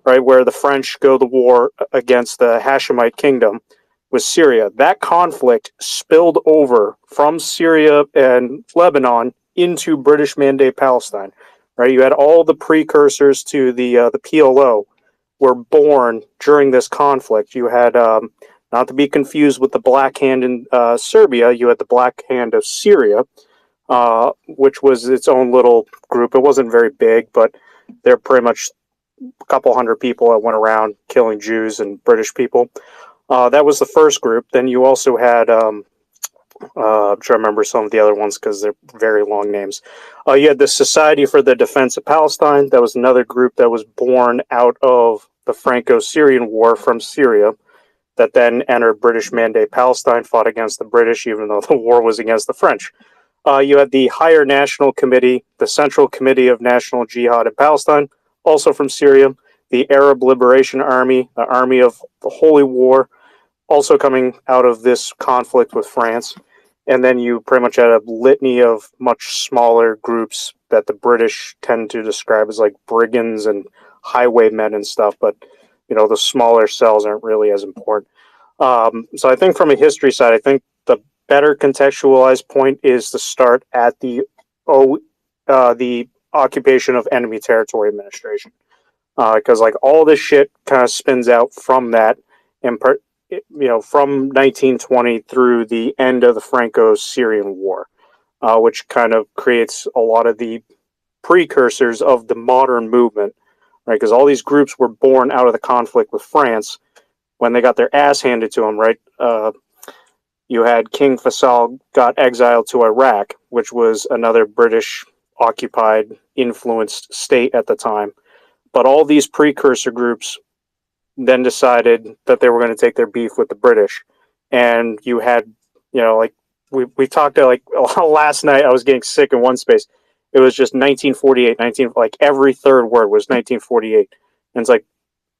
right, where the French go to war against the Hashemite kingdom with Syria. That conflict spilled over from Syria and Lebanon into British Mandate Palestine, right? You had all the precursors to the PLO were born during this conflict. You had, not to be confused with the Black Hand in Serbia, you had the Black Hand of Syria, which was its own little group. It wasn't very big, but they're pretty much a couple hundred people that went around killing Jews and British people. That was the first group. Then you also had, I'm trying to remember some of the other ones because they're very long names. You had the Society for the Defense of Palestine. That was another group that was born out of the Franco-Syrian War from Syria, that then entered British Mandate Palestine, fought against the British, even though the war was against the French. You had the Higher National Committee, the Central Committee of National Jihad in Palestine, also from Syria, the Arab Liberation Army, the Army of the Holy War, also coming out of this conflict with France. And then you pretty much had a litany of much smaller groups that the British tend to describe as like brigands and highwaymen and stuff, but the smaller cells aren't really as important. So I think from a history side, I think the better contextualized point is to start at the occupation of enemy territory administration, because like all this shit kind of spins out from that, and from 1920 through the end of the Franco-Syrian War, which kind of creates a lot of the precursors of the modern movement, right? Because all these groups were born out of the conflict with France when they got their ass handed to them, right? You had King Faisal got exiled to Iraq, which was another British occupied, influenced state at the time. But all these precursor groups then decided that they were going to take their beef with the British. And you had, like we talked like last night, I was getting sick in one space. It was just 1948, like every third word was 1948. And it's like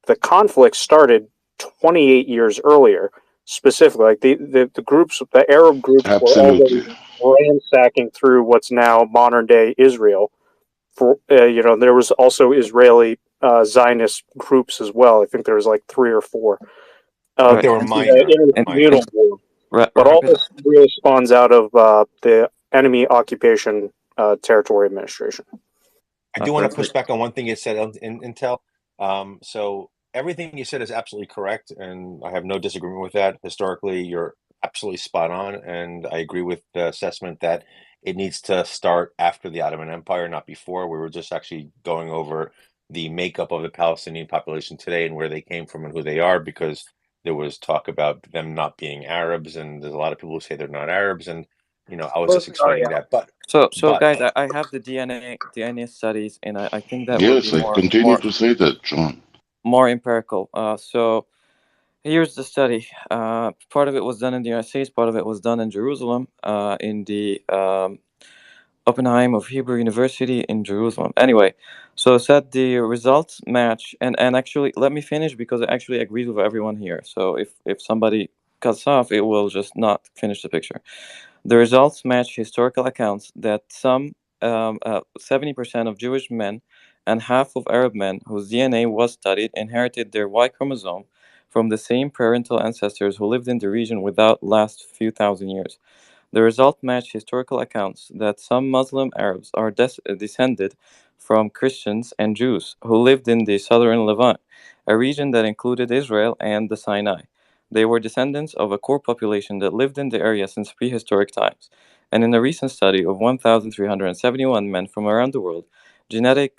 the conflict started 28 years earlier, specifically. Like the groups, the Arab groups were already Absolutely. ransacking through what's now modern day Israel. There was also Israeli Zionist groups as well. I think there was like 3 or 4. But Right. they were And, minor. In the and, Minor. communal and war. But all rapid. this really spawns out of the enemy occupation territory administration. I do want to push Perfect. back on one thing you said in Intel. So everything you said is absolutely correct, and I have no disagreement with that. Historically, you're absolutely spot on, and I agree with the assessment that it needs to start after the Ottoman Empire, not before. We were just actually going over the makeup of the Palestinian population today and where they came from and who they are, because there was talk about them not being Arabs, and there's a lot of people who say they're not Arabs, and I was Well, just oh explaining yeah. that. But So but guys, I have the DNA studies, and I think that would be Yes, I more continue more to say that, John. more empirical. So here's the study. Part of it was done in the United States, part of it was done in Jerusalem, in the Oppenheim of Hebrew University in Jerusalem. Anyway, so it said the results match, and actually, let me finish because I actually agreed with everyone here. So if somebody cuts off, it will just not finish the picture. The results match historical accounts that 70% of Jewish men and half of Arab men whose DNA was studied inherited their Y chromosome from the same parental ancestors who lived in the region without last few thousand years. The result matched historical accounts that some Muslim Arabs are descended from Christians and Jews who lived in the southern Levant, a region that included Israel and the Sinai. They were descendants of a core population that lived in the area since prehistoric times. And in a recent study of 1,371 men from around the world, geneticist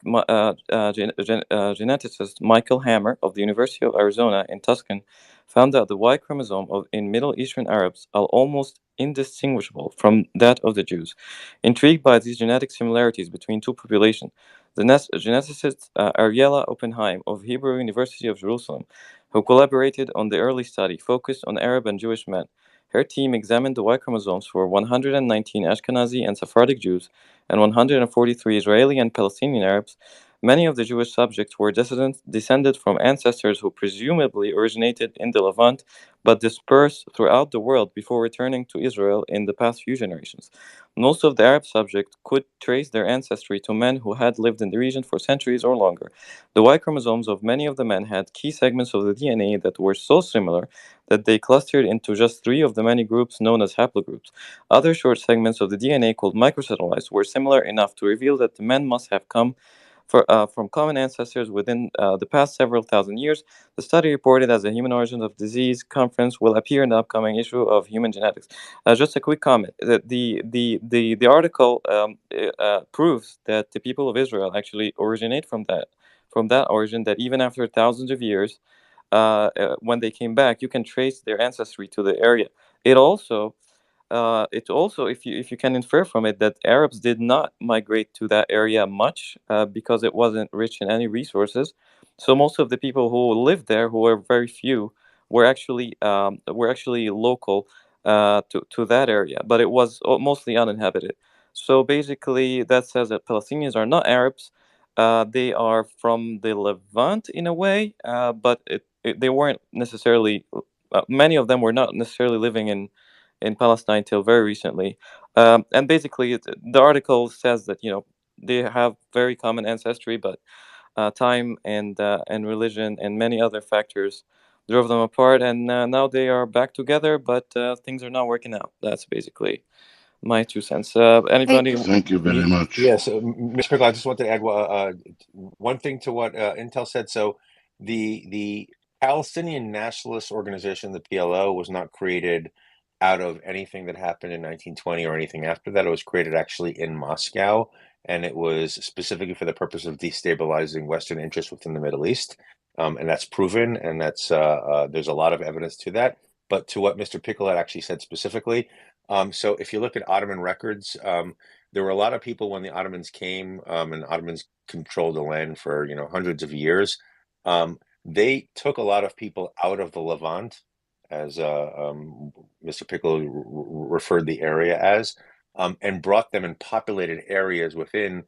Michael Hammer of the University of Arizona in Tucson found that the Y chromosome in Middle Eastern Arabs are almost indistinguishable from that of the Jews. Intrigued by these genetic similarities between two populations, the geneticist Ariella Oppenheim of Hebrew University of Jerusalem, who collaborated on the early study, focused on Arab and Jewish men. Her team examined the Y chromosomes for 119 Ashkenazi and Sephardic Jews and 143 Israeli and Palestinian Arabs. Many of the Jewish subjects were descended from ancestors who presumably originated in the Levant but dispersed throughout the world before returning to Israel in the past few generations. Most of the Arab subjects could trace their ancestry to men who had lived in the region for centuries or longer. The Y chromosomes of many of the men had key segments of the DNA that were so similar that they clustered into just 3 of the many groups known as haplogroups. Other short segments of the DNA called microsatellites were similar enough to reveal that the men must have come from common ancestors within the past several thousand years. The study reported as a Human Origins of Disease conference will appear in the upcoming issue of Human Genetics. Just a quick comment. The article proves that the people of Israel actually originate from that origin, that even after thousands of years, when they came back, you can trace their ancestry to the area. It also, if you can infer from it, that Arabs did not migrate to that area much because it wasn't rich in any resources. So most of the people who lived there, who were very few, were actually local to that area, but it was mostly uninhabited. So basically, that says that Palestinians are not Arabs. They are from the Levant in a way, but they weren't necessarily. Many of them were not necessarily living in Palestine till very recently. And basically, the article says that they have very common ancestry, but time and religion and many other factors drove them apart, and now they are back together, but things are not working out. That's basically my 2 cents. Hey, Anybody? Thank you very much. Yes, Mr. Pickle, I just wanted to add one thing to what Intel said. So the Palestinian Nationalist Organization, the PLO, was not created out of anything that happened in 1920 or anything after that. It was created actually in Moscow, and it was specifically for the purpose of destabilizing Western interests within the Middle East. And that's proven, and that's there's a lot of evidence to that. But to what Mr. Pickle had actually said specifically, so if you look at Ottoman records, there were a lot of people when the Ottomans came, and Ottomans controlled the land for hundreds of years. They took a lot of people out of the Levant, as Mr. Pickle referred the area as, and brought them in populated areas within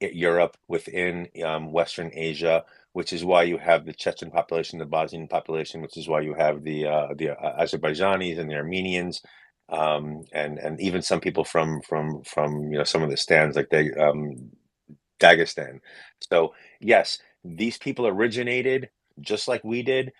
Europe, within Western Asia, which is why you have the Chechen population, the Bosnian population, which is why you have the Azerbaijanis and the Armenians, and even some people from some of the stands like Dagestan. So yes, these people originated just like we did,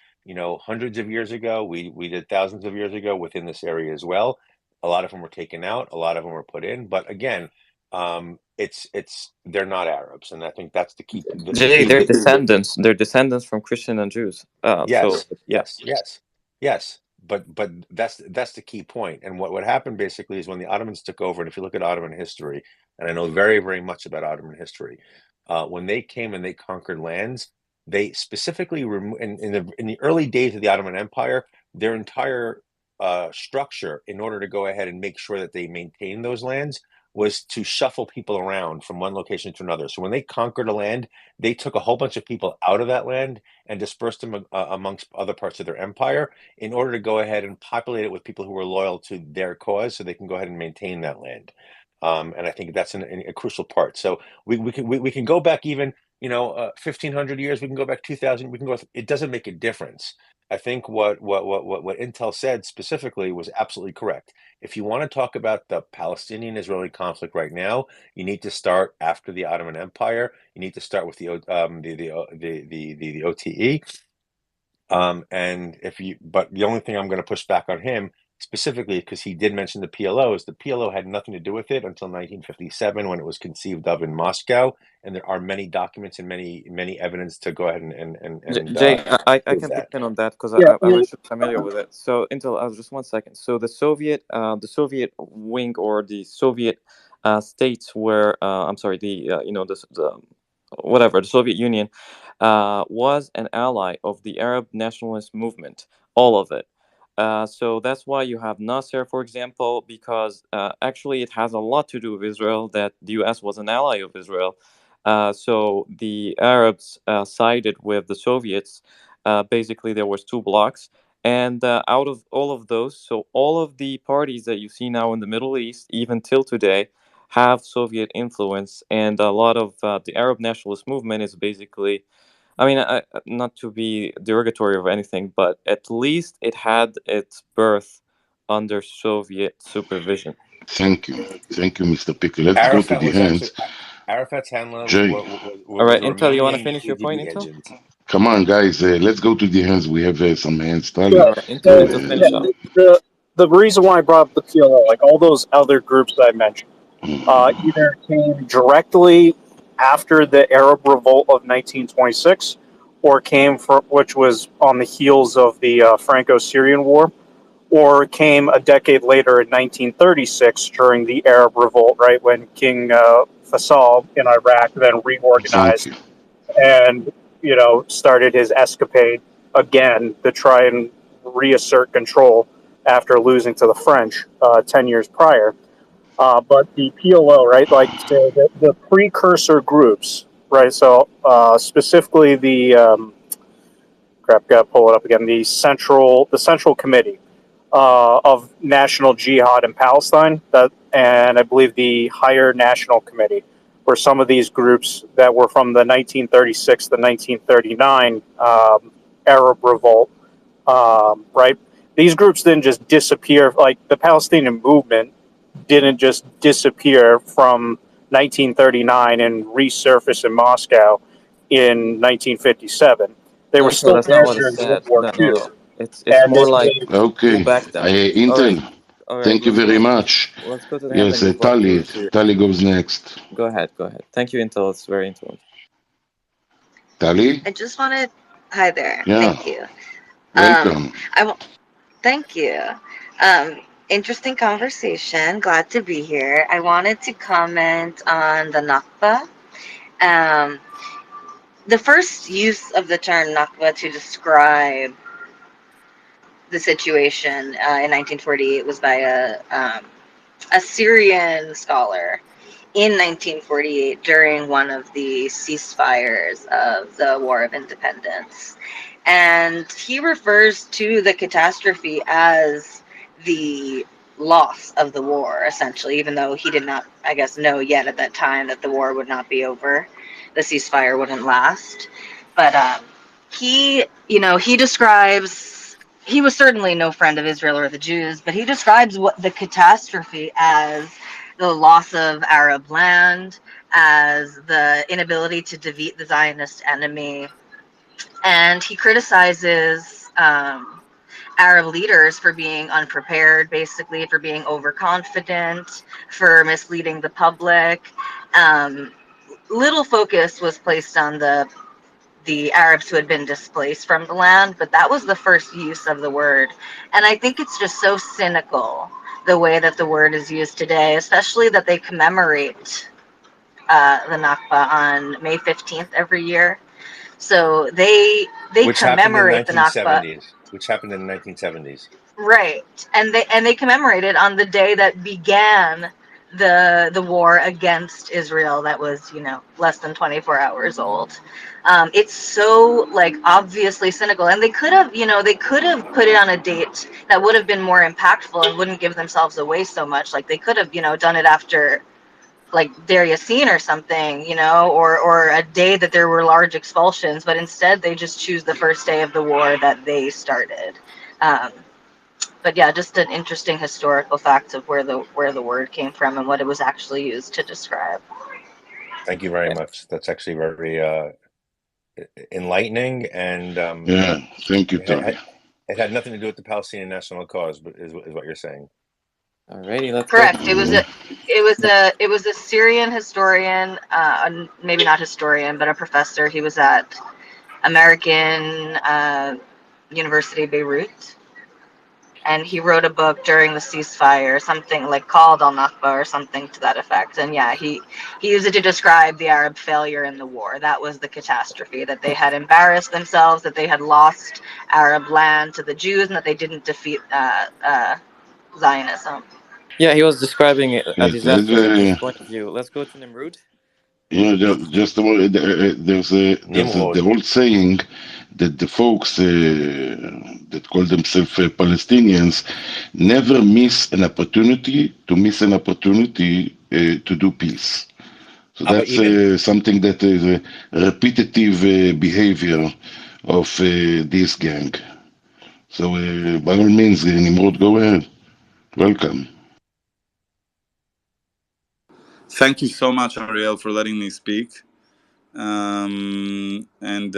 hundreds of years ago. We did thousands of years ago within this area as well. A lot of them were taken out, a lot of them were put in, but again, they're not Arabs, and I think that's the key. The Jay, key. they're descendants. They're descendants from Christian and Jews. So Yes, yeah. yes. But that's the key point. And what happened basically is when the Ottomans took over, and if you look at Ottoman history, and I know very, very much about Ottoman history, when they came and they conquered lands, they specifically in the early days of the Ottoman Empire, their entire structure, in order to go ahead and make sure that they maintained those lands, was to shuffle people around from one location to another. So when they conquered a land, they took a whole bunch of people out of that land and dispersed them amongst other parts of their empire in order to go ahead and populate it with people who were loyal to their cause, so they can go ahead and maintain that land. And I think that's a crucial part. So we can go back even 1,500 years. We can go back 2,000. We can go. It doesn't make a difference. I think what Intel said specifically was absolutely correct. If you want to talk about the Palestinian-Israeli conflict right now, you need to start after the Ottoman Empire. You need to start with the OTE. But the only thing I'm going to push back on him specifically, because he did mention the PLO, is the PLO had nothing to do with it until 1957 when it was conceived of in Moscow, and there are many documents and many evidence to go ahead and Jay, I prove can pitch that. in on that because Yeah, I'm actually familiar with it. So, Intel, just 1 second. So the Soviet wing, or the Soviet states were, I'm sorry, the Soviet Union was an ally of the Arab nationalist movement, all of it. So that's why you have Nasser, for example, because actually it has a lot to do with Israel, that the U.S. was an ally of Israel. So the Arabs sided with the Soviets. Basically, there was two blocks, and out of all of those, so all of the parties that you see now in the Middle East, even till today, have Soviet influence, and a lot of the Arab nationalist movement is basically, I mean, not to be derogatory of anything, but at least it had its birth under Soviet supervision. Thank you, Mr. Pickle. Let's go to Arafat the was actually hands. Arafat's handler Jay, All was right, a Intel, you want to Romanian finish your point, KGB Intel? agent. come on, guys. Let's go to the hands. We have some hands. yeah. Tali, All right, go Intel, ahead. Yeah, finish up. the reason why I brought up the PLO, like all those other groups that I mentioned, Mm. either came directly after the Arab Revolt of 1926, or came from which was on the heels of the Franco-Syrian War, or came a decade later in 1936 during the Arab Revolt, right when King Faisal in Iraq then Thank reorganized you. and started his escapade again to try and reassert control after losing to the French 10 years prior. But the PLO, right, like so the precursor groups, right? So specifically the crap, got to pull it up again. The Central Committee of National Jihad in Palestine, and I believe the Higher National Committee were some of these groups that were from the 1936 to 1939 Arab Revolt, right? These groups didn't just disappear. Like the Palestinian movement didn't just disappear from 1939 and resurface in Moscow in 1957. They were No, still that's not there what it during World said. War No, no, II, no. It's and more like they who Okay. backed them. All right, Intel, all right. thank you Let's very go. much. Let's go to the hand Yes, raising before I move Tali. to. Tali goes next. Go ahead, go ahead. Thank you, Intel. It's very intelligent. Tali? I just wanted. Hi there. Yeah, Thank you. welcome. I w- Thank you. Interesting conversation. Glad to be here. I wanted to comment on the Nakba. Um, the first use of the term Nakba to describe the situation in 1948 was by a Syrian scholar in 1948 during one of the ceasefires of the War of Independence. And he refers to the catastrophe as the loss of the war, essentially, even though he did not, I guess, know yet at that time that the war would not be over. The ceasefire wouldn't last. But he describes, he was certainly no friend of Israel or the Jews, but he describes what the catastrophe as the loss of Arab land, as the inability to defeat the Zionist enemy. And he criticizes Arab leaders for being unprepared, basically, for being overconfident, for misleading the public. Um, Little focus was placed on the Arabs who had been displaced from the land, but that was the first use of the word. And I think it's just so cynical the way that the word is used today, especially that they commemorate the Nakba on May 15th every year. So they Which happened in commemorate the Nakba. 1970s. Which happened in the 1970s. Right, and they commemorate it on the day that began the war against Israel. That was less than 24 hours old. It's so like obviously cynical, and they could have put it on a date that would have been more impactful and wouldn't give themselves away so much. Like they could have done it after like Deir Yassin or something, or a day that there were large expulsions, but instead they just choose the first day of the war that they started. Um, but yeah, just an interesting historical fact of where the word came from and what it was actually used to describe. Thank you very much. That's actually very enlightening, and Yeah, thank you, it Tali. had, it had nothing to do with the Palestinian national cause, but is what you're saying. Alrighty, let's go. Correct. It was a Syrian historian, maybe not historian, but a professor. He was at American University Beirut, and he wrote a book during the ceasefire, something like called Al Nakba or something to that effect. And yeah, he used it to describe the Arab failure in the war. That was the catastrophe, that they had embarrassed themselves, that they had lost Arab land to the Jews, and that they didn't defeat Zionism. Yeah, he was describing a Yes, disaster from his point of view. Let's go to Nimrud. just there's Nimrod. the old saying that the folks that call themselves Palestinians never miss an opportunity to do peace. So But that's even something that is a repetitive behavior of this gang. So by all means, Nimrod, go ahead. Welcome. Thank you so much, Ariel, for letting me speak. And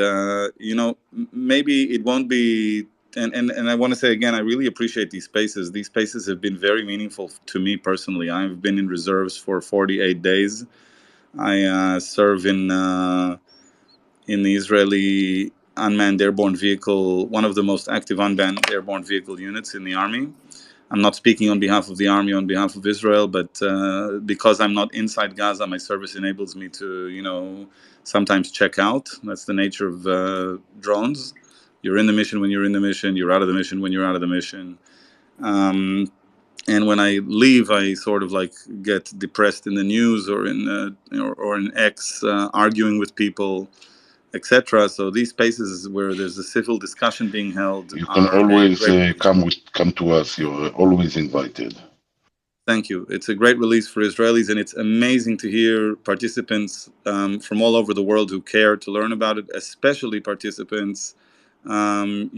maybe it won't be. And I want to say again, I really appreciate these spaces. These spaces have been very meaningful to me personally. I've been in reserves for 48 days. I serve in the Israeli unmanned airborne vehicle, one of the most active unmanned airborne vehicle units in the army. I'm not speaking on behalf of the army, on behalf of Israel, but because I'm not inside Gaza, my service enables me to, sometimes check out. That's the nature of drones. You're in the mission when you're in the mission. You're out of the mission when you're out of the mission. And when I leave, I sort of like get depressed in the news or in X, arguing with people, etc. So these spaces where there's a civil discussion being held You can are a always great release. come to us. You're always invited. Thank you. It's a great release for Israelis, and it's amazing to hear participants from all over the world who care to learn about it, especially participants, from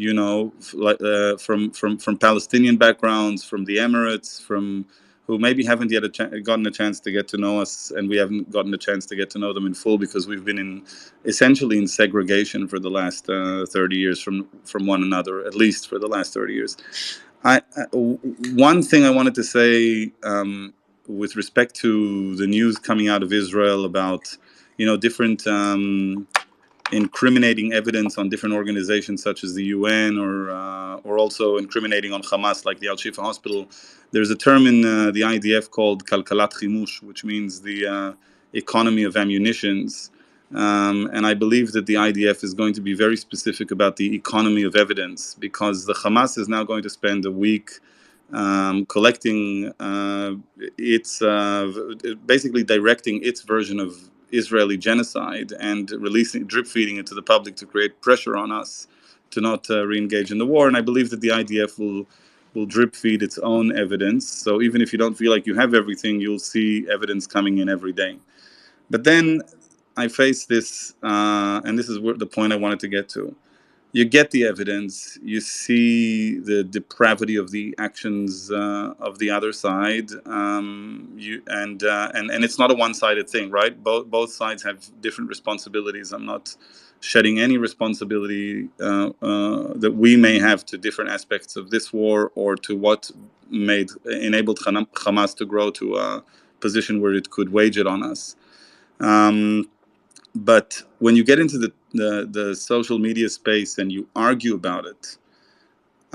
Palestinian backgrounds, from the Emirates, from who maybe haven't yet gotten a chance to get to know us, and we haven't gotten a chance to get to know them in full because we've been essentially in segregation for the last 30 years from one another, at least for the last 30 years. One thing I wanted to say with respect to the news coming out of Israel about, different incriminating evidence on different organizations such as the UN or also incriminating on Hamas, like the Al Shifa Hospital. There's a term in the IDF called Kalkalat Chimush, which means the economy of ammunitions. And I believe that the IDF is going to be very specific about the economy of evidence because the Hamas is now going to spend a week collecting its, basically directing its version of Israeli genocide and drip feeding it to the public to create pressure on us to not re-engage in the war. And I believe that the IDF will drip feed its own evidence. So even if you don't feel like you have everything, you'll see evidence coming in every day. But then I face this, and this is the point I wanted to get to. You get the evidence, you see the depravity of the actions of the other side, and it's not a one-sided thing, right? Both sides have different responsibilities. I'm not shedding any responsibility that we may have to different aspects of this war or to what enabled Hamas to grow to a position where it could wage it on us. But when you get into the social media space and you argue about it,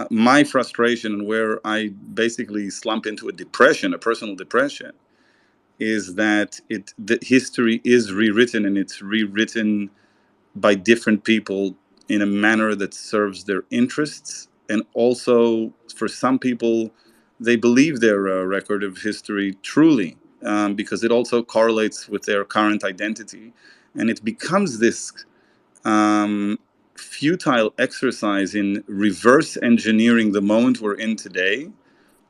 my frustration and where I basically slump into a depression, a personal depression, is that the history is rewritten, and it's rewritten by different people in a manner that serves their interests. And also, for some people, they believe their record of history truly, because it also correlates with their current identity. And it becomes this futile exercise in reverse engineering the moment we're in today,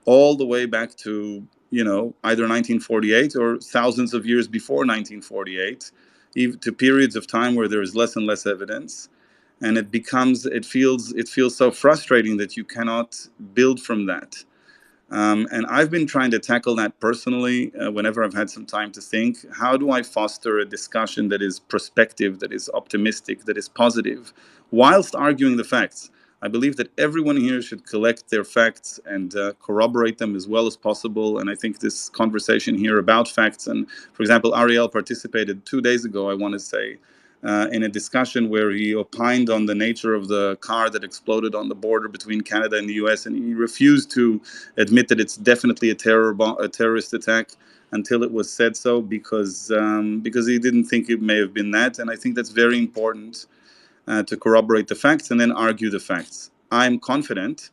all the way back to, either 1948 or thousands of years before 1948, even to periods of time where there is less and less evidence. And it feels so frustrating that you cannot build from that. And I've been trying to tackle that personally whenever I've had some time to think. How do I foster a discussion that is prospective, that is optimistic, that is positive, whilst arguing the facts? I believe that everyone here should collect their facts and corroborate them as well as possible. And I think this conversation here about facts, and for example, Ariel participated 2 days ago, I want to say, in a discussion where he opined on the nature of the car that exploded on the border between Canada and the US, and he refused to admit that it's definitely a terrorist attack until it was said so, because he didn't think it may have been that. And I think that's very important to corroborate the facts and then argue the facts. I'm confident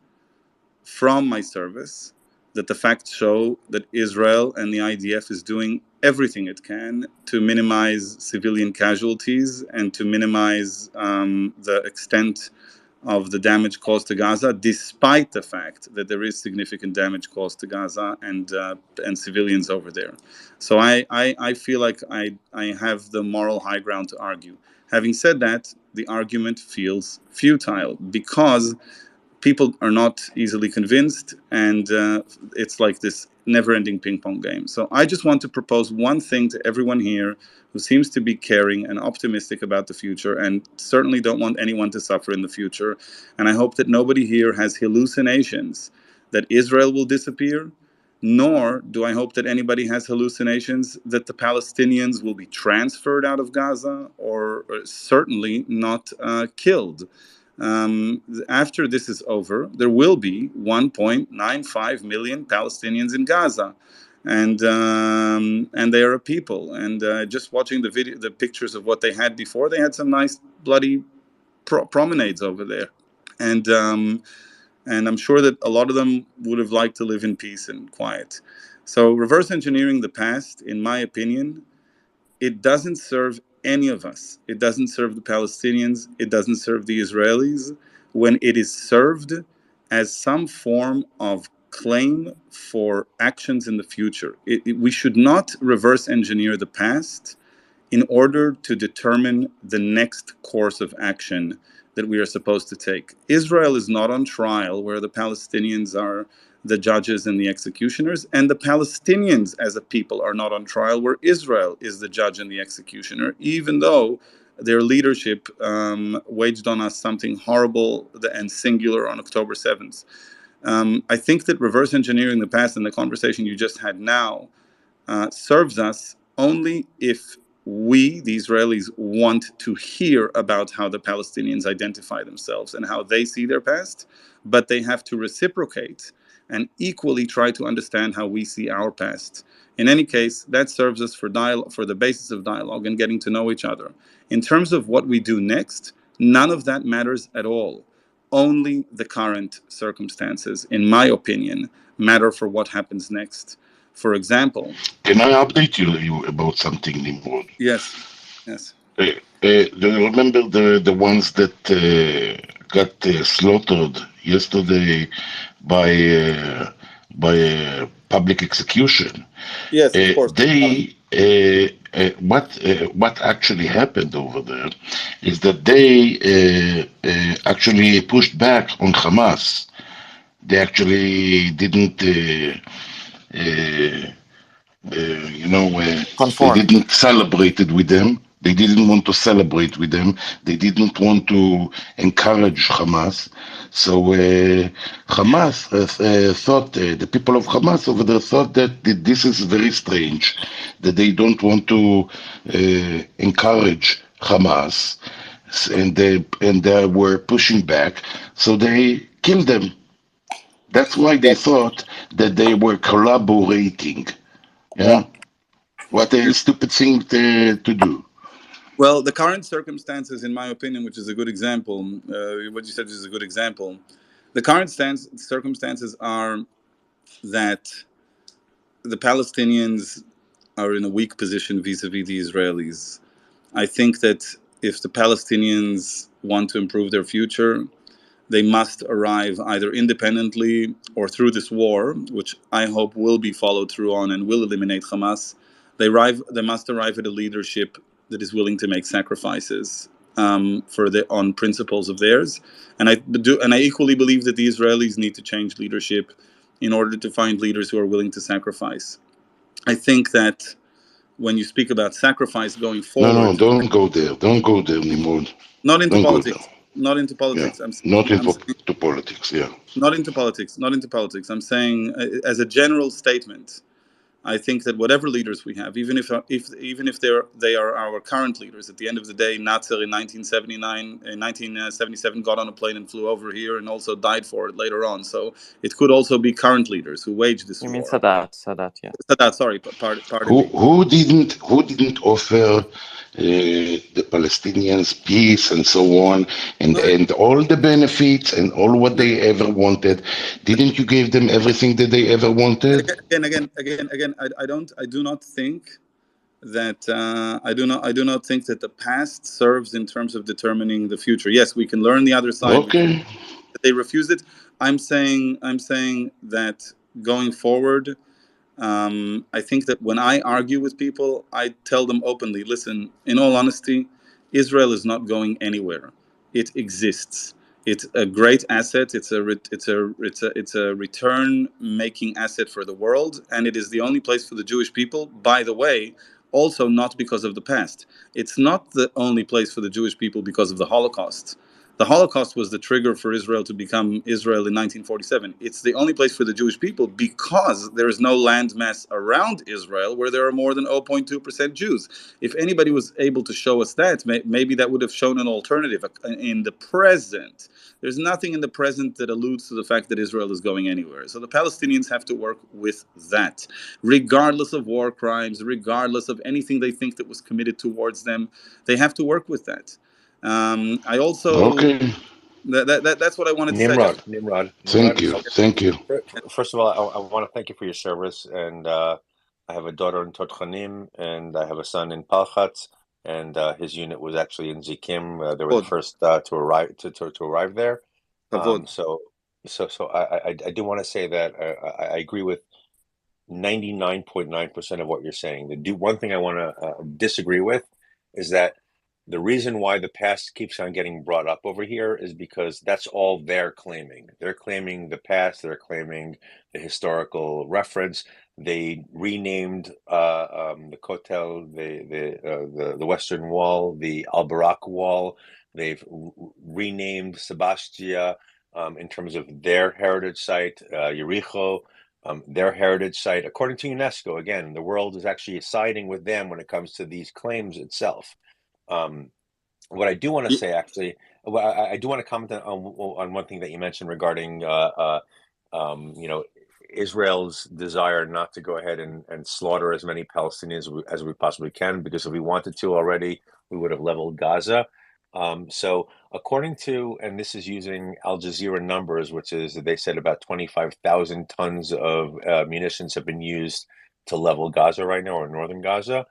from my service that the facts show that Israel and the IDF is doing everything it can to minimize civilian casualties and to minimize the extent of the damage caused to Gaza, despite the fact that there is significant damage caused to Gaza and civilians over there. So I feel like I have the moral high ground to argue. Having said that, the argument feels futile because people are not easily convinced, and it's like this never-ending ping-pong game. So I just want to propose one thing to everyone here who seems to be caring and optimistic about the future, and certainly don't want anyone to suffer in the future. And I hope that nobody here has hallucinations that Israel will disappear, nor do I hope that anybody has hallucinations that the Palestinians will be transferred out of Gaza, or certainly not killed. After this is over, there will be 1.95 million Palestinians in Gaza, and they are a people. And just watching the pictures of what they had before, they had some nice bloody promenades over there, and I'm sure that a lot of them would have liked to live in peace and quiet. So reverse engineering the past, in my opinion, it doesn't serve any of us. It doesn't serve the Palestinians. It doesn't serve the Israelis when it is served as some form of claim for actions in the future. We should not reverse engineer the past in order to determine the next course of action that we are supposed to take. Israel is not on trial where the Palestinians are the judges and the executioners, and the Palestinians as a people are not on trial where Israel is the judge and the executioner, even though their leadership waged on us something horrible and singular on October 7th. I think that reverse engineering the past and the conversation you just had now serves us only if we, the Israelis, want to hear about how the Palestinians identify themselves and how they see their past, but they have to reciprocate and equally try to understand how we see our past. In any case, that serves us for the basis of dialogue and getting to know each other. In terms of what we do next, none of that matters at all. Only the current circumstances, in my opinion, matter for what happens next. For example, Can I update you about something, Nimrod? yes, yes, Do you remember the ones that got slaughtered yesterday by public execution? yes, of course. What actually happened over there is that they actually pushed back on Hamas. They actually didn't. Uh, they Conform. didn't celebrate it with them. They didn't want to celebrate with them. They didn't want to encourage Hamas. So Hamas thought, the people of Hamas over there thought that this is very strange, that they don't want to encourage Hamas, and they were pushing back. So they killed them. That's why they thought that they were collaborating. Yeah. Yeah. What a stupid thing to do. Well, the current circumstances, in my opinion, which is a good example, what you said is a good example. The current circumstances are that the Palestinians are in a weak position vis-a-vis the Israelis. I think that if the Palestinians want to improve their future, they must arrive either independently or through this war, which I hope will be followed through on and will eliminate Hamas. They must arrive at a leadership that is willing to make sacrifices on principles of theirs, and I equally believe that the Israelis need to change leadership in order to find leaders who are willing to sacrifice. I think that when you speak about sacrifice going No, forward, don't go there. Don't go there, Nimrod. not into Don't go there. politics, not into Yeah. politics. Not I'm into saying to politics. Yeah. not into politics, not into politics. I'm saying, as a general statement, I think that whatever leaders we have, even if they are our current leaders, at the end of the day, Nasser in 1979, in 1977, got on a plane and flew over here and also died for it later on. So it could also be current leaders who waged this You mean war. Sadat, yeah. Sadat, sorry, pardon Who me. who didn't offer the Palestinians peace and so on, and No, all the benefits and all what no, they ever wanted? Didn't you give them everything that they ever wanted? again, I do not think that I do not think that the past serves in terms of determining the future. Yes, we can learn the other side. Okay. They refused it. I'm saying that going forward, I think that when I argue with people, I tell them openly, listen, in all honesty, Israel is not going anywhere. It exists. It's a great asset. It's a return making asset for the world, and it is the only place for the Jewish people. By the way, also not because of the past. It's not the only place for the Jewish people because of the Holocaust. The Holocaust was the trigger for Israel to become Israel in 1947. It's the only place for the Jewish people because there is no landmass around Israel where there are more than 0.2% Jews. If anybody was able to show us that, maybe that would have shown an alternative. In the present, there's nothing in the present that alludes to the fact that Israel is going anywhere. So the Palestinians have to work with that, regardless of war crimes, regardless of anything they think that was committed towards them. They have to work with that. I also Okay. that's what I wanted to say. Thank you. So Thank you. first of all, I want to thank you for your service, and I have a daughter in Totchanim, and I have a son in Palchatz, and his unit was actually in Zikim. They were the Kavod, first to arrive there. kavod. So I do want to say that I agree with 99.9% of what you're saying. One thing I want to disagree with is that the reason why the past keeps on getting brought up over here is because that's all they're claiming. They're claiming the past. They're claiming the historical reference. They renamed the Kotel, the Western Wall, the Al Barak Wall. They've renamed Sebastia in terms of their heritage site, Yericho, their heritage site. According to UNESCO, again, the world is actually siding with them when it comes to these claims itself. Um, what I do want to say, actually, well, I do want to comment on one thing that you mentioned regarding, Israel's desire not to go ahead and slaughter as many Palestinians as we possibly can, because if we wanted to already, we would have leveled Gaza. So according to, and this is using Al Jazeera numbers, which is they said about 25,000 tons of munitions have been used to level Gaza right now, or northern Gaza.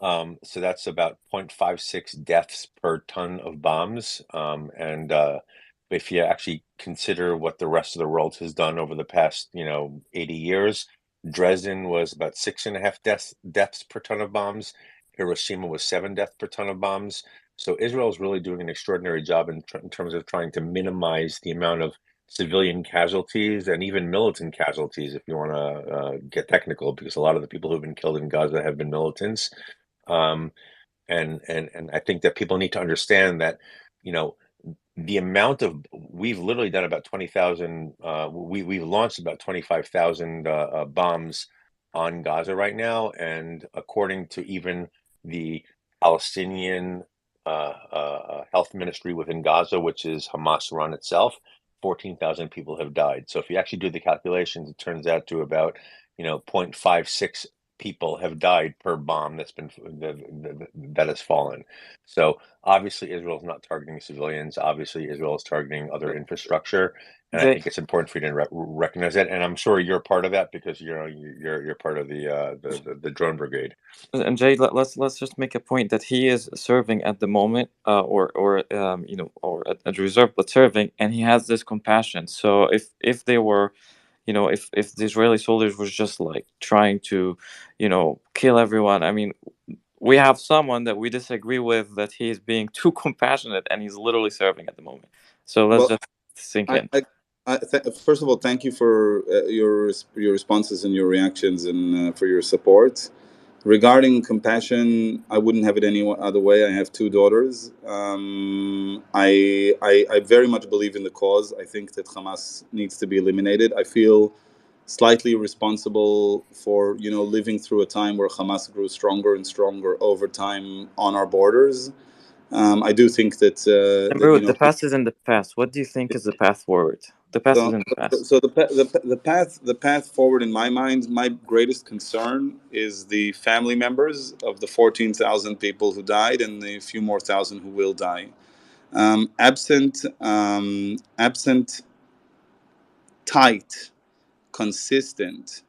So that's about 0.56 deaths per ton of bombs. And if you actually consider what the rest of the world has done over the past, 80 years, Dresden was about 6.5 deaths per ton of bombs. Hiroshima was 7 deaths per ton of bombs. So Israel is really doing an extraordinary job in terms of trying to minimize the amount of civilian casualties and even militant casualties, if you want to get technical, because a lot of the people who've been killed in Gaza have been militants. Um, and I think that people need to understand that, you know, the amount of we've literally done about 20,000. We've launched about 25,000 bombs on Gaza right now, and according to even the Palestinian health ministry within Gaza, which is Hamas run itself, 14,000 people have died. So if you actually do the calculations, it turns out to about 0.56 people have died per bomb that has fallen. So obviously Israel is not targeting civilians. Obviously Israel is targeting other infrastructure, and I Jay, think it's important for you to recognize that. And I'm sure you're part of that because you're part of the drone brigade. and Jay, let's just make a point that he is serving at the moment, or at reserve, but serving, and he has this compassion. So if they were, if the Israeli soldiers were just like trying to, kill everyone, I mean, we have someone that we disagree with that he is being too compassionate, and he's literally serving at the moment. So let's Well, just sink in. first of all, thank you for your responses and your reactions, and for your support. Regarding compassion, I wouldn't have it any other way. I have 2 daughters. I very much believe in the cause. I think that Hamas needs to be eliminated. I feel slightly responsible for living through a time where Hamas grew stronger and stronger over time on our borders. I do think that And bro, the past is in the past. What do you think is the path forward? The past is in the past. So the path forward in my mind, my greatest concern is the family members of the 14,000 people who died and the few more thousand who will die. Absent tight, consistent,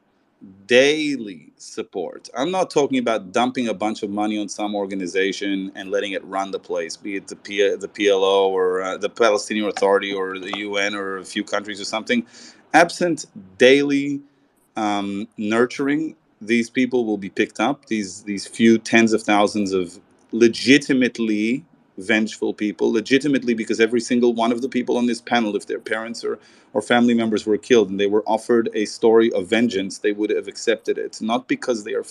daily support. I'm not talking about dumping a bunch of money on some organization and letting it run the place, be it the PLO or the Palestinian Authority or the UN or a few countries or something. Absent daily nurturing, these people will be picked up. These few tens of thousands of legitimately vengeful people, legitimately, because every single one of the people on this panel, if their parents or family members were killed and they were offered a story of vengeance, they would have accepted it. Not because they are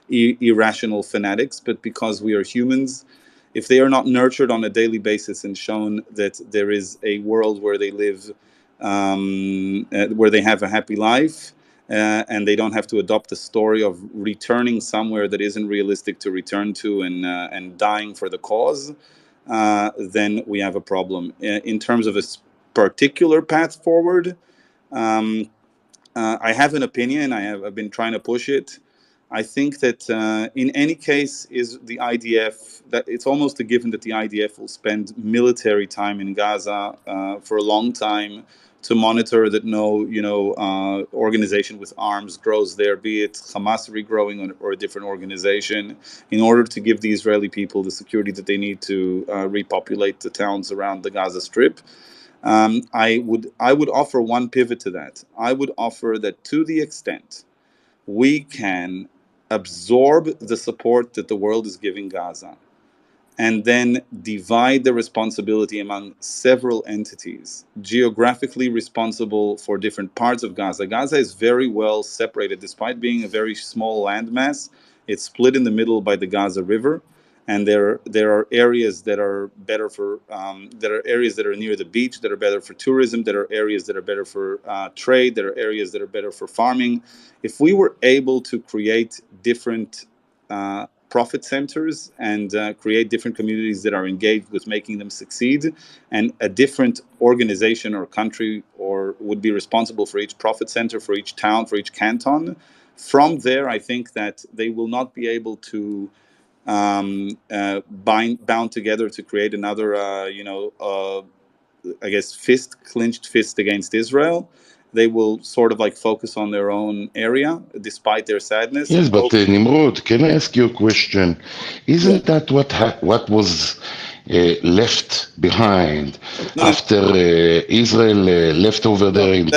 irrational fanatics, but because we are humans if they are not nurtured on a daily basis and shown that there is a world where they live, where they have a happy life, and they don't have to adopt the story of returning somewhere that isn't realistic to return to, and dying for the cause, then we have a problem. In terms of a particular path forward, um, I have an opinion. I've been trying to push it. I think that in any case, is the IDF, that it's almost a given that the IDF will spend military time in Gaza for a long time to monitor that no, organization with arms grows there, be it Hamas regrowing or a different organization, in order to give the Israeli people the security that they need to repopulate the towns around the Gaza Strip. I would offer one pivot to that. I would offer that to the extent we can absorb the support that the world is giving Gaza, and then divide the responsibility among several entities geographically responsible for different parts of Gaza. Gaza is very well separated, despite being a very small landmass. It's split in the middle by the Gaza River, and there are areas that are better for there are areas that are near the beach that are better for tourism. There are areas that are better for trade. There are areas that are better for farming. If we were able to create different profit centers and create different communities that are engaged with making them succeed, and a different organization or country or would be responsible for each profit center, for each town, for each canton. From there, I think that they will not be able to bound together to create another, I guess, clenched fist against Israel. They will sort of like focus on their own area, despite their sadness, Yes, and but hope. Nimrod, can I ask you a question? Yeah. Isn't that what was left behind No, no, after Israel left over no. there in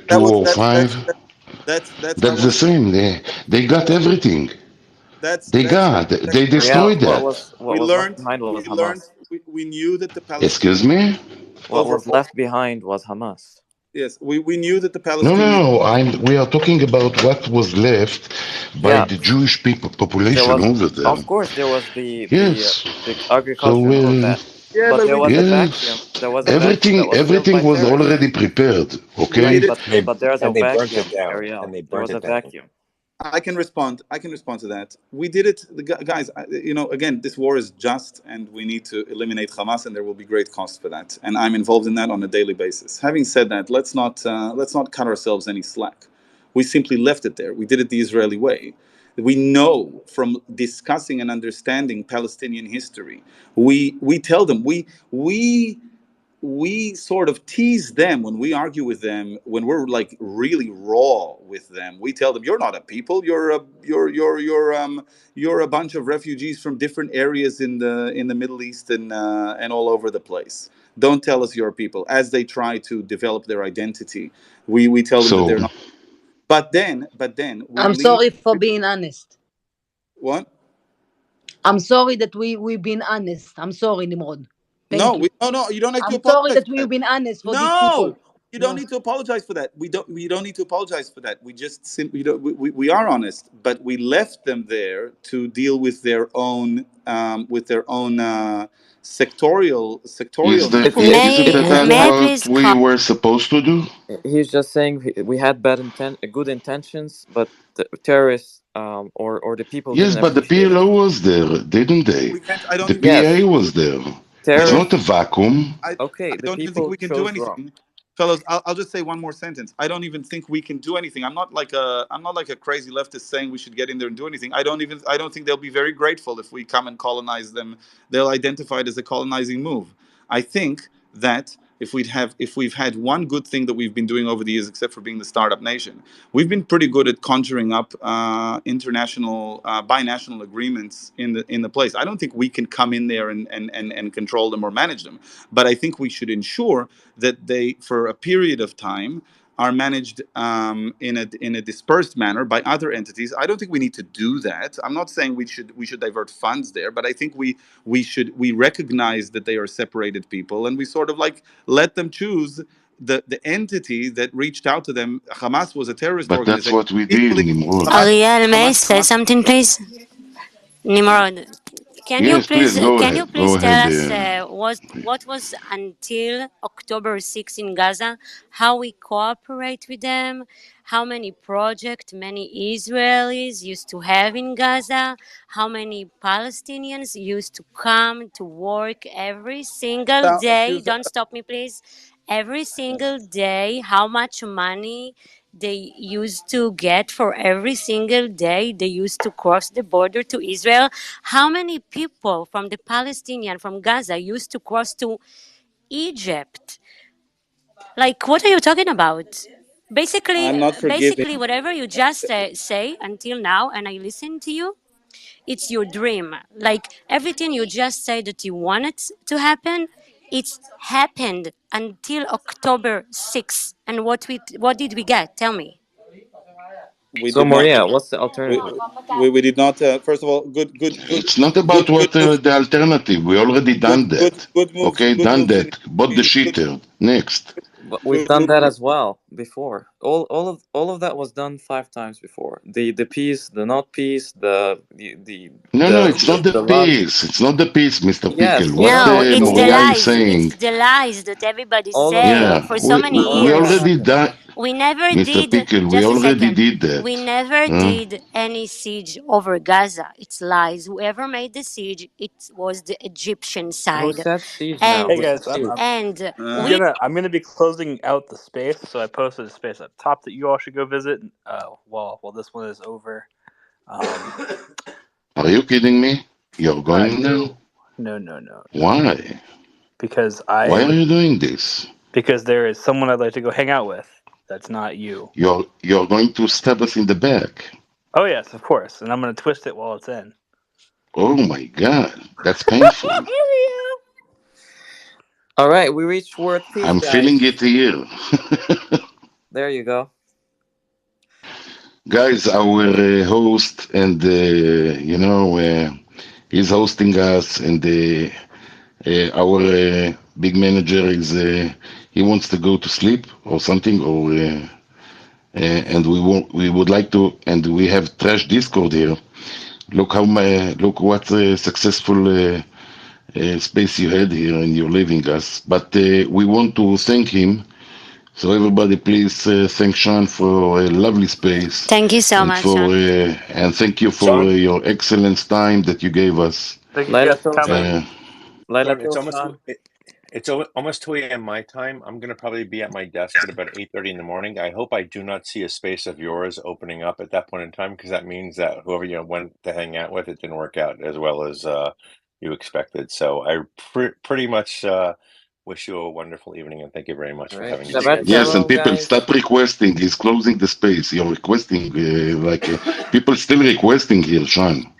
That was that's 2005? that's not That's what the I'm saying. same. They got No, everything. They that's not got. They exactly what I'm Yeah, destroyed saying. that. what was left behind was Hamas. We knew that the Excuse Palestinians me? What over was left behind was Hamas. yes, we knew that the No, no, Palestinians. no. We are talking about what was left by Yeah, the Jewish people there population was, over there. of course, there was Yes. the So, agriculture and all of that, Yeah, but but there we was did a yes, vacuum. There was a vacuum that everything was filled by was terrorists. already prepared. we Okay. Right, did it. there's a And they burnt it vacuum, down. Ariel. And they There burnt was a it down. vacuum. I can respond. I can respond to that. We did it, guys. Again, this war is just, and we need to eliminate Hamas, and there will be great cost for that. And I'm involved in that on a daily basis. Having said that, let's not cut ourselves any slack. We simply left it there. We did it the Israeli way. We know from discussing and understanding Palestinian history. We tell them we sort of tease them when we argue with them, when we're like really raw with them. We tell them, you're not a people, you're a bunch of refugees from different areas in the Middle East and all over the place. Don't tell us you're a people. As they try to develop their identity, we tell them that So they're not. But then we I'm leave. sorry for being honest. What? I'm sorry that we've been honest. I'm sorry, Nimrod. Thank you. No, you don't have to I'm sorry apologize that for we've that. been honest for these people. No, you don't No. need to apologize for that. We don't need to apologize for that. We just simply don't, we are honest, but we left them there to deal with their own is sectorial that needs. isn't It has that nothing. what we were supposed to do? He's just saying we had good intentions, but the terrorists, or the people Yes, didn't but the appreciate it. PLO was there, didn't they? We can't. I don't The even think. PA Yes, was there. It's I not terrorists. a vacuum. I Okay, the don't even think people we can do chose wrong. anything, fellows. I'll just say one more sentence. I don't even think we can do anything. I'm not like a crazy leftist saying we should get in there and do anything. I don't think they'll be very grateful if we come and colonize them. They'll identify it as a colonizing move. I think that if we've had one good thing that we've been doing over the years, except for being the startup nation, we've been pretty good at conjuring up international binational agreements in the place. I don't think we can come in there and control them or manage them, but I think we should ensure that they, for a period of time, are managed in a dispersed manner by other entities. I don't think we need to do that. I'm not saying we should divert funds there, but I think we recognize that they are separated people, and we sort of like let them choose the entity that reached out to them. Hamas was a terrorist But that's organization. what we did, Equally, Nimrod. Hamas, Ariel, may I Hamas, say Hamas. something, please? Nimrod. Yes, please go can you ahead. Go please tell ahead. us what was until October 6 in Gaza, how we cooperate with them, how many projects many Israelis used to have in Gaza, how many Palestinians used to come to work every single day. Don't stop me, please. Every single day, how much money they used to get for every single day they used to cross the border to Israel. How many people from the Palestinian, from Gaza, used to cross to Egypt? Like, what are you talking about? I'm not Basically, forgiving. whatever you just say until now, and I listen to you, it's your dream. Like everything you just said that you wanted to happen, it's happened until October 6th. And what did we get? Tell me. We So did not. Maria, what's the We, alternative? we did not. First of all, It's not about good what move, the alternative. We already done that. Okay, good done moves that. in Bought the good shitter. Next. But we've good done moves that in. as well before. All of that was done 5 times before. The peace, the not peace, No, no, it's not the the love. peace. It's not the peace, Mr. Yes, Pickle. What No, it's the Moria is lies. It's saying. the lies that everybody all of say that. Yeah, for so many we All of that years. already happened. done, We never Mr. did, Pickle. We just a already second. did that. We never Huh? did any siege over Gaza. It's lies. Whoever made the siege, it was the Egyptian Who side. said siege now? Hey And What's the guys, siege? I'm we gonna be closing out the space, so I posted a space up top that you all should go visit. While this one is over. Are you kidding me? You're going now? No. Why? Because Why are you doing this? because there is someone I'd like to go hang out with. That's not you. You're going to stab us in the back. Oh yes, of course, and I'm gonna twist it while it's in. Oh my God, that's painful. All right, we reached world peace, I'm feeling guys. it here. There you go. Guys, our host, and he's hosting us, and our big manager is he wants to go to sleep or something, or and we would like to, and we have trash Discord here. Look what a successful space you had here, and you're leaving us. But we want to thank him. So everybody, please thank Sean for a lovely space, thank you so and much, for Sean. and thank you for Sean, your excellent time that you gave us. Thank you Laila guys for coming. Tosan. Uh, Laila Sean, it's almost Tosan. almost 2 a.m. my time. I'm gonna probably be at my desk at about 8:30 in the morning. I hope I do not see a space of yours opening up at that point in time, because that means that whoever you went to hang out with, it didn't work out as well as you expected. So I pretty much wish you a wonderful evening, and thank you very much All for right, having the See you Shabbat guys. space. yes, and Shalom, people guys. stop requesting. He's closing the space. You're requesting people still requesting here, Sean.